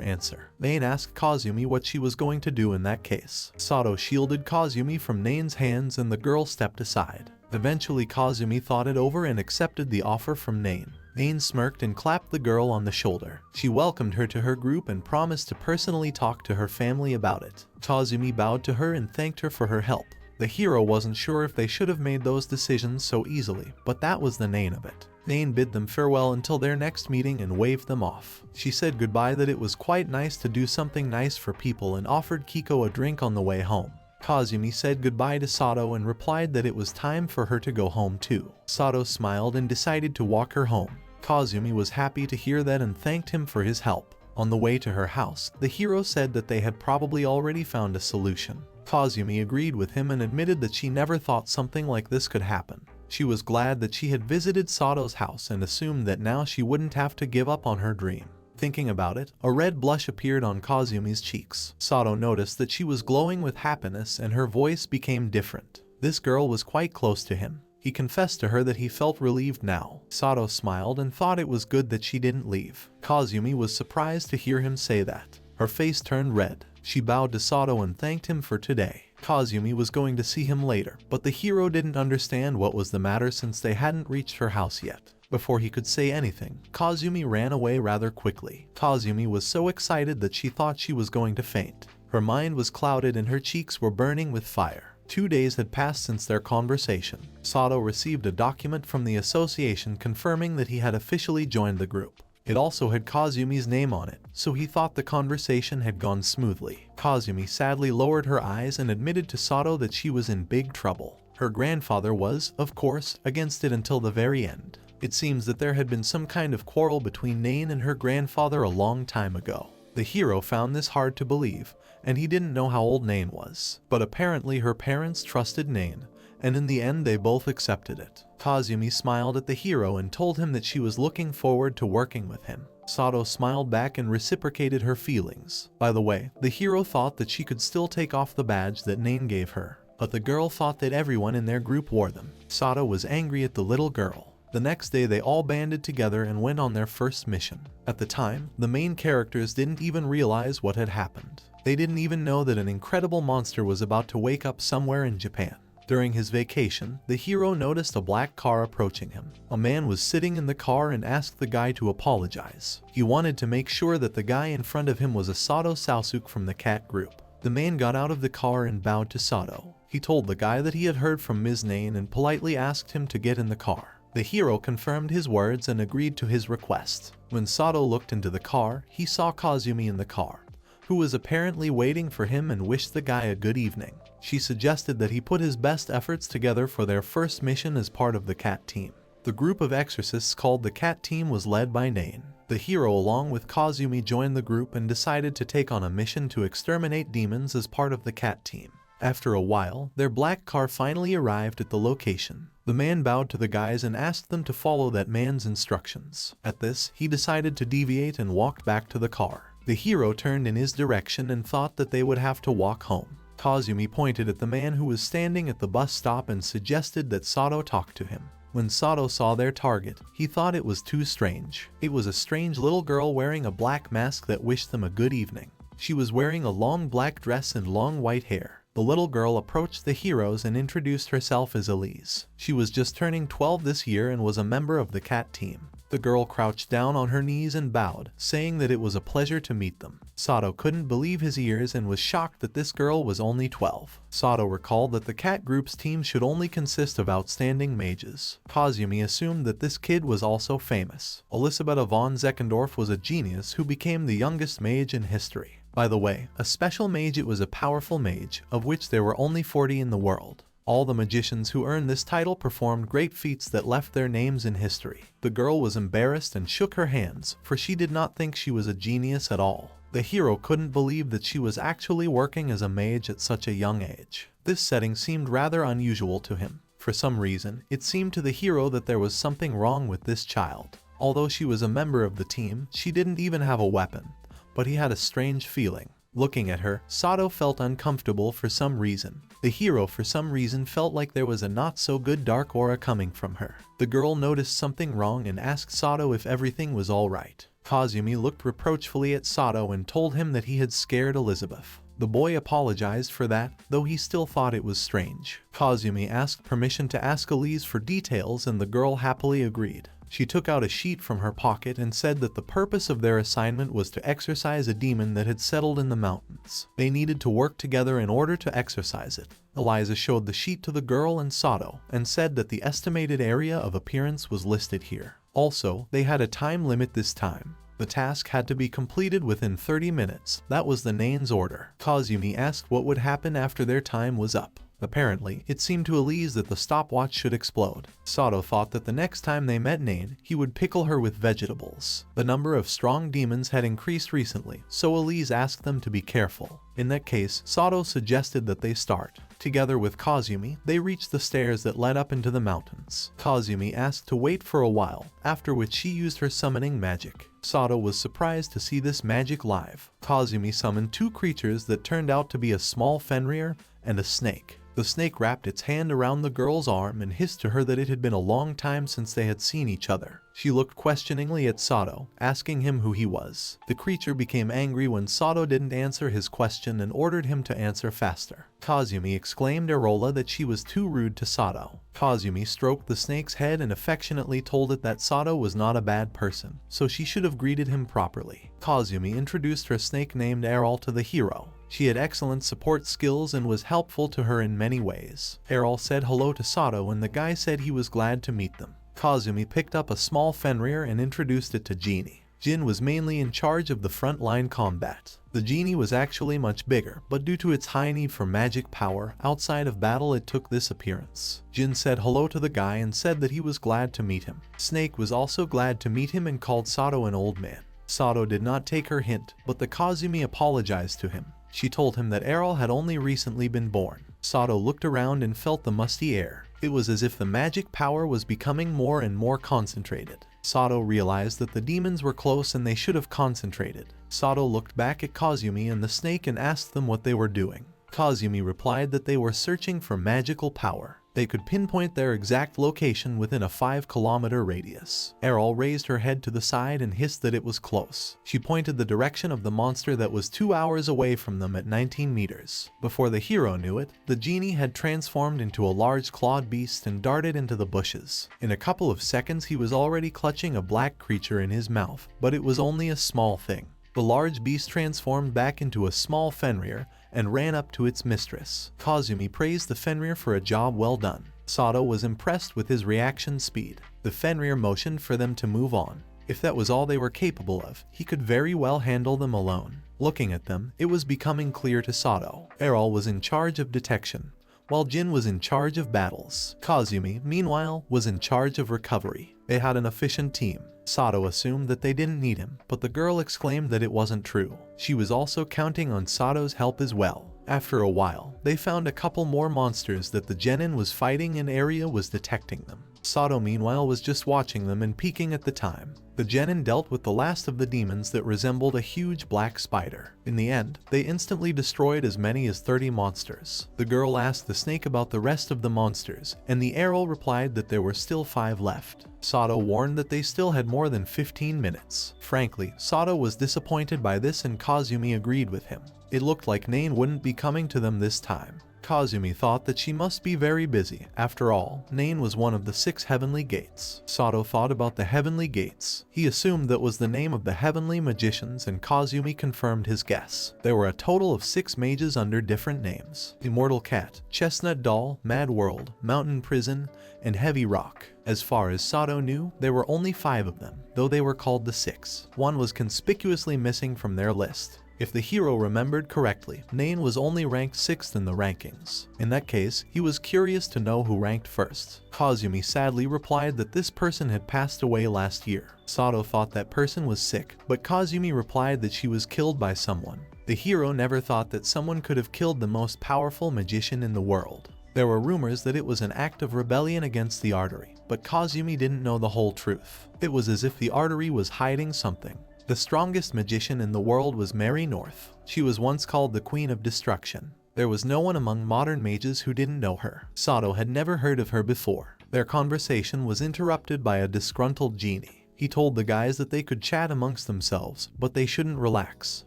answer. Nain asked Kazumi what she was going to do in that case. Sato shielded Kazumi from Nain's hands and the girl stepped aside. Eventually Kazumi thought it over and accepted the offer from Nain. Nain smirked and clapped the girl on the shoulder. She welcomed her to her group and promised to personally talk to her family about it. Kazumi bowed to her and thanked her for her help. The hero wasn't sure if they should have made those decisions so easily, but that was the Nain of it. Nain bid them farewell until their next meeting and waved them off. She said goodbye, that it was quite nice to do something nice for people, and offered Kiko a drink on the way home. Kazumi said goodbye to Sato and replied that it was time for her to go home too. Sato smiled and decided to walk her home. Kazumi was happy to hear that and thanked him for his help. On the way to her house, the hero said that they had probably already found a solution. Kazumi agreed with him and admitted that she never thought something like this could happen. She was glad that she had visited Sato's house and assumed that now she wouldn't have to give up on her dream. Thinking about it, a red blush appeared on Kazumi's cheeks. Sato noticed that she was glowing with happiness and her voice became different. This girl was quite close to him. He confessed to her that he felt relieved now. Sato smiled and thought it was good that she didn't leave. Kazumi was surprised to hear him say that. Her face turned red. She bowed to Sato and thanked him for today. Kazumi was going to see him later, but the hero didn't understand what was the matter since they hadn't reached her house yet. Before he could say anything, Kazumi ran away rather quickly. Kazumi was so excited that she thought she was going to faint. Her mind was clouded and her cheeks were burning with fire. 2 days had passed since their conversation. Sato received a document from the association confirming that he had officially joined the group. It also had Kazumi's name on it, so he thought the conversation had gone smoothly. Kazumi sadly lowered her eyes and admitted to Sato that she was in big trouble. Her grandfather was, of course, against it until the very end. It seems that there had been some kind of quarrel between Nain and her grandfather a long time ago. The hero found this hard to believe, and he didn't know how old Nain was. But apparently her parents trusted Nain, and in the end they both accepted it. Kazumi smiled at the hero and told him that she was looking forward to working with him. Sato smiled back and reciprocated her feelings. By the way, the hero thought that she could still take off the badge that Nain gave her, but the girl thought that everyone in their group wore them. Sato was angry at the little girl. The next day they all banded together and went on their first mission. At the time, the main characters didn't even realize what had happened. They didn't even know that an incredible monster was about to wake up somewhere in Japan. During his vacation, the hero noticed a black car approaching him. A man was sitting in the car and asked the guy to apologize. He wanted to make sure that the guy in front of him was a Sato Sasuk from the cat group. The man got out of the car and bowed to Sato. He told the guy that he had heard from Ms. Nain and politely asked him to get in the car. The hero confirmed his words and agreed to his request. When Sato looked into the car, he saw Kazumi in the car, who was apparently waiting for him and wished the guy a good evening. She suggested that he put his best efforts together for their first mission as part of the cat team. The group of exorcists called the cat team was led by Nain. The hero along with Kazumi joined the group and decided to take on a mission to exterminate demons as part of the cat team. After a while, their black car finally arrived at the location. The man bowed to the guys and asked them to follow that man's instructions. At this, he decided to deviate and walked back to the car. The hero turned in his direction and thought that they would have to walk home. Kazumi pointed at the man who was standing at the bus stop and suggested that Sato talk to him. When Sato saw their target, he thought it was too strange. It was a strange little girl wearing a black mask that wished them a good evening. She was wearing a long black dress and long white hair. The little girl approached the heroes and introduced herself as Elise. She was just turning 12 this year and was a member of the cat team. The girl crouched down on her knees and bowed, saying that it was a pleasure to meet them. Sato couldn't believe his ears and was shocked that this girl was only 12. Sato recalled that the cat group's team should only consist of outstanding mages. Kazumi assumed that this kid was also famous. Elisabetta von Zeckendorf was a genius who became the youngest mage in history. By the way, a special mage, it was a powerful mage, of which there were only 40 in the world. All the magicians who earned this title performed great feats that left their names in history. The girl was embarrassed and shook her hands, for she did not think she was a genius at all. The hero couldn't believe that she was actually working as a mage at such a young age. This setting seemed rather unusual to him. For some reason, it seemed to the hero that there was something wrong with this child. Although she was a member of the team, she didn't even have a weapon. But he had a strange feeling. Looking at her, Sato felt uncomfortable for some reason. The hero for some reason felt like there was a not-so-good dark aura coming from her. The girl noticed something wrong and asked Sato if everything was alright. Kazumi looked reproachfully at Sato and told him that he had scared Elizabeth. The boy apologized for that, though he still thought it was strange. Kazumi asked permission to ask Elise for details and the girl happily agreed. She took out a sheet from her pocket and said that the purpose of their assignment was to exorcise a demon that had settled in the mountains. They needed to work together in order to exorcise it. Eliza showed the sheet to the girl and Sato, and said that the estimated area of appearance was listed here. Also, they had a time limit this time. The task had to be completed within 30 minutes. That was the Nain's order. Kazumi asked what would happen after their time was up. Apparently, it seemed to Elise that the stopwatch should explode. Sato thought that the next time they met Nain, he would pickle her with vegetables. The number of strong demons had increased recently, so Elise asked them to be careful. In that case, Sato suggested that they start. Together with Kazumi, they reached the stairs that led up into the mountains. Kazumi asked to wait for a while, after which she used her summoning magic. Sato was surprised to see this magic live. Kazumi summoned two creatures that turned out to be a small Fenrir and a snake. The snake wrapped its hand around the girl's arm and hissed to her that it had been a long time since they had seen each other. She looked questioningly at Sato, asking him who he was. The creature became angry when Sato didn't answer his question and ordered him to answer faster. Kazumi exclaimed Arola that she was too rude to Sato. Kazumi stroked the snake's head and affectionately told it that Sato was not a bad person, so she should have greeted him properly. Kazumi introduced her snake named Errol to the hero. She had excellent support skills and was helpful to her in many ways. Errol said hello to Sato and the guy said he was glad to meet them. Kazumi picked up a small Fenrir and introduced it to Genie. Jin was mainly in charge of the front-line combat. The genie was actually much bigger, but due to its high need for magic power, outside of battle it took this appearance. Jin said hello to the guy and said that he was glad to meet him. Snake was also glad to meet him and called Sato an old man. Sato did not take her hint, but the Kazumi apologized to him. She told him that Errol had only recently been born. Sato looked around and felt the musty air. It was as if the magic power was becoming more and more concentrated. Sato realized that the demons were close and they should have concentrated. Sato looked back at Kazumi and the snake and asked them what they were doing. Kazumi replied that they were searching for magical power. They could pinpoint their exact location within a 5-kilometer radius. Errol raised her head to the side and hissed that it was close. She pointed the direction of the monster that was 2 hours away from them at 19 meters. Before the hero knew it, the genie had transformed into a large clawed beast and darted into the bushes. In a couple of seconds he was already clutching a black creature in his mouth, but it was only a small thing. The large beast transformed back into a small Fenrir and ran up to its mistress. Kazumi praised the Fenrir for a job well done. Sato was impressed with his reaction speed. The Fenrir motioned for them to move on. If that was all they were capable of, he could very well handle them alone. Looking at them, it was becoming clear to Sato. Errol was in charge of detection, while Jin was in charge of battles. Kazumi, meanwhile, was in charge of recovery. They had an efficient team. Sato assumed that they didn't need him, but the girl exclaimed that it wasn't true. She was also counting on Sato's help as well. After a while, they found a couple more monsters that the genin was fighting and Arteria was detecting them. Sato meanwhile was just watching them and peeking at the time. The genin dealt with the last of the demons that resembled a huge black spider. In the end, they instantly destroyed as many as 30 monsters. The girl asked the snake about the rest of the monsters, and the Errol replied that there were still 5 left. Sato warned that they still had more than 15 minutes. Frankly, Sato was disappointed by this and Kazumi agreed with him. It looked like Nain wouldn't be coming to them this time. Kazumi thought that she must be very busy. After all, Nain was one of the 6 heavenly gates. Sato thought about the heavenly gates. He assumed that was the name of the heavenly magicians and Kazumi confirmed his guess. There were a total of 6 mages under different names: Immortal Cat, Chestnut Doll, Mad World, Mountain Prison, and Heavy Rock. As far as Sato knew, there were only 5 of them, though they were called the 6. One was conspicuously missing from their list. If the hero remembered correctly, Nain was only ranked 6th in the rankings. In that case, he was curious to know who ranked first. Kazumi sadly replied that this person had passed away last year. Sato thought that person was sick, but Kazumi replied that she was killed by someone. The hero never thought that someone could have killed the most powerful magician in the world. There were rumors that it was an act of rebellion against the Artery, but Kazumi didn't know the whole truth. It was as if the Artery was hiding something. The strongest magician in the world was Mary North. She was once called the Queen of Destruction. There was no one among modern mages who didn't know her. Sato had never heard of her before. Their conversation was interrupted by a disgruntled genie. He told the guys that they could chat amongst themselves, but they shouldn't relax.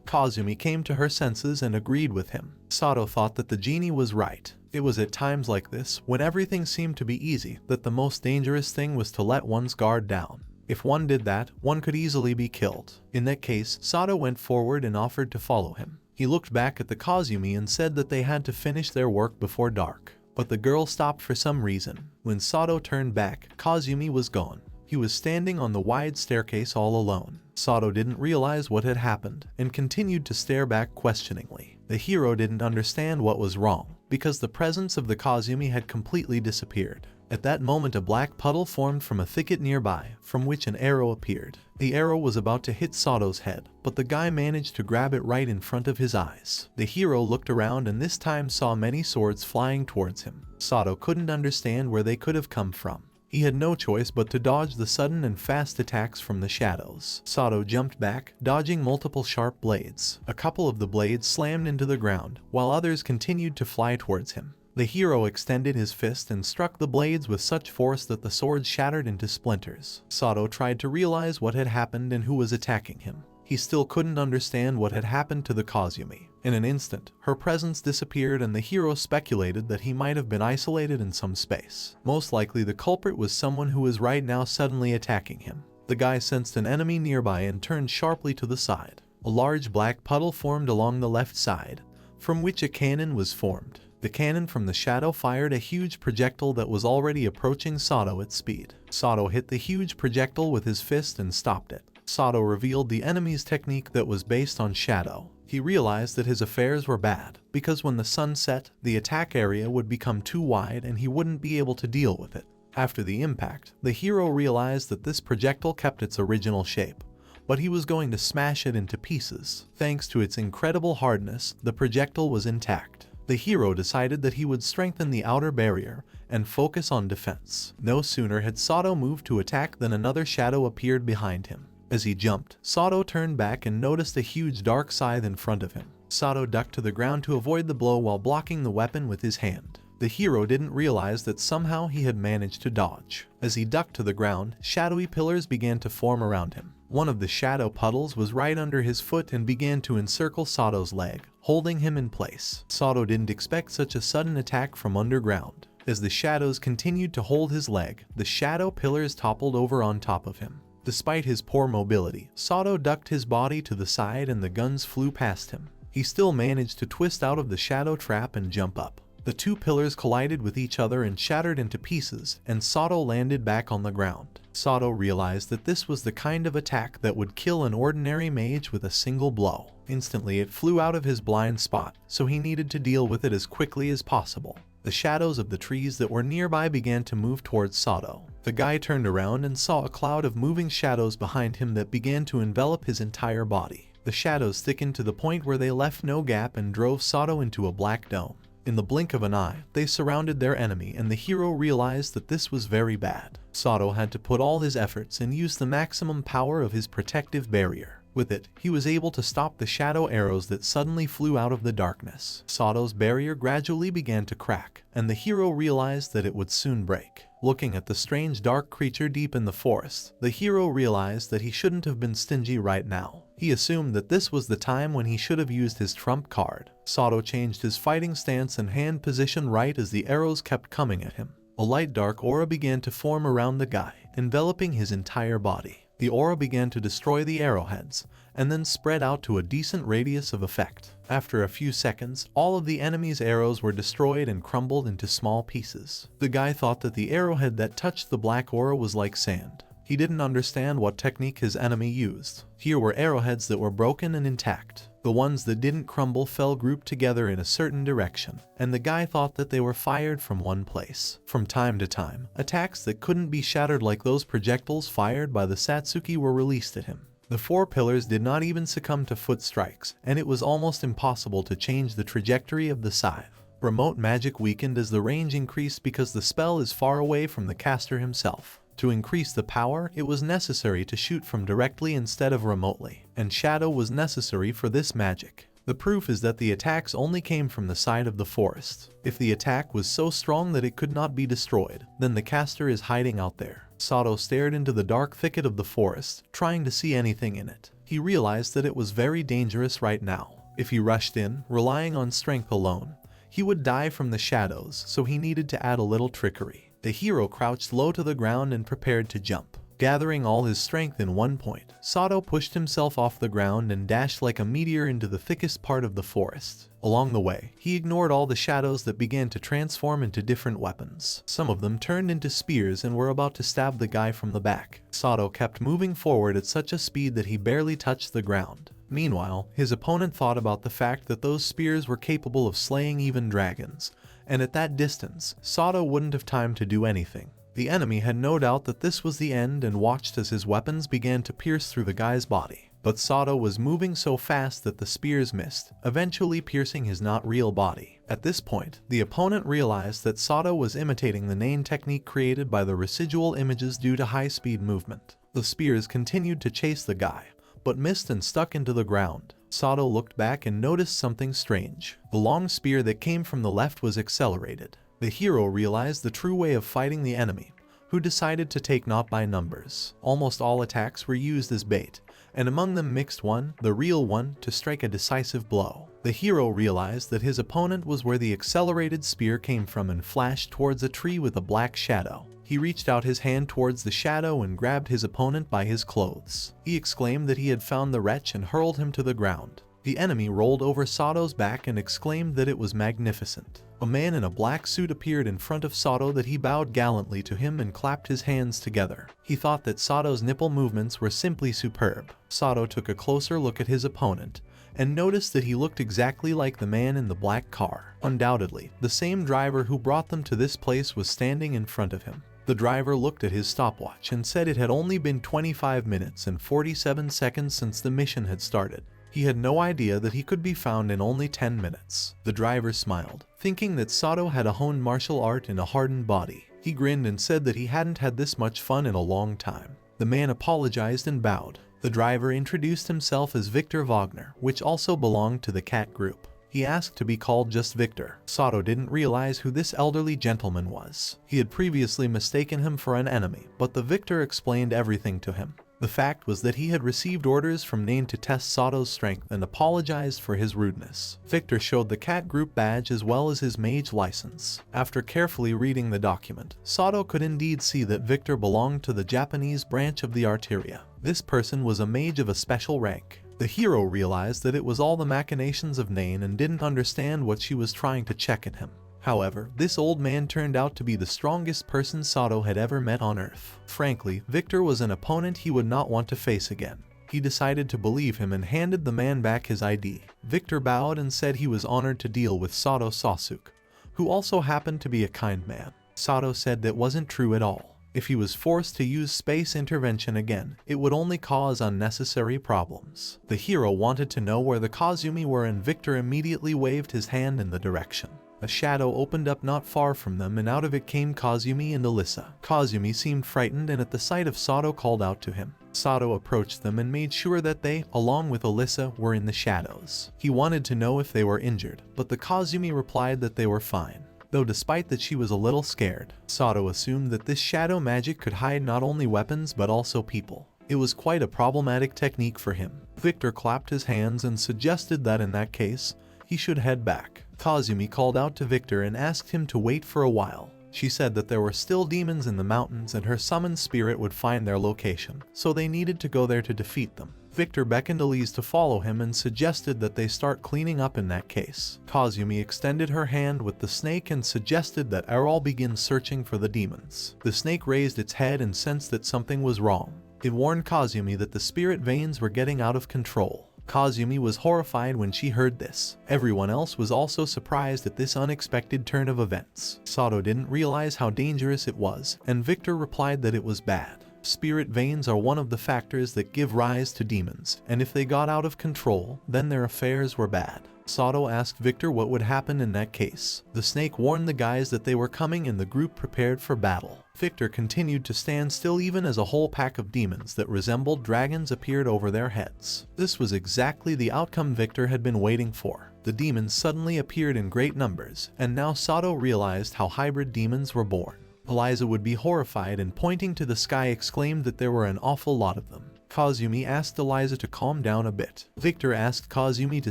Kazumi came to her senses and agreed with him. Sato thought that the genie was right. It was at times like this, when everything seemed to be easy, that the most dangerous thing was to let one's guard down. If one did that, one could easily be killed. In that case, Sato went forward and offered to follow him. He looked back at the Kazumi and said that they had to finish their work before dark. But the girl stopped for some reason. When Sato turned back, Kazumi was gone. He was standing on the wide staircase all alone. Sato didn't realize what had happened and continued to stare back questioningly. The hero didn't understand what was wrong, because the presence of the Kazumi had completely disappeared. At that moment, a black puddle formed from a thicket nearby, from which an arrow appeared. The arrow was about to hit Sato's head, but the guy managed to grab it right in front of his eyes. The hero looked around and this time saw many swords flying towards him. Sato couldn't understand where they could have come from. He had no choice but to dodge the sudden and fast attacks from the shadows. Sato jumped back, dodging multiple sharp blades. A couple of the blades slammed into the ground, while others continued to fly towards him. The hero extended his fist and struck the blades with such force that the swords shattered into splinters. Sato tried to realize what had happened and who was attacking him. He still couldn't understand what had happened to the Kazumi. In an instant, her presence disappeared and the hero speculated that he might have been isolated in some space. Most likely the culprit was someone who was right now suddenly attacking him. The guy sensed an enemy nearby and turned sharply to the side. A large black puddle formed along the left side, from which a cannon was formed. The cannon from the shadow fired a huge projectile that was already approaching Sato at speed. Sato hit the huge projectile with his fist and stopped it. Sato revealed the enemy's technique that was based on shadow. He realized that his affairs were bad, because when the sun set, the attack area would become too wide and he wouldn't be able to deal with it. After the impact, the hero realized that this projectile kept its original shape, but he was going to smash it into pieces. Thanks to its incredible hardness, the projectile was intact. The hero decided that he would strengthen the outer barrier and focus on defense. No sooner had Sato moved to attack than another shadow appeared behind him. As he jumped, Sato turned back and noticed a huge dark scythe in front of him. Sato ducked to the ground to avoid the blow while blocking the weapon with his hand. The hero didn't realize that somehow he had managed to dodge. As he ducked to the ground, shadowy pillars began to form around him. One of the shadow puddles was right under his foot and began to encircle Sato's leg, holding him in place. Sato didn't expect such a sudden attack from underground. As the shadows continued to hold his leg, the shadow pillars toppled over on top of him. Despite his poor mobility, Sato ducked his body to the side and the guns flew past him. He still managed to twist out of the shadow trap and jump up. The two pillars collided with each other and shattered into pieces, and Sato landed back on the ground. Sato realized that this was the kind of attack that would kill an ordinary mage with a single blow. Instantly it flew out of his blind spot, so he needed to deal with it as quickly as possible. The shadows of the trees that were nearby began to move towards Sato. The guy turned around and saw a cloud of moving shadows behind him that began to envelop his entire body. The shadows thickened to the point where they left no gap and drove Sato into a black dome. In the blink of an eye, they surrounded their enemy and the hero realized that this was very bad. Sato had to put all his efforts and use the maximum power of his protective barrier. With it, he was able to stop the shadow arrows that suddenly flew out of the darkness. Sato's barrier gradually began to crack, and the hero realized that it would soon break. Looking at the strange dark creature deep in the forest, the hero realized that he shouldn't have been stingy right now. He assumed that this was the time when he should have used his trump card. Sato changed his fighting stance and hand position right as the arrows kept coming at him. A light dark aura began to form around the guy, enveloping his entire body. The aura began to destroy the arrowheads, and then spread out to a decent radius of effect. After a few seconds, all of the enemy's arrows were destroyed and crumbled into small pieces. The guy thought that the arrowhead that touched the black aura was like sand. He didn't understand what technique his enemy used. Here were arrowheads that were broken and intact. The ones that didn't crumble fell grouped together in a certain direction, and the guy thought that they were fired from one place. From time to time, attacks that couldn't be shattered like those projectiles fired by the Satsuki were released at him. The four pillars did not even succumb to foot strikes, and it was almost impossible to change the trajectory of the scythe. Remote magic weakened as the range increased because the spell is far away from the caster himself. To increase the power, it was necessary to shoot from directly instead of remotely, and shadow was necessary for this magic. The proof is that the attacks only came from the side of the forest. If the attack was so strong that it could not be destroyed, then the caster is hiding out there. Sato stared into the dark thicket of the forest, trying to see anything in it. He realized that it was very dangerous right now. If he rushed in, relying on strength alone, he would die from the shadows, so he needed to add a little trickery. The hero crouched low to the ground and prepared to jump. Gathering all his strength in one point, Sato pushed himself off the ground and dashed like a meteor into the thickest part of the forest. Along the way, he ignored all the shadows that began to transform into different weapons. Some of them turned into spears and were about to stab the guy from the back. Sato kept moving forward at such a speed that he barely touched the ground. Meanwhile, his opponent thought about the fact that those spears were capable of slaying even dragons, and at that distance, Sato wouldn't have time to do anything. The enemy had no doubt that this was the end and watched as his weapons began to pierce through the guy's body. But Sato was moving so fast that the spears missed, eventually piercing his not real body. At this point, the opponent realized that Sato was imitating the Nain technique created by the residual images due to high-speed movement. The spears continued to chase the guy, but missed and stuck into the ground. Sato looked back and noticed something strange. The long spear that came from the left was accelerated. The hero realized the true way of fighting the enemy, who decided to take not by numbers. Almost all attacks were used as bait, and among them mixed one, the real one, to strike a decisive blow. The hero realized that his opponent was where the accelerated spear came from and flashed towards a tree with a black shadow. He reached out his hand towards the shadow and grabbed his opponent by his clothes. He exclaimed that he had found the wretch and hurled him to the ground. The enemy rolled over Sato's back and exclaimed that it was magnificent. A man in a black suit appeared in front of Sato that he bowed gallantly to him and clapped his hands together. He thought that Sato's nipple movements were simply superb. Sato took a closer look at his opponent and noticed that he looked exactly like the man in the black car. Undoubtedly, the same driver who brought them to this place was standing in front of him. The driver looked at his stopwatch and said it had only been 25 minutes and 47 seconds since the mission had started. He had no idea that he could be found in only 10 minutes. The driver smiled, thinking that Sato had a honed martial art in a hardened body. He grinned and said that he hadn't had this much fun in a long time. The man apologized and bowed. The driver introduced himself as Victor Wagner, which also belonged to the cat group. He asked to be called just Victor. Sato didn't realize who this elderly gentleman was. He had previously mistaken him for an enemy, but the Victor explained everything to him. The fact was that he had received orders from Nain to test Sato's strength and apologized for his rudeness. Victor showed the cat group badge as well as his mage license. After carefully reading the document, Sato could indeed see that Victor belonged to the Japanese branch of the Arteria. This person was a mage of a special rank. The hero realized that it was all the machinations of Nain and didn't understand what she was trying to check in him. However, this old man turned out to be the strongest person Sato had ever met on Earth. Frankly, Victor was an opponent he would not want to face again. He decided to believe him and handed the man back his ID. Victor bowed and said he was honored to deal with Sato Sasuk, who also happened to be a kind man. Sato said that wasn't true at all. If he was forced to use space intervention again, it would only cause unnecessary problems. The hero wanted to know where the Kazumi were and Victor immediately waved his hand in the direction. A shadow opened up not far from them and out of it came Kazumi and Elise. Kazumi seemed frightened and at the sight of Sato called out to him. Sato approached them and made sure that they, along with Elise, were in the shadows. He wanted to know if they were injured, but the Kazumi replied that they were fine. Though despite that she was a little scared, Sato assumed that this shadow magic could hide not only weapons but also people. It was quite a problematic technique for him. Victor clapped his hands and suggested that in that case, he should head back. Kazumi called out to Victor and asked him to wait for a while. She said that there were still demons in the mountains and her summoned spirit would find their location, so they needed to go there to defeat them. Victor beckoned Elise to follow him and suggested that they start cleaning up in that case. Kazumi extended her hand with the snake and suggested that Errol begin searching for the demons. The snake raised its head and sensed that something was wrong. It warned Kazumi that the spirit veins were getting out of control. Kazumi was horrified when she heard this. Everyone else was also surprised at this unexpected turn of events. Sato didn't realize how dangerous it was, and Victor replied that it was bad. Spirit veins are one of the factors that give rise to demons, and if they got out of control, then their affairs were bad. Sato asked Victor what would happen in that case. The snake warned the guys that they were coming and the group prepared for battle. Victor continued to stand still even as a whole pack of demons that resembled dragons appeared over their heads. This was exactly the outcome Victor had been waiting for. The demons suddenly appeared in great numbers, and now Sato realized how hybrid demons were born. Elise would be horrified and pointing to the sky exclaimed that there were an awful lot of them. Kazumi asked Elise to calm down a bit. Victor asked Kazumi to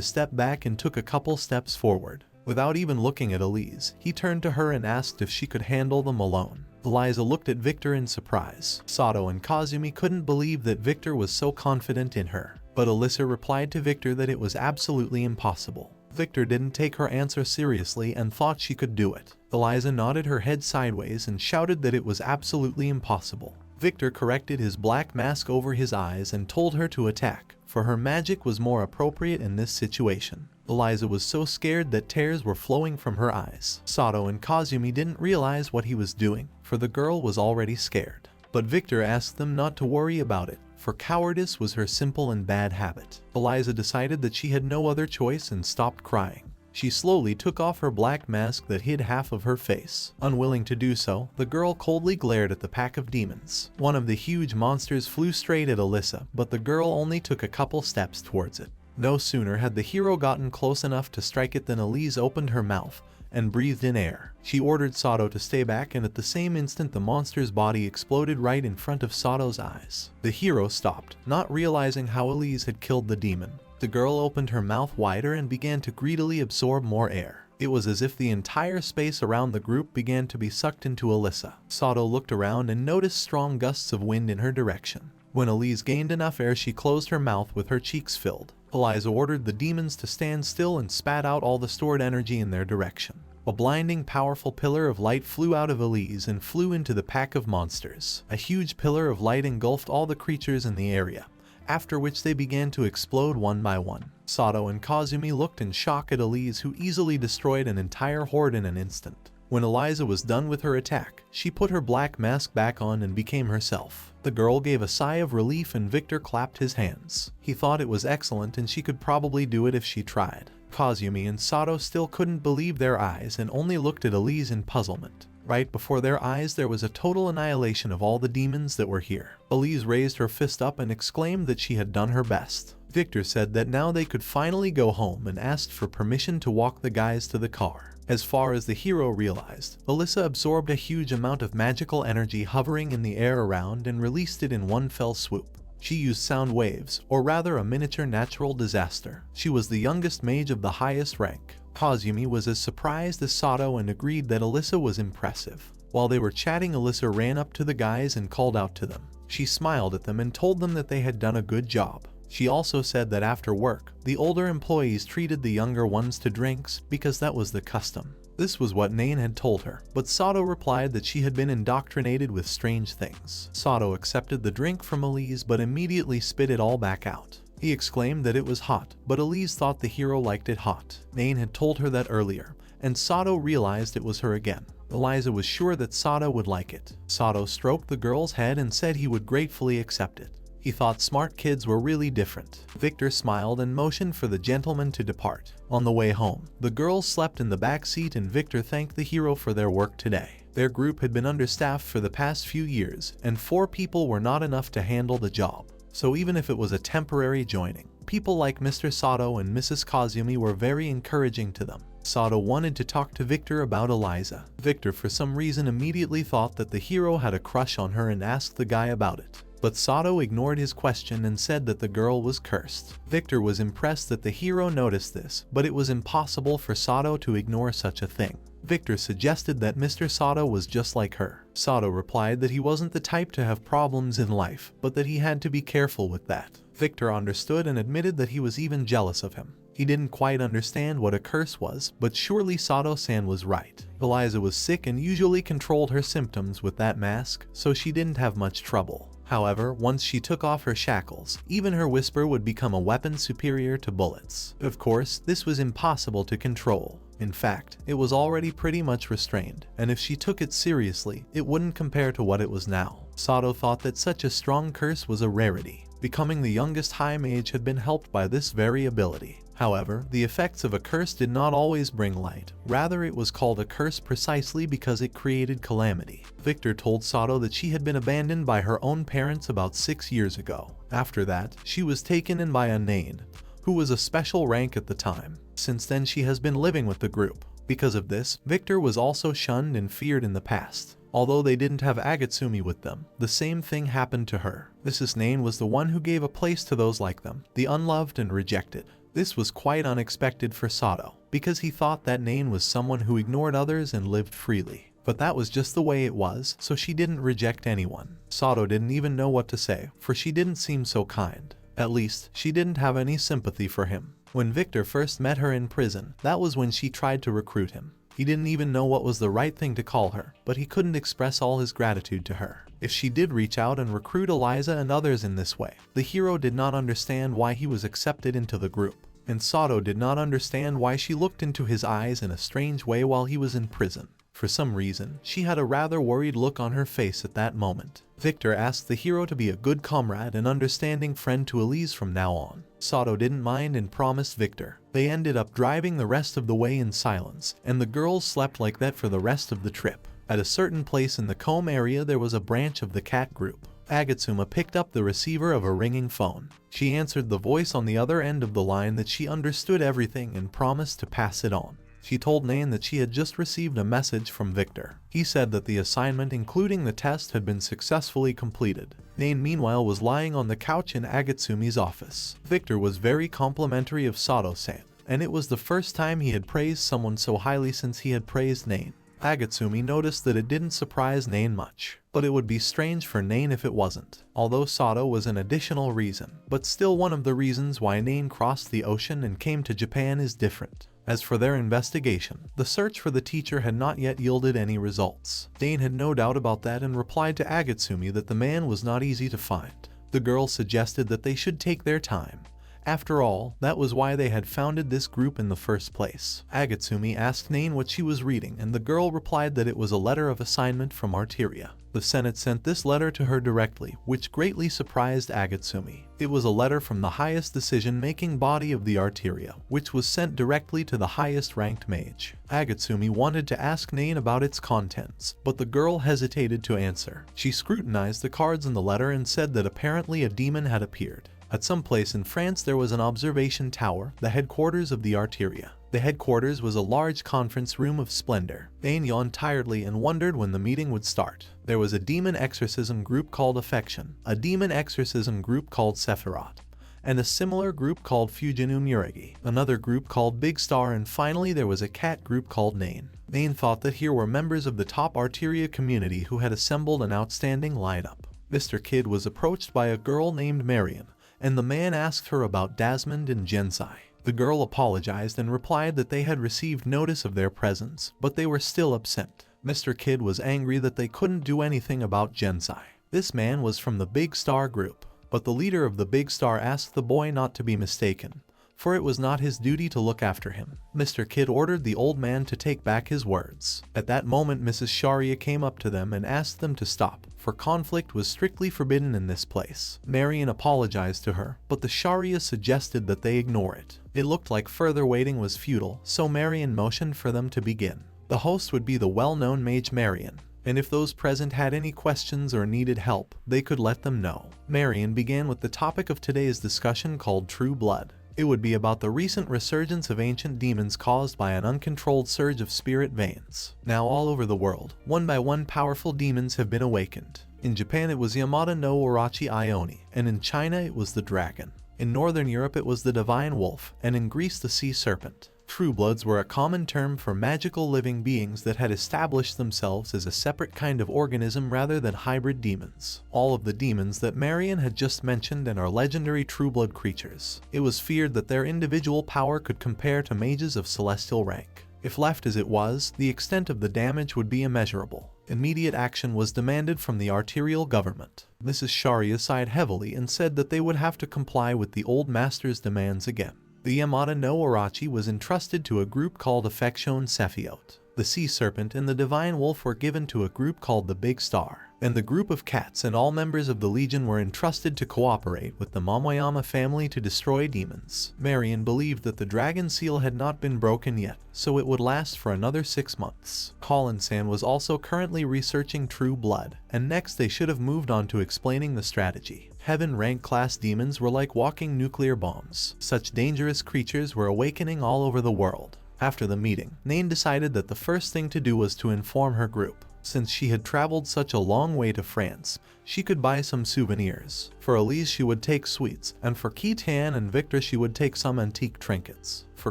step back and took a couple steps forward. Without even looking at Elise, he turned to her and asked if she could handle them alone. Elise looked at Victor in surprise. Sato and Kazumi couldn't believe that Victor was so confident in her, but Elise replied to Victor that it was absolutely impossible. Victor didn't take her answer seriously and thought she could do it. Elise nodded her head sideways and shouted that it was absolutely impossible. Victor corrected his black mask over his eyes and told her to attack, for her magic was more appropriate in this situation. Elise was so scared that tears were flowing from her eyes. Sato and Kazumi didn't realize what he was doing, for the girl was already scared. But Victor asked them not to worry about it, for cowardice was her simple and bad habit. Elise decided that she had no other choice and stopped crying. She slowly took off her black mask that hid half of her face. Unwilling to do so, the girl coldly glared at the pack of demons. One of the huge monsters flew straight at Elise, but the girl only took a couple steps towards it. No sooner had the hero gotten close enough to strike it than Elise opened her mouth and breathed in air. She ordered Sato to stay back, and at the same instant the monster's body exploded right in front of Sato's eyes. The hero stopped, not realizing how Elise had killed the demon. The girl opened her mouth wider and began to greedily absorb more air. It was as if the entire space around the group began to be sucked into Elise. Sato looked around and noticed strong gusts of wind in her direction. When Elise gained enough air, she closed her mouth with her cheeks filled. Elise ordered the demons to stand still and spat out all the stored energy in their direction. A blinding, powerful pillar of light flew out of Elise and flew into the pack of monsters. A huge pillar of light engulfed all the creatures in the area, after which they began to explode one by one. Sato and Kazumi looked in shock at Elise, who easily destroyed an entire horde in an instant. When Elise was done with her attack, she put her black mask back on and became herself. The girl gave a sigh of relief and Victor clapped his hands. He thought it was excellent and she could probably do it if she tried. Kazumi and Sato still couldn't believe their eyes and only looked at Elise in puzzlement. Right before their eyes there was a total annihilation of all the demons that were here. Elise raised her fist up and exclaimed that she had done her best. Victor said that now they could finally go home and asked for permission to walk the guys to the car. As far as the hero realized, Elise absorbed a huge amount of magical energy hovering in the air around and released it in one fell swoop. She used sound waves, or rather a miniature natural disaster. She was the youngest mage of the highest rank. Kazumi was as surprised as Sato and agreed that Elise was impressive. While they were chatting, Elise ran up to the guys and called out to them. She smiled at them and told them that they had done a good job. She also said that after work, the older employees treated the younger ones to drinks because that was the custom. This was what Nain had told her, but Sato replied that she had been indoctrinated with strange things. Sato accepted the drink from Elise but immediately spit it all back out. He exclaimed that it was hot, but Elise thought the hero liked it hot. Nain had told her that earlier, and Sato realized it was her again. Elise was sure that Sato would like it. Sato stroked the girl's head and said he would gratefully accept it. He thought smart kids were really different. Victor smiled and motioned for the gentleman to depart. On the way home, the girls slept in the back seat and Victor thanked the hero for their work today. Their group had been understaffed for the past few years, and 4 people were not enough to handle the job. So even if it was a temporary joining, people like Mr. Sato and Mrs. Kazumi were very encouraging to them. Sato wanted to talk to Victor about Elise. Victor for some reason immediately thought that the hero had a crush on her and asked the guy about it. But Sato ignored his question and said that the girl was cursed. Victor was impressed that the hero noticed this, but it was impossible for Sato to ignore such a thing. Victor suggested that Mr. Sato was just like her. Sato replied that he wasn't the type to have problems in life, but that he had to be careful with that. Victor understood and admitted that he was even jealous of him. He didn't quite understand what a curse was, but surely Sato-san was right. Elise was sick and usually controlled her symptoms with that mask, so she didn't have much trouble. However, once she took off her shackles, even her whisper would become a weapon superior to bullets. Of course, this was impossible to control. In fact, it was already pretty much restrained, and if she took it seriously, it wouldn't compare to what it was now. Sato thought that such a strong curse was a rarity. Becoming the youngest high mage had been helped by this very ability. However, the effects of a curse did not always bring light. Rather, it was called a curse precisely because it created calamity. Victor told Sato that she had been abandoned by her own parents about 6 years ago. After that, she was taken in by a Nain, who was a special rank at the time. Since then, she has been living with the group. Because of this, Victor was also shunned and feared in the past. Although they didn't have Agatsumi with them, the same thing happened to her. Mrs. Nain was the one who gave a place to those like them, the unloved and rejected. This was quite unexpected for Sato, because he thought that Nain was someone who ignored others and lived freely. But that was just the way it was, so she didn't reject anyone. Sato didn't even know what to say, for she didn't seem so kind. At least, she didn't have any sympathy for him. When Victor first met her in prison, that was when she tried to recruit him. He didn't even know what was the right thing to call her, but he couldn't express all his gratitude to her. If she did reach out and recruit Elise and others in this way, the hero did not understand why he was accepted into the group. and Sato did not understand why she looked into his eyes in a strange way while he was in prison. For some reason, she had a rather worried look on her face at that moment. Victor asked the hero to be a good comrade and understanding friend to Elise from now on. Sato didn't mind and promised Victor. They ended up driving the rest of the way in silence, and the girls slept like that for the rest of the trip. At a certain place in the comb area there was a branch of the cat group. Agatsuma picked up the receiver of a ringing phone. She answered the voice on the other end of the line that she understood everything and promised to pass it on. She told Nain that she had just received a message from Victor. He said that the assignment, including the test, had been successfully completed. Nain meanwhile was lying on the couch in Agatsumi's office. Victor was very complimentary of Sato-san, and it was the first time he had praised someone so highly since he had praised Nain. Agatsumi noticed that it didn't surprise Nain much, but it would be strange for Nain if it wasn't. Although Sato was an additional reason, but still one of the reasons why Nain crossed the ocean and came to Japan is different. As for their investigation, the search for the teacher had not yet yielded any results. Nain had no doubt about that and replied to Agatsumi that the man was not easy to find. The girl suggested that they should take their time. After all, that was why they had founded this group in the first place. Agatsumi asked Nain what she was reading, and the girl replied that it was a letter of assignment from Arteria. The Senate sent this letter to her directly, which greatly surprised Agatsumi. It was a letter from the highest decision-making body of the Arteria, which was sent directly to the highest-ranked mage. Agatsumi wanted to ask Nain about its contents, but the girl hesitated to answer. She scrutinized the cards in the letter and said that apparently a demon had appeared. At some place in France there was an observation tower, the headquarters of the Arteria. The headquarters was a large conference room of splendor. Nain yawned tiredly and wondered when the meeting would start. There was a demon exorcism group called Affection, a demon exorcism group called Sephiroth, and a similar group called Fujinu Muragi, another group called Big Star, and finally there was a cat group called Nain. Nain thought that here were members of the top Arteria community who had assembled an outstanding lineup. Mr. Kid was approached by a girl named Marion, and the man asked her about Desmond and Gensai. The girl apologized and replied that they had received notice of their presence, but they were still absent. Mr. Kid was angry that they couldn't do anything about Gensai. This man was from the Big Star group, but the leader of the Big Star asked the boy not to be mistaken, for it was not his duty to look after him. Mr. Kid ordered the old man to take back his words. At that moment Mrs. Sharia came up to them and asked them to stop, for conflict was strictly forbidden in this place. Marion apologized to her, but the Sharia suggested that they ignore it. It looked like further waiting was futile, so Marion motioned for them to begin. The host would be the well-known mage Marion, and if those present had any questions or needed help, they could let them know. Marion began with the topic of today's discussion called True Blood. It would be about the recent resurgence of ancient demons caused by an uncontrolled surge of spirit veins. Now all over the world, one by one powerful demons have been awakened. In Japan it was Yamada no Orochi Ioni, and in China it was the dragon. In Northern Europe it was the divine wolf, and in Greece the sea serpent. True Bloods were a common term for magical living beings that had established themselves as a separate kind of organism rather than hybrid demons. All of the demons that Marion had just mentioned and are legendary True Blood creatures. It was feared that their individual power could compare to mages of celestial rank. If left as it was, the extent of the damage would be immeasurable. Immediate action was demanded from the arterial government. Mrs. Sharia sighed heavily and said that they would have to comply with the old master's demands again. The Yamada no Orochi was entrusted to a group called Affection Sephiroth. The Sea Serpent and the Divine Wolf were given to a group called the Big Star, and the group of cats and all members of the Legion were entrusted to cooperate with the Momoyama family to destroy demons. Marion believed that the dragon seal had not been broken yet, so it would last for another 6 months. Colin-san was also currently researching True Blood, and next they should have moved on to explaining the strategy. Heaven rank class demons were like walking nuclear bombs. Such dangerous creatures were awakening all over the world. After the meeting, Nain decided that the first thing to do was to inform her group. Since she had traveled such a long way to France, she could buy some souvenirs. For Elise she would take sweets, and for Kitan and Victor she would take some antique trinkets. For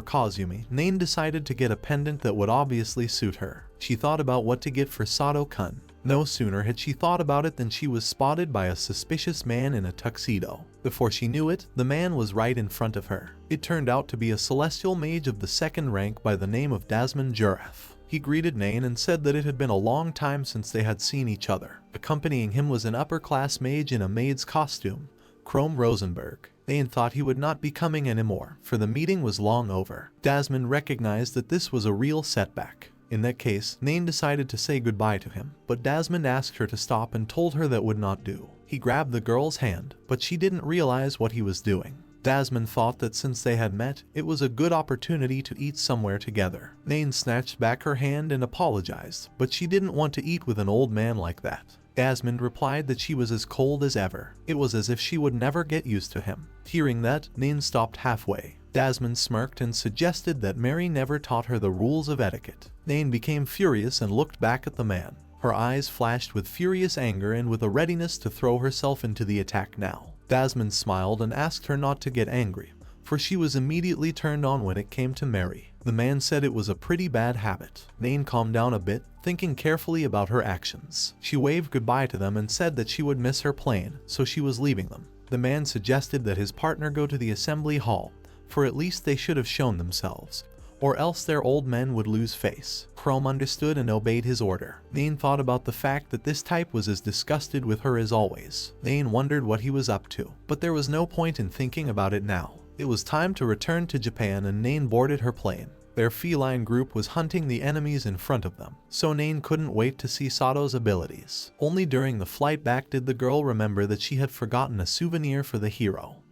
Kazumi, Nain decided to get a pendant that would obviously suit her. She thought about what to get for Sato-kun. No sooner had she thought about it than she was spotted by a suspicious man in a tuxedo. Before she knew it, the man was right in front of her. It turned out to be a celestial mage of the second rank by the name of Desmond Jureth. He greeted Nain and said that it had been a long time since they had seen each other. Accompanying him was an upper-class mage in a maid's costume, Chrome Rosenberg. Nain thought he would not be coming anymore, for the meeting was long over. Desmond recognized that this was a real setback. In that case, Nain decided to say goodbye to him, but Desmond asked her to stop and told her that would not do. He grabbed the girl's hand, but she didn't realize what he was doing. Desmond thought that since they had met, it was a good opportunity to eat somewhere together. Nain snatched back her hand and apologized, but she didn't want to eat with an old man like that. Desmond replied that she was as cold as ever. It was as if she would never get used to him. Hearing that, Nain stopped halfway. Desmond smirked and suggested that Mary never taught her the rules of etiquette. Nain became furious and looked back at the man. Her eyes flashed with furious anger and with a readiness to throw herself into the attack now. Desmond smiled and asked her not to get angry, for she was immediately turned on when it came to Mary. The man said it was a pretty bad habit. Nain calmed down a bit, thinking carefully about her actions. She waved goodbye to them and said that she would miss her plane, so she was leaving them. The man suggested that his partner go to the assembly hall, for at least they should have shown themselves, or else their old men would lose face. Chrome understood and obeyed his order. Nain thought about the fact that this type was as disgusted with her as always. Nain wondered what he was up to, but there was no point in thinking about it now. It was time to return to Japan, and Nain boarded her plane. Their feline group was hunting the enemies in front of them, so Nain couldn't wait to see Sato's abilities. Only during the flight back did the girl remember that she had forgotten a souvenir for the hero.